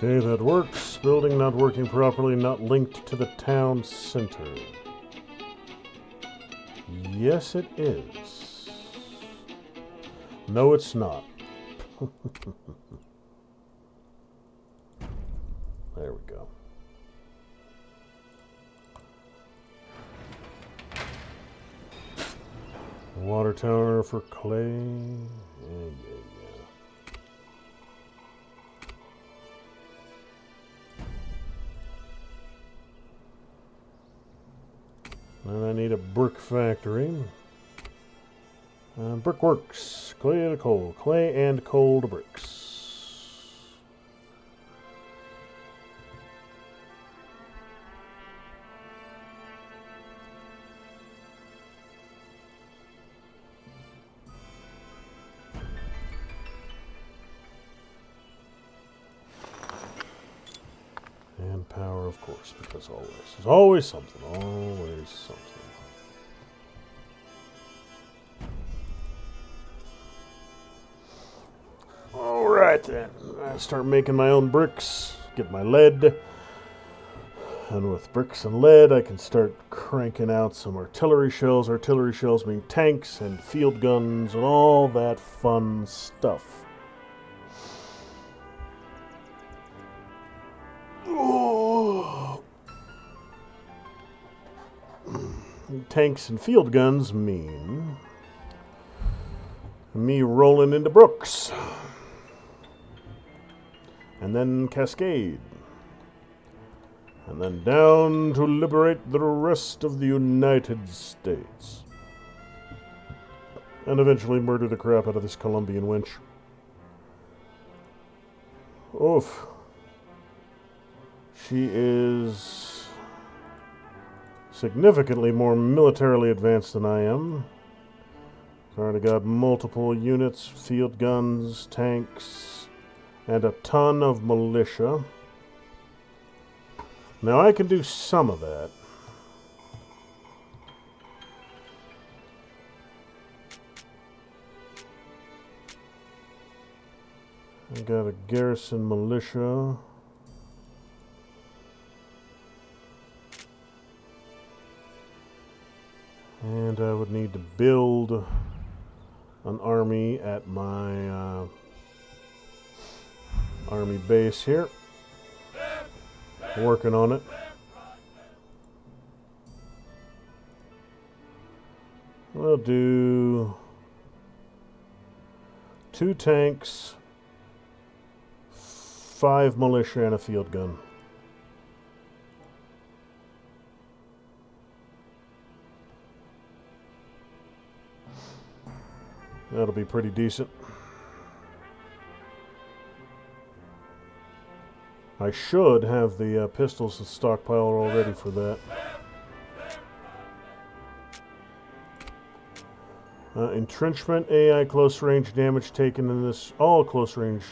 okay, that works. Building not working properly, not linked to the town center. Yes, it is. No, it's not. There we go. Water tower for clay. Yeah. And I need a brick factory. Brickworks. Clay and coal. Clay and coal to bricks. And power, of course, because always. There's always something. Always something. Alright then. I start making my own bricks. Get my lead. And with bricks and lead, I can start cranking out some artillery shells. Artillery shells mean tanks and field guns and all that fun stuff. Tanks and field guns mean me rolling into brooks and then cascade and then down to liberate the rest of the United States and eventually murder the crap out of this Colombian wench. Oof. She is significantly more militarily advanced than I am. I've already got multiple units, field guns, tanks, and a ton of militia. Now I can do some of that. I got a garrison militia. And I would need to build an army at my army base here. Working on it. We'll do 2 tanks, 5 militia, and a field gun. That'll be pretty decent. I should have the pistols and stockpile all ready for that. Entrenchment, AI close range damage taken in this, all close range.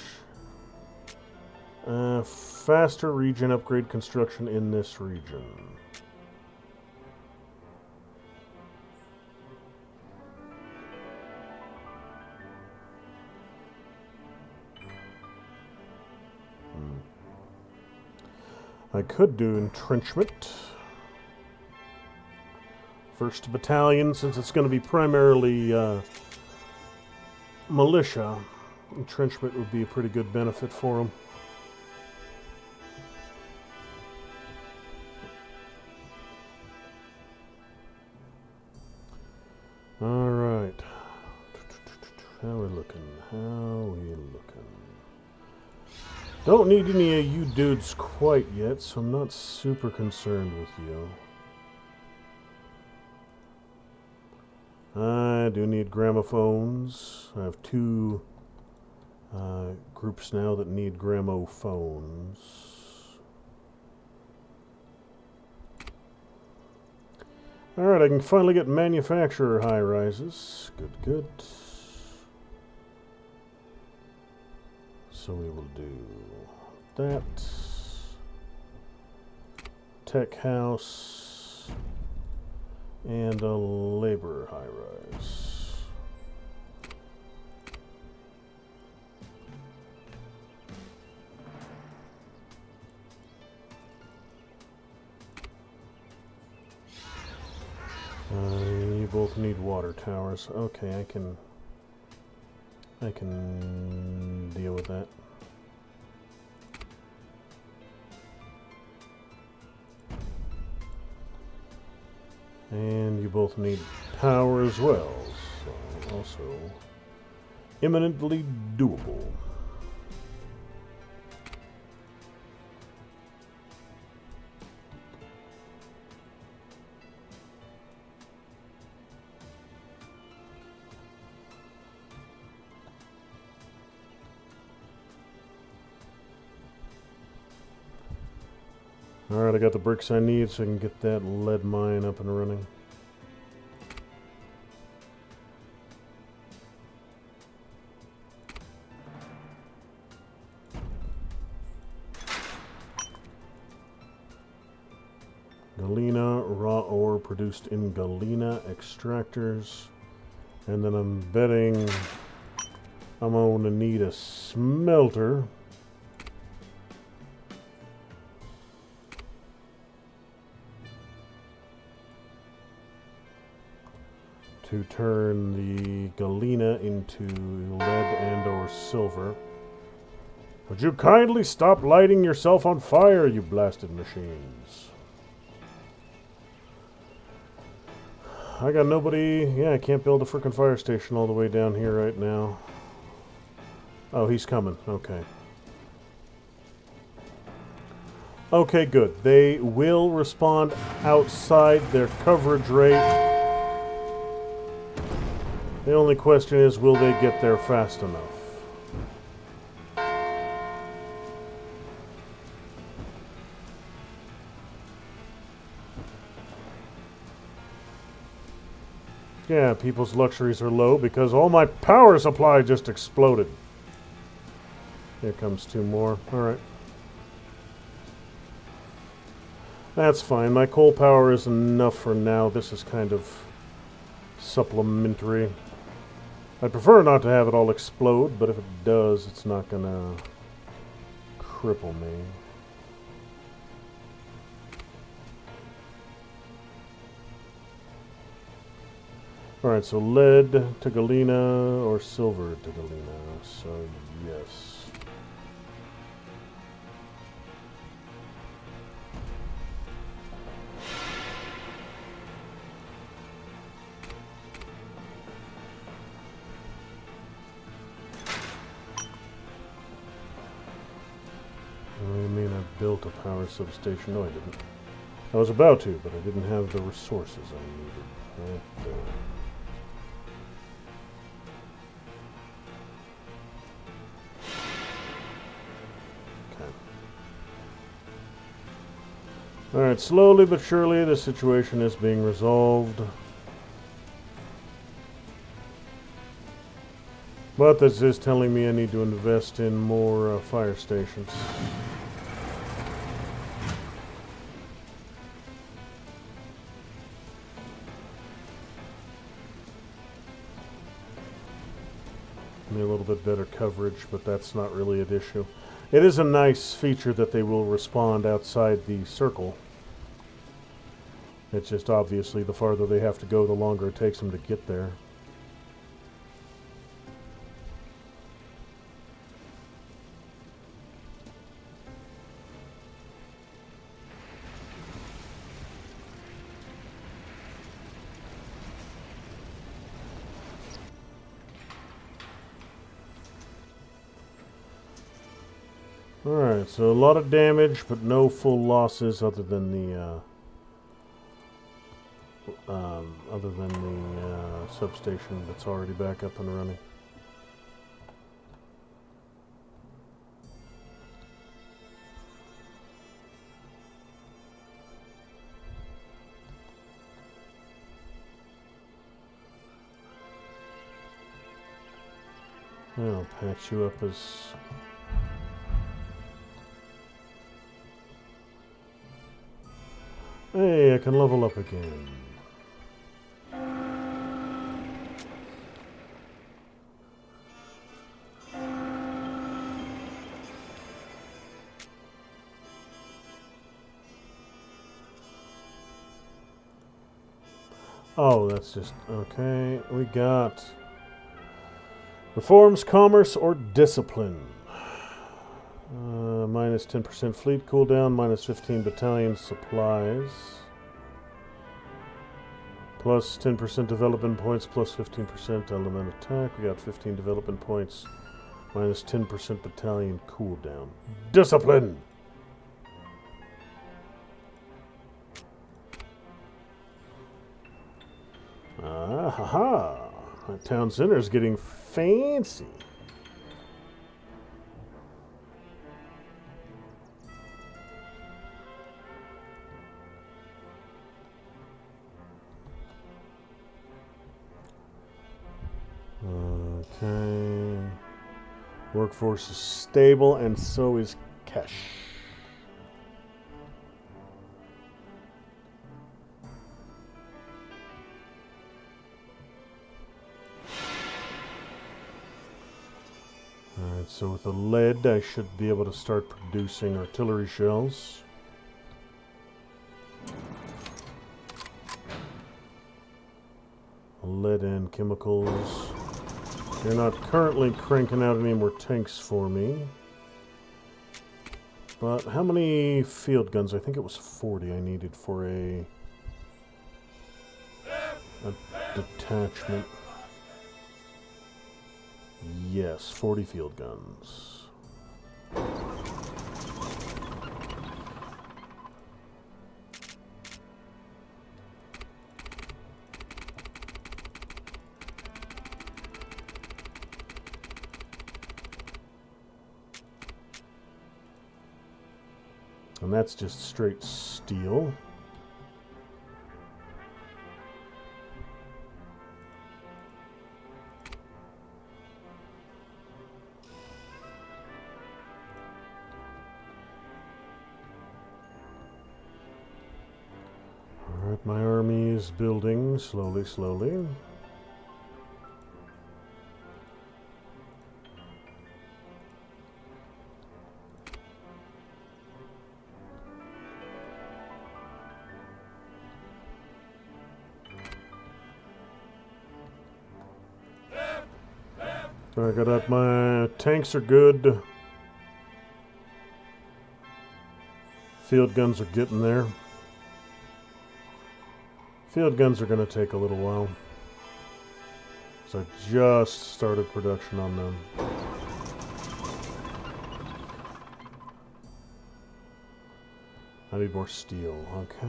Faster region upgrade construction in this region. I could do entrenchment. First battalion, since it's going to be primarily militia, entrenchment would be a pretty good benefit for them. All right. How we looking? How we looking? Don't need any of you dudes quite yet, so I'm not super concerned with you. I do need gramophones. I have two groups now that need gramophones. Alright, I can finally get manufacturer high rises. Good, good. So we will do that. Tech house. And a labor high rise. You both need water towers. Okay, I can deal with that. And you both need power as well, so also imminently doable. Alright, I got the bricks I need so I can get that lead mine up and running. Galena, raw ore produced in Galena extractors. And then I'm betting I'm going to need a smelter. To turn the galena into lead and or silver. Would you kindly stop lighting yourself on fire, you blasted machines? I got nobody. Yeah, I can't build a frickin' fire station all the way down here right now. Oh, he's coming. Okay. Okay, good. They will respond outside their coverage rate. The only question is, will they get there fast enough? Yeah, people's luxuries are low because all my power supply just exploded. Here comes two more. Alright. That's fine. My coal power is enough for now. This is kind of supplementary. I'd prefer not to have it all explode, but if it does, it's not gonna cripple me. Alright, so lead to galena or silver to galena. So, yes. Built a power substation. No, I didn't. I was about to, but I didn't have the resources I needed. Right there. Alright, slowly but surely the situation is being resolved. But this is telling me I need to invest in more fire stations. A little bit better coverage, but that's not really an issue. It is a nice feature that they will respond outside the circle. It's just obviously the farther they have to go, the longer it takes them to get there. Alright, so a lot of damage, but no full losses other than the substation that's already back up and running. I'll patch you up as... Hey, I can level up again. Oh, that's just... Okay, we got... Reforms, commerce, or discipline. Minus 10% fleet cooldown, minus 15 battalion supplies. Plus 10% development points, plus 15% element attack. We got 15 development points, minus 10% battalion cooldown. Discipline! Ah, ha-ha! My town center is getting fancy. Okay. Workforce is stable, and so is cash. Alright, so with the lead, I should be able to start producing artillery shells. Lead and chemicals. They're not currently cranking out any more tanks for me. But how many field guns? I think it was 40 I needed for a detachment. Yes, 40 field guns. And that's just straight steel. Alright, my army is building slowly, slowly. I got up. My tanks are good. Field guns are getting there. Field guns are going to take a little while. So I just started production on them. I need more steel. Okay.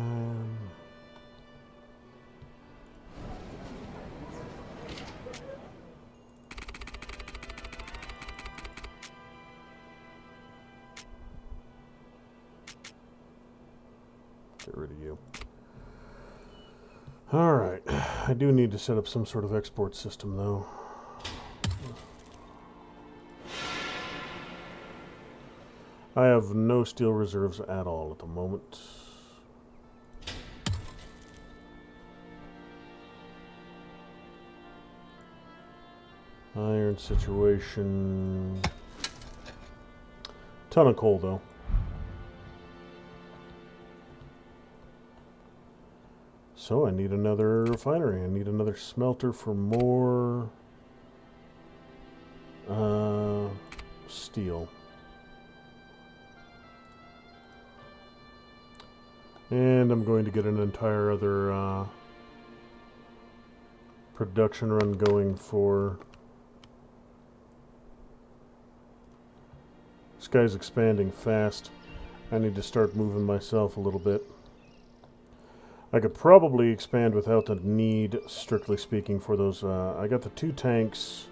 Get rid of you. Alright. I do need to set up some sort of export system, though. I have no steel reserves at all at the moment. Iron situation. Ton of coal, though. So I need another refinery. I need another smelter for more steel. And I'm going to get an entire other production run going for... This guy's expanding fast. I need to start moving myself a little bit. I could probably expand without the need, strictly speaking, for those... I got the 2 tanks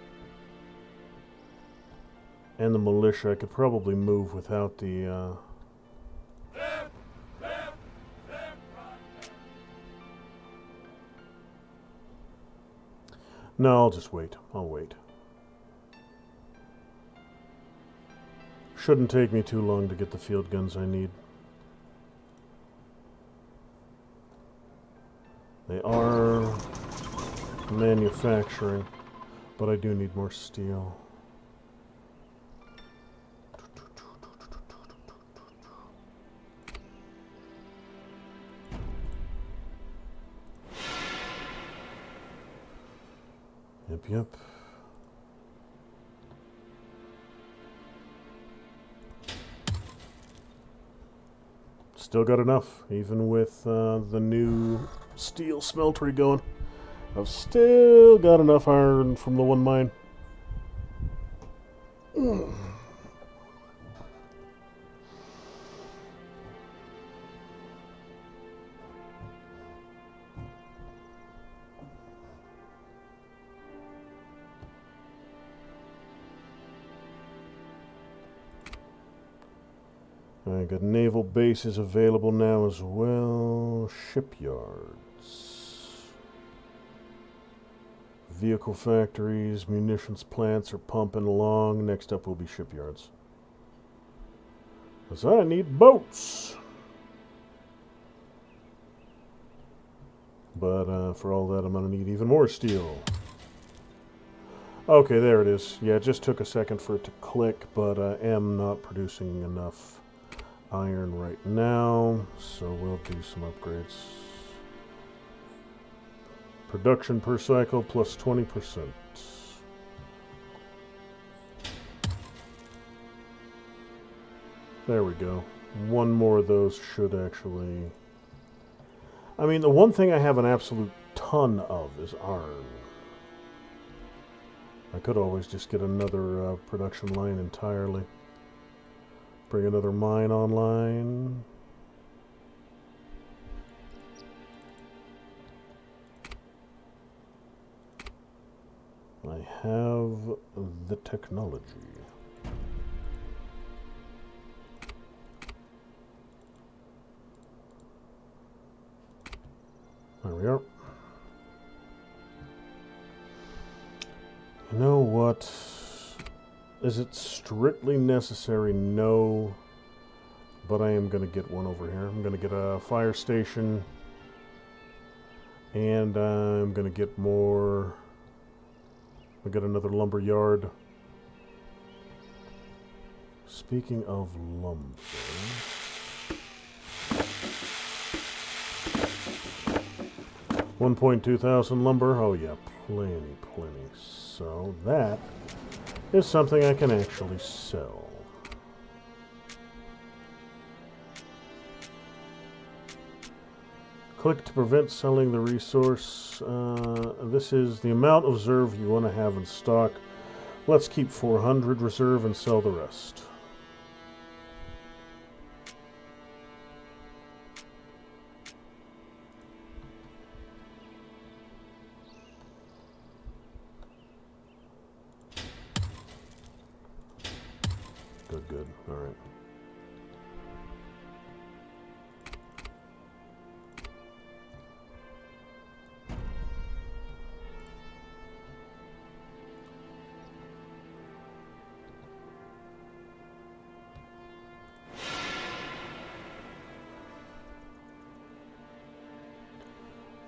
and the militia. I could probably move without the... No, I'll just wait. I'll wait. Shouldn't take me too long to get the field guns I need. They are manufacturing, but I do need more steel. Yep. Still got enough, even with the new steel smeltery going. I've still got enough iron from the one mine. I got naval bases available now as well. Shipyards. Vehicle factories, munitions plants are pumping along. Next up will be shipyards. Because I need boats. But for all that, I'm going to need even more steel. Okay, there it is. Yeah, it just took a second for it to click, but I am not producing enough iron right now, so we'll do some upgrades. Production per cycle plus 20%. There we go. One more of those should actually... I mean, the one thing I have an absolute ton of is iron. I could always just get another production line entirely. Bring another mine online. I have the technology. There we are. You know what? Is it strictly necessary? No. But I am going to get one over here. I'm going to get a fire station. And I'm going to get more... I got another lumber yard. Speaking of lumber... 1.2 thousand lumber. Oh yeah, plenty. So that is something I can actually sell. Click to prevent selling the resource. This is the amount of reserve you want to have in stock. Let's keep 400 reserve and sell the rest. Good. All right.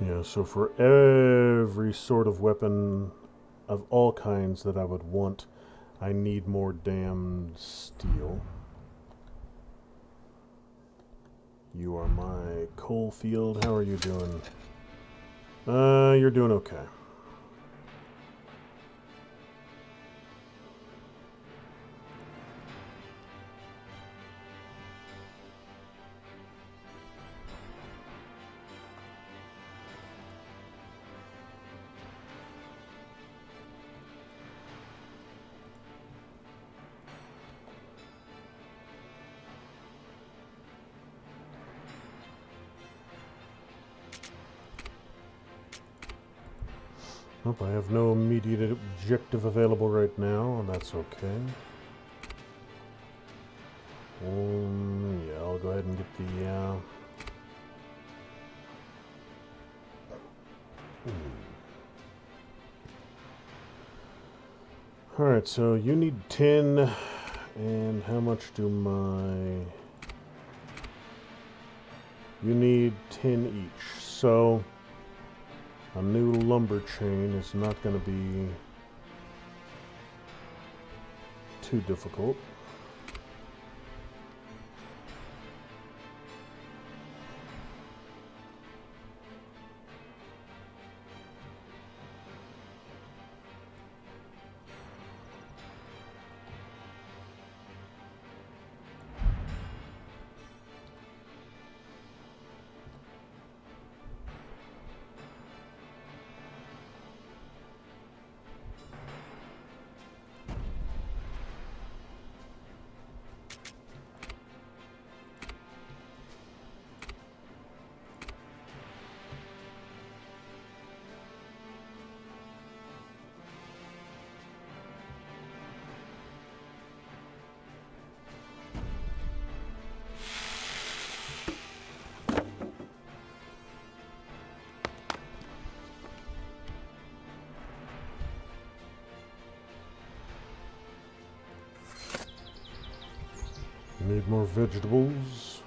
Yeah, so for every sort of weapon of all kinds that I would want, I need more damn steel. You are my coal field. How are you doing? You're doing okay. Nope, I have no immediate objective available right now, and that's okay. Yeah, I'll go ahead and get the, Alright, so you need 10, and how much do my... You need 10 each, so... A new lumber chain is not going to be too difficult. Need more vegetables.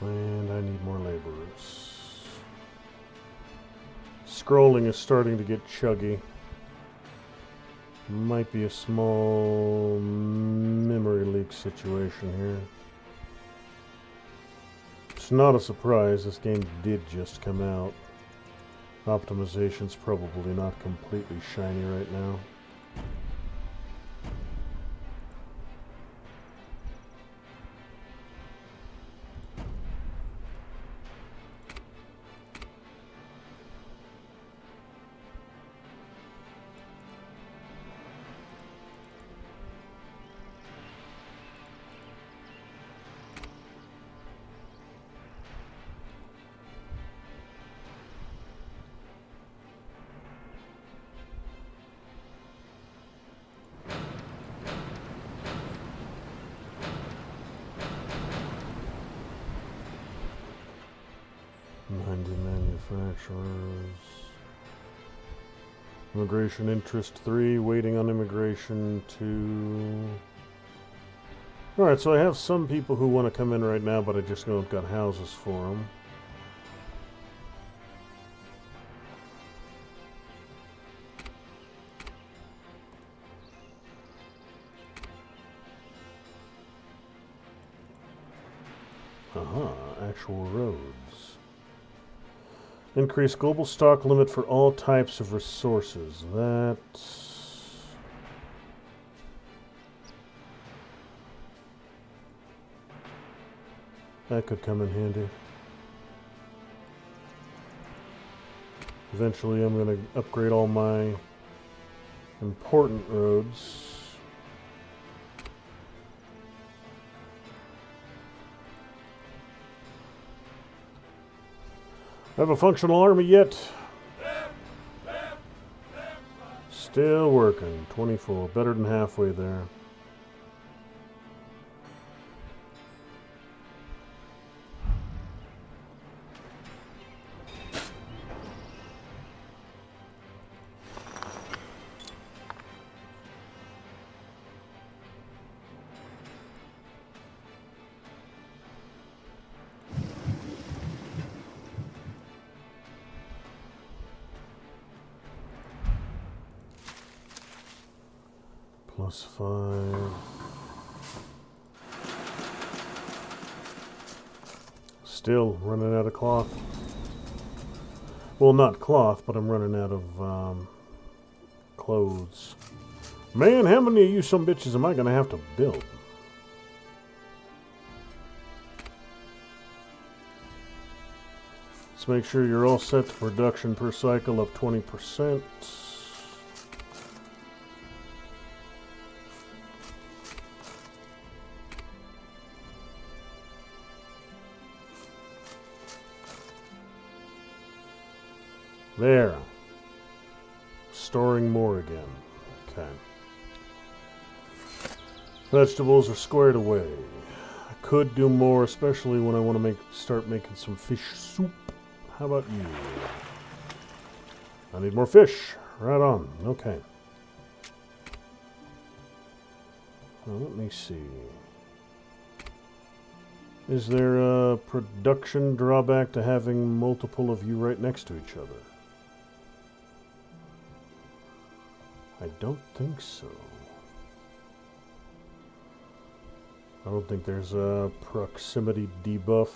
And I need more laborers. Scrolling is starting to get chuggy. Might be a small memory leak situation here. It's not a surprise, this game did just come out. Optimization's probably not completely shiny right now. Manufacturers. Immigration interest 3, waiting on immigration 2. Alright, so I have some people who want to come in right now, but I just don't got houses for them. Actual roads. Increase global stock limit for all types of resources. That could come in handy. Eventually I'm going to upgrade all my important roads. I have a functional army yet. Still working. 24. Better than halfway there. +5. Still running out of cloth. Well, not cloth, but I'm running out of clothes. Man, how many of you some bitches am I going to have to build? Let's make sure you're all set to production per cycle of 20%. There. Storing more again. Okay. Vegetables are squared away. I could do more, especially when I want to start making some fish soup. How about you? I need more fish. Right on. Okay. Well, let me see. Is there a production drawback to having multiple of you right next to each other? I don't think so. I don't think there's a proximity debuff.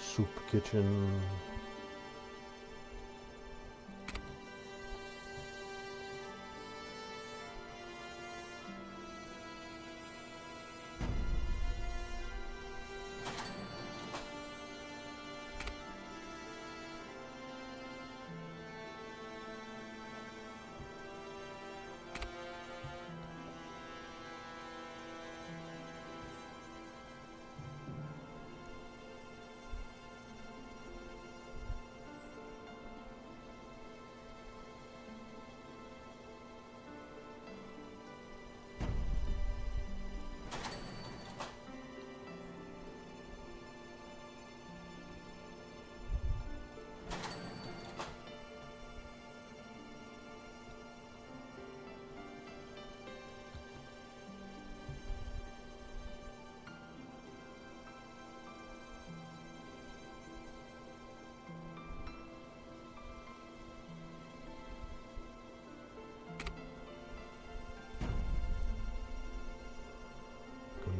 Soup kitchen.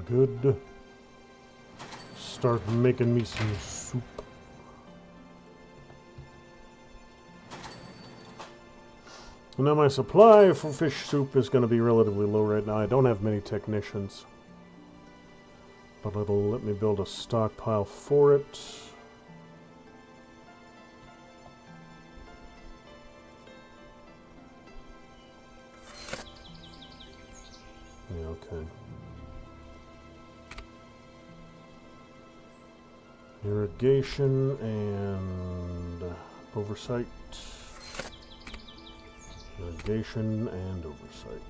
Good. Start making me some soup. Now my supply for fish soup is going to be relatively low right now. I don't have many technicians, but it'll let me build a stockpile for it. Yeah, okay. Irrigation and oversight. Irrigation and oversight.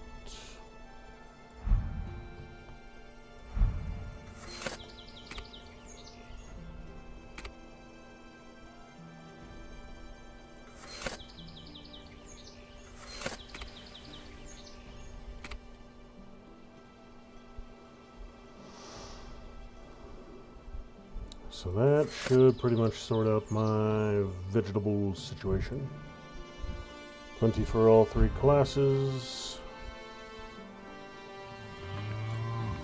So that should pretty much sort out my vegetable situation. Plenty for all three classes.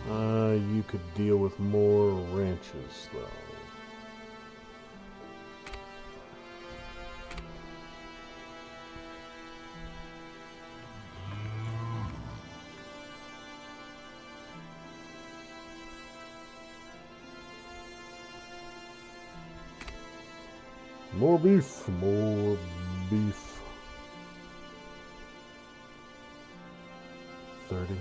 You could deal with more ranches, though. More beef, more beef. 30. Okay.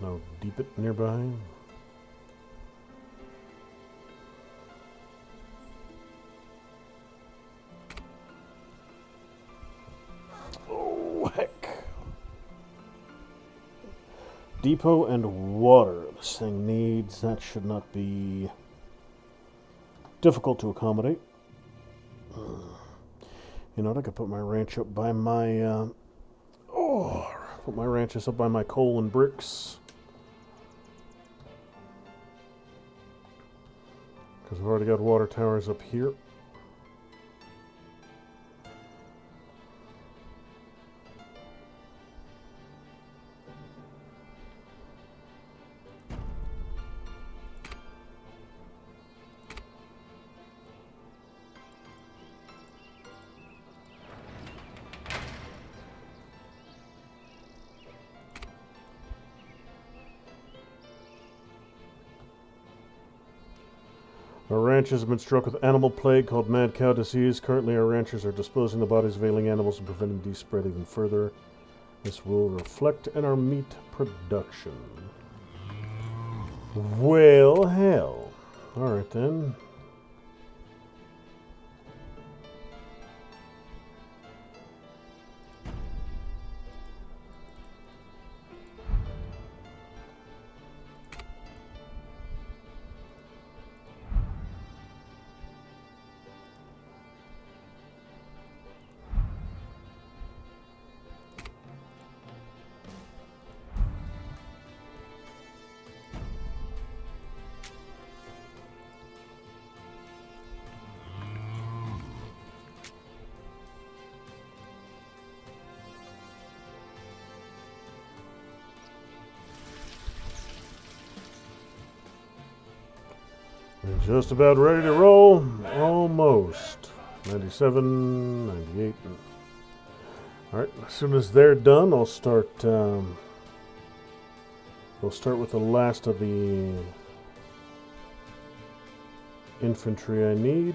No deep it nearby. depot and water. This thing needs. That should not be difficult to accommodate. You know what? I could put my ranch up by my. Put my ranches up by my coal and bricks. Because I've already got water towers up here. Our ranches have been struck with animal plague called mad cow disease. Currently, our ranchers are disposing the bodies of ailing animals and preventing these spread even further. This will reflect in our meat production. Well, hell. Alright then. We're just about ready to roll. Almost. 97, 98. Alright, as soon as they're done, I'll start. We'll start with the last of the infantry I need.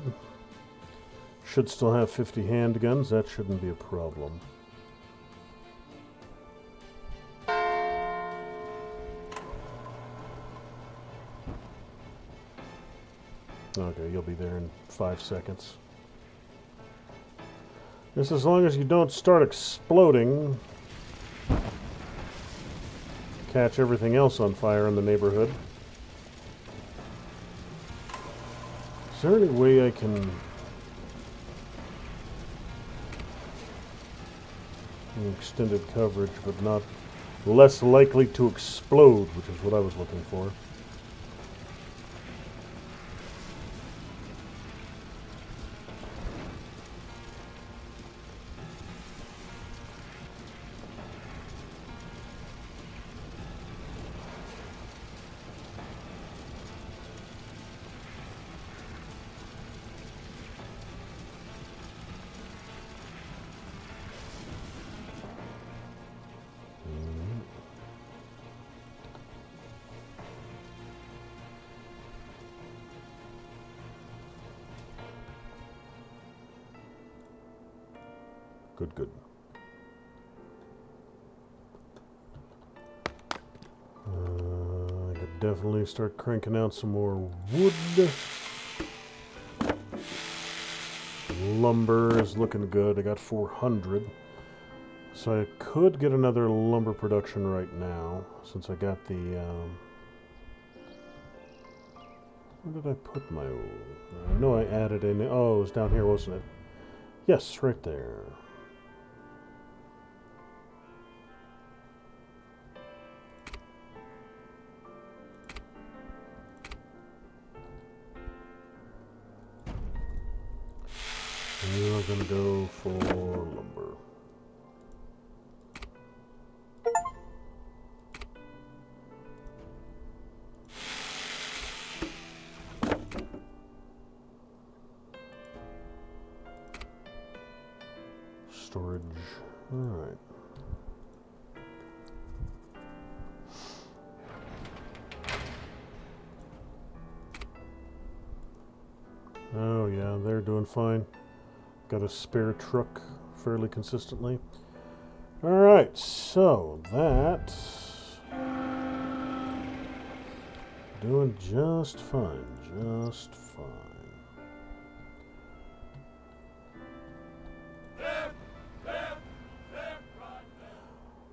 Should still have 50 handguns. That shouldn't be a problem. Okay, you'll be there in 5 seconds. Just as long as you don't start exploding, catch everything else on fire in the neighborhood. Is there any way I can... extended coverage, but not less likely to explode, which is what I was looking for. Good. I could definitely start cranking out some more wood. Lumber is looking good. I got 400. So I could get another lumber production right now, since I got the... where did I put my... I know I added in... Oh, it was down here, wasn't it? Yes, right there. We're going to go for lumber. Storage. All right. Oh yeah, they're doing fine. Got a spare truck fairly consistently. Alright, so that... doing just fine, just fine.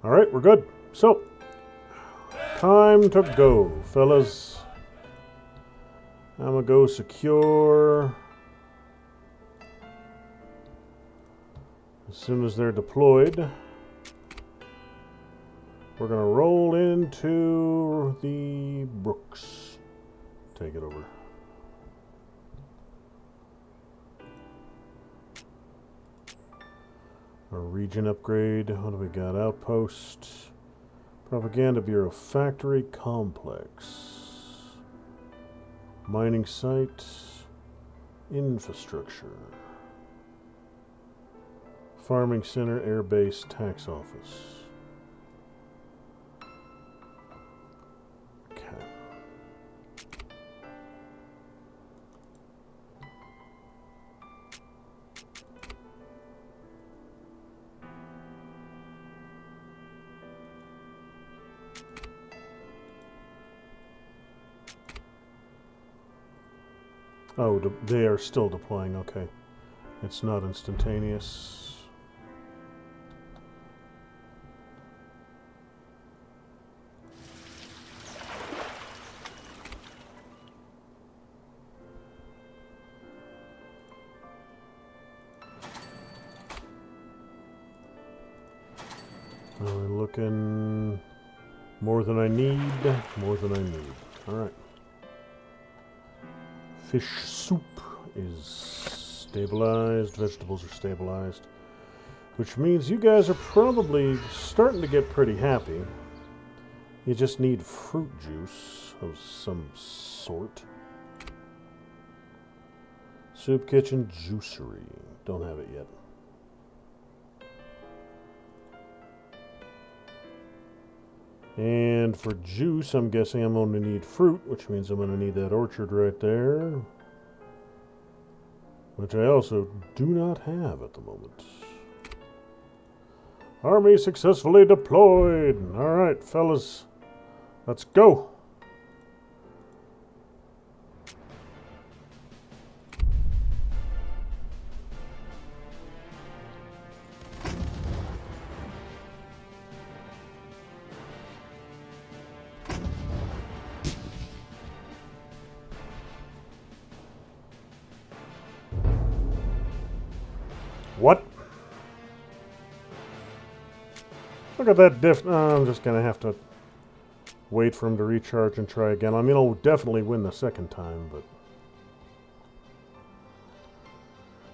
Alright, we're good. So, Time to go, fellas. I'm gonna go secure. As soon as they're deployed, we're gonna roll into the Brooks. Take it over. A region upgrade. What do we got? Outpost. Propaganda Bureau. Factory Complex. Mining site. Infrastructure. Farming Center. Air Base. Tax Office. Okay. Oh, they are still deploying. Okay. It's not instantaneous. Looking more than I need. More than I need. Alright. Fish soup is stabilized. Vegetables are stabilized. Which means you guys are probably starting to get pretty happy. You just need fruit juice of some sort. Soup kitchen juicery. Don't have it yet. And for juice, I'm guessing I'm going to need fruit, which means I'm going to need that orchard right there. Which I also do not have at the moment. Army successfully deployed. Alright, fellas. Let's go. What? Look at that diff. I'm just going to have to wait for him to recharge and try again. I mean, I'll definitely win the second time, but...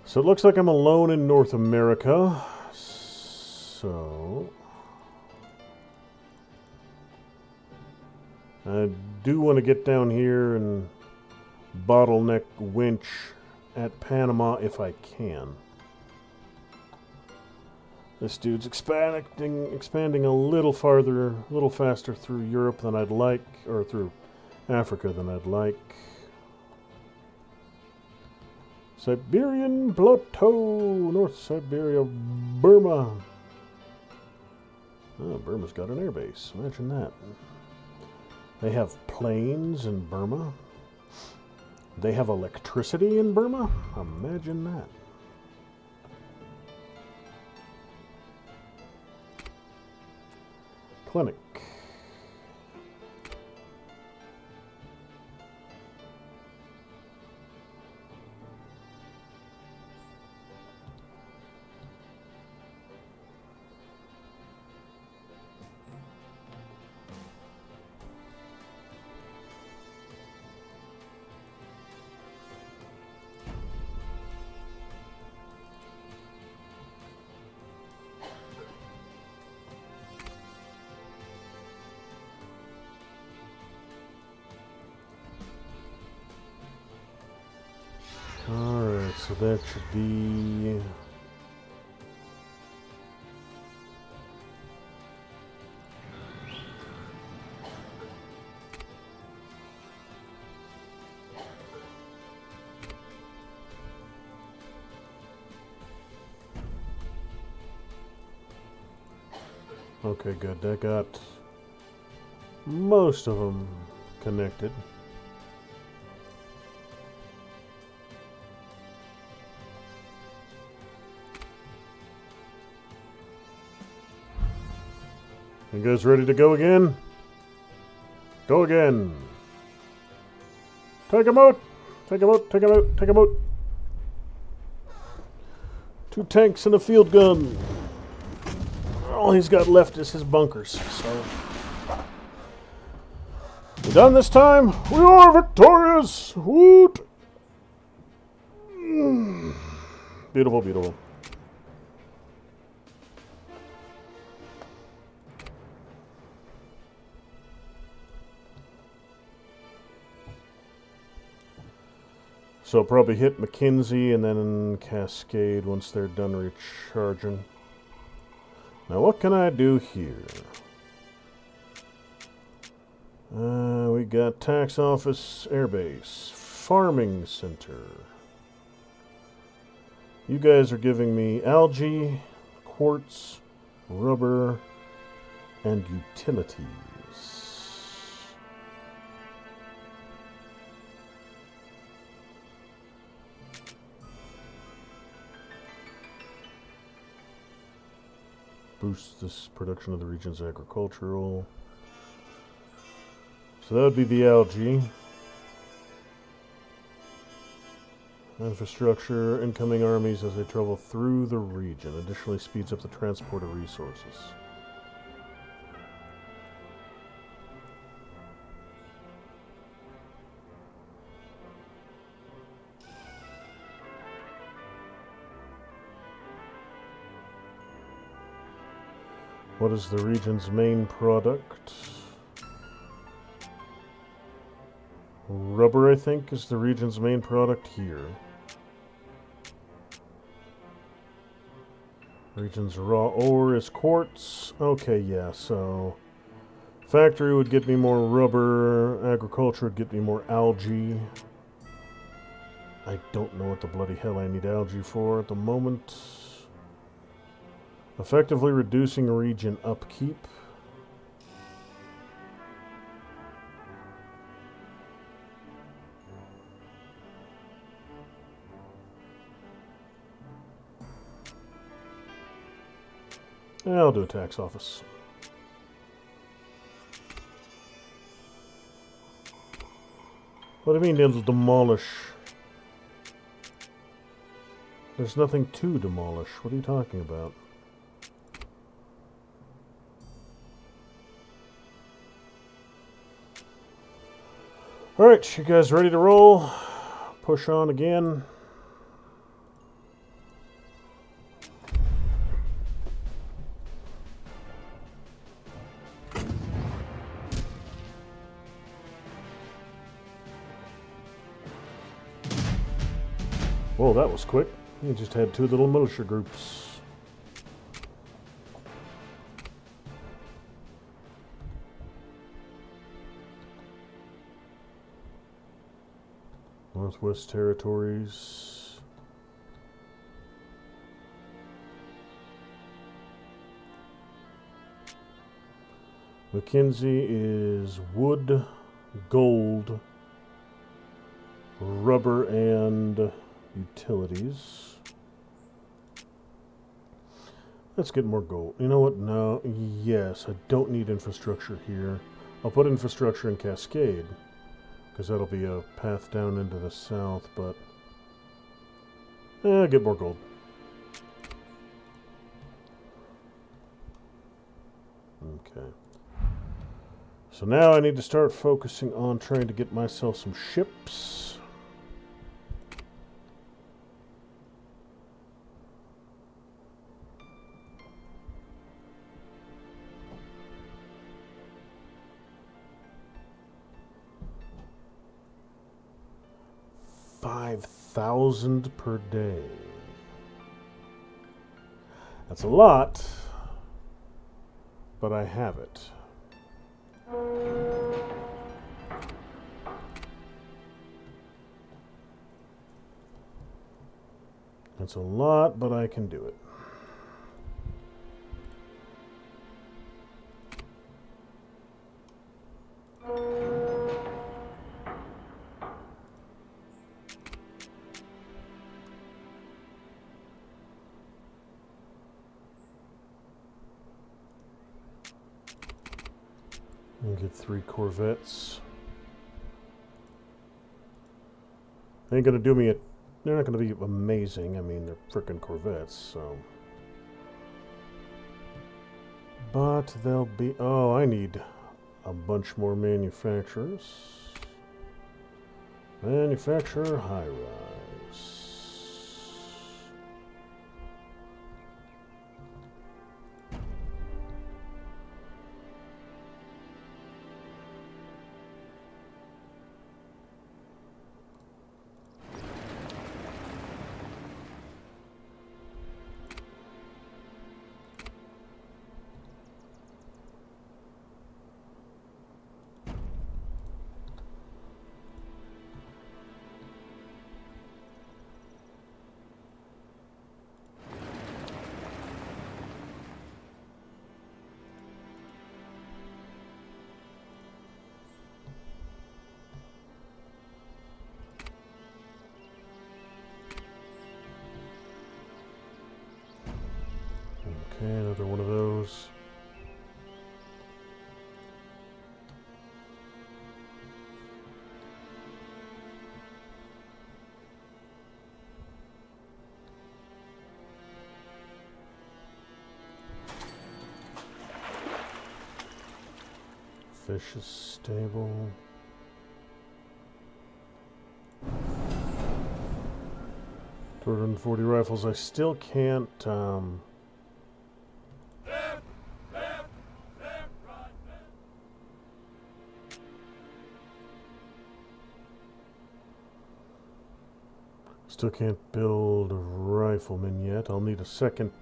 So it looks like I'm alone in North America. So... I do want to get down here and bottleneck winch at Panama if I can. This dude's expanding a little farther, a little faster through Europe than I'd like, or through Africa than I'd like. Siberian Plateau, North Siberia, Burma. Oh, Burma's got an airbase. Imagine that. They have planes in Burma. They have electricity in Burma. Imagine that. Clinic. Alright, so that should be... Okay, good. That got most of them connected. You guys ready to go again? Go again. Take him out. Take him out. Take him out. Take him out. 2 tanks and a field gun. All he's got left is his bunkers. So, we're done this time. We are victorious. Woot! Beautiful, beautiful. So I'll probably hit McKinsey and then Cascade once they're done recharging. Now what can I do here? We got Tax Office, Airbase, Farming Center. You guys are giving me algae, quartz, rubber, and utilities. Boost this production of the region's agricultural. So that would be the algae. Infrastructure, incoming armies as they travel through the region. Additionally speeds up the transport of resources. What is the region's main product? Rubber, I think, is the region's main product here. Region's raw ore is quartz. Okay, yeah, so factory would get me more rubber. Agriculture would get me more algae. I don't know what the bloody hell I need algae for at the moment. Effectively reducing region upkeep. I'll do a tax office. What do you mean it'll demolish? There's nothing to demolish. What are you talking about? Alright, you guys ready to roll? Push on again. Whoa, that was quick. You just had 2 little militia groups. Northwest Territories. McKinsey is wood, gold, rubber, and utilities. Let's get more gold. You know what? No. Yes, I don't need infrastructure here. I'll put infrastructure in Cascade, because that'll be a path down into the south, but get more gold. Okay. So now I need to start focusing on trying to get myself some ships. $5,000 per day. That's a lot, but I have it. That's a lot, but I can do it. I'll get 3 corvettes. They ain't gonna do me they're not gonna be amazing. I mean, they're frickin' corvettes, so. But they'll be. Oh, I need a bunch more manufacturers. Manufacturer high rise. Okay, another one of those. Fish is stable. .240 rifles. I still can't. Still can't build a rifleman yet. I'll need a second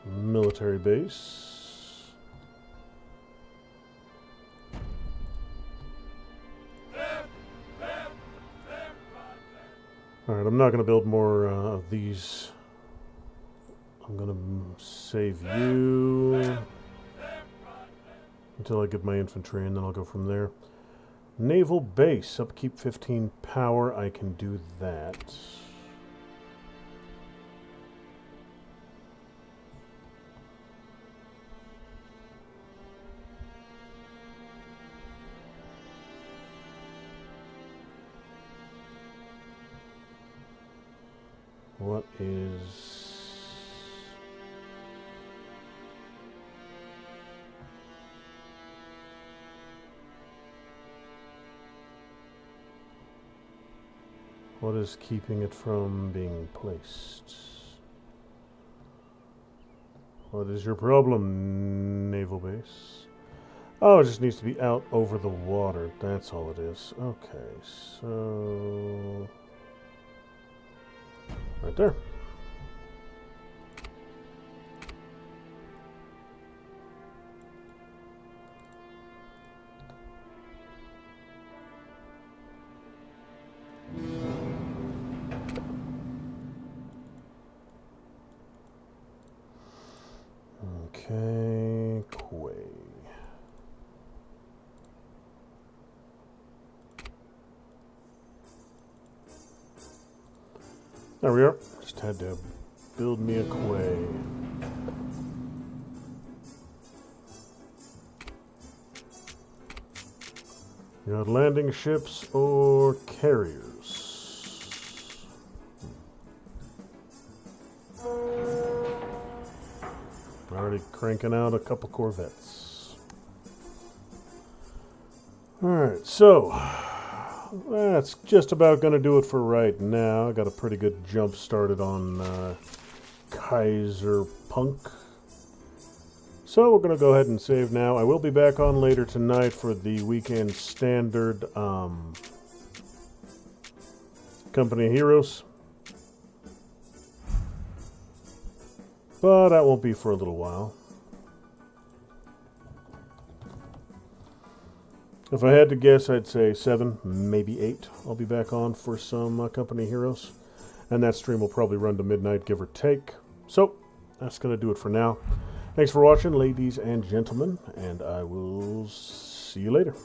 military base. Alright, I'm not going to build more of these. I'm going to save you until I get my infantry, and then I'll go from there. Naval base, upkeep 15 power, I can do that. What is... What is keeping it from being placed? What is your problem, naval base? Oh, it just needs to be out over the water. That's all it is. Okay, so... right there. Okay, Quay. There we are. Just had to build me a quay. You got landing ships or carriers? Already cranking out a couple corvettes. Alright, so that's just about going to do it for right now. I got a pretty good jump started on Kaiserpunk. So we're going to go ahead and save now. I will be back on later tonight for the weekend standard Company of Heroes. But that won't be for a little while. If I had to guess, I'd say 7, maybe 8. I'll be back on for some Company of Heroes. And that stream will probably run to midnight, give or take. So, that's going to do it for now. Thanks for watching, ladies and gentlemen, and I will see you later.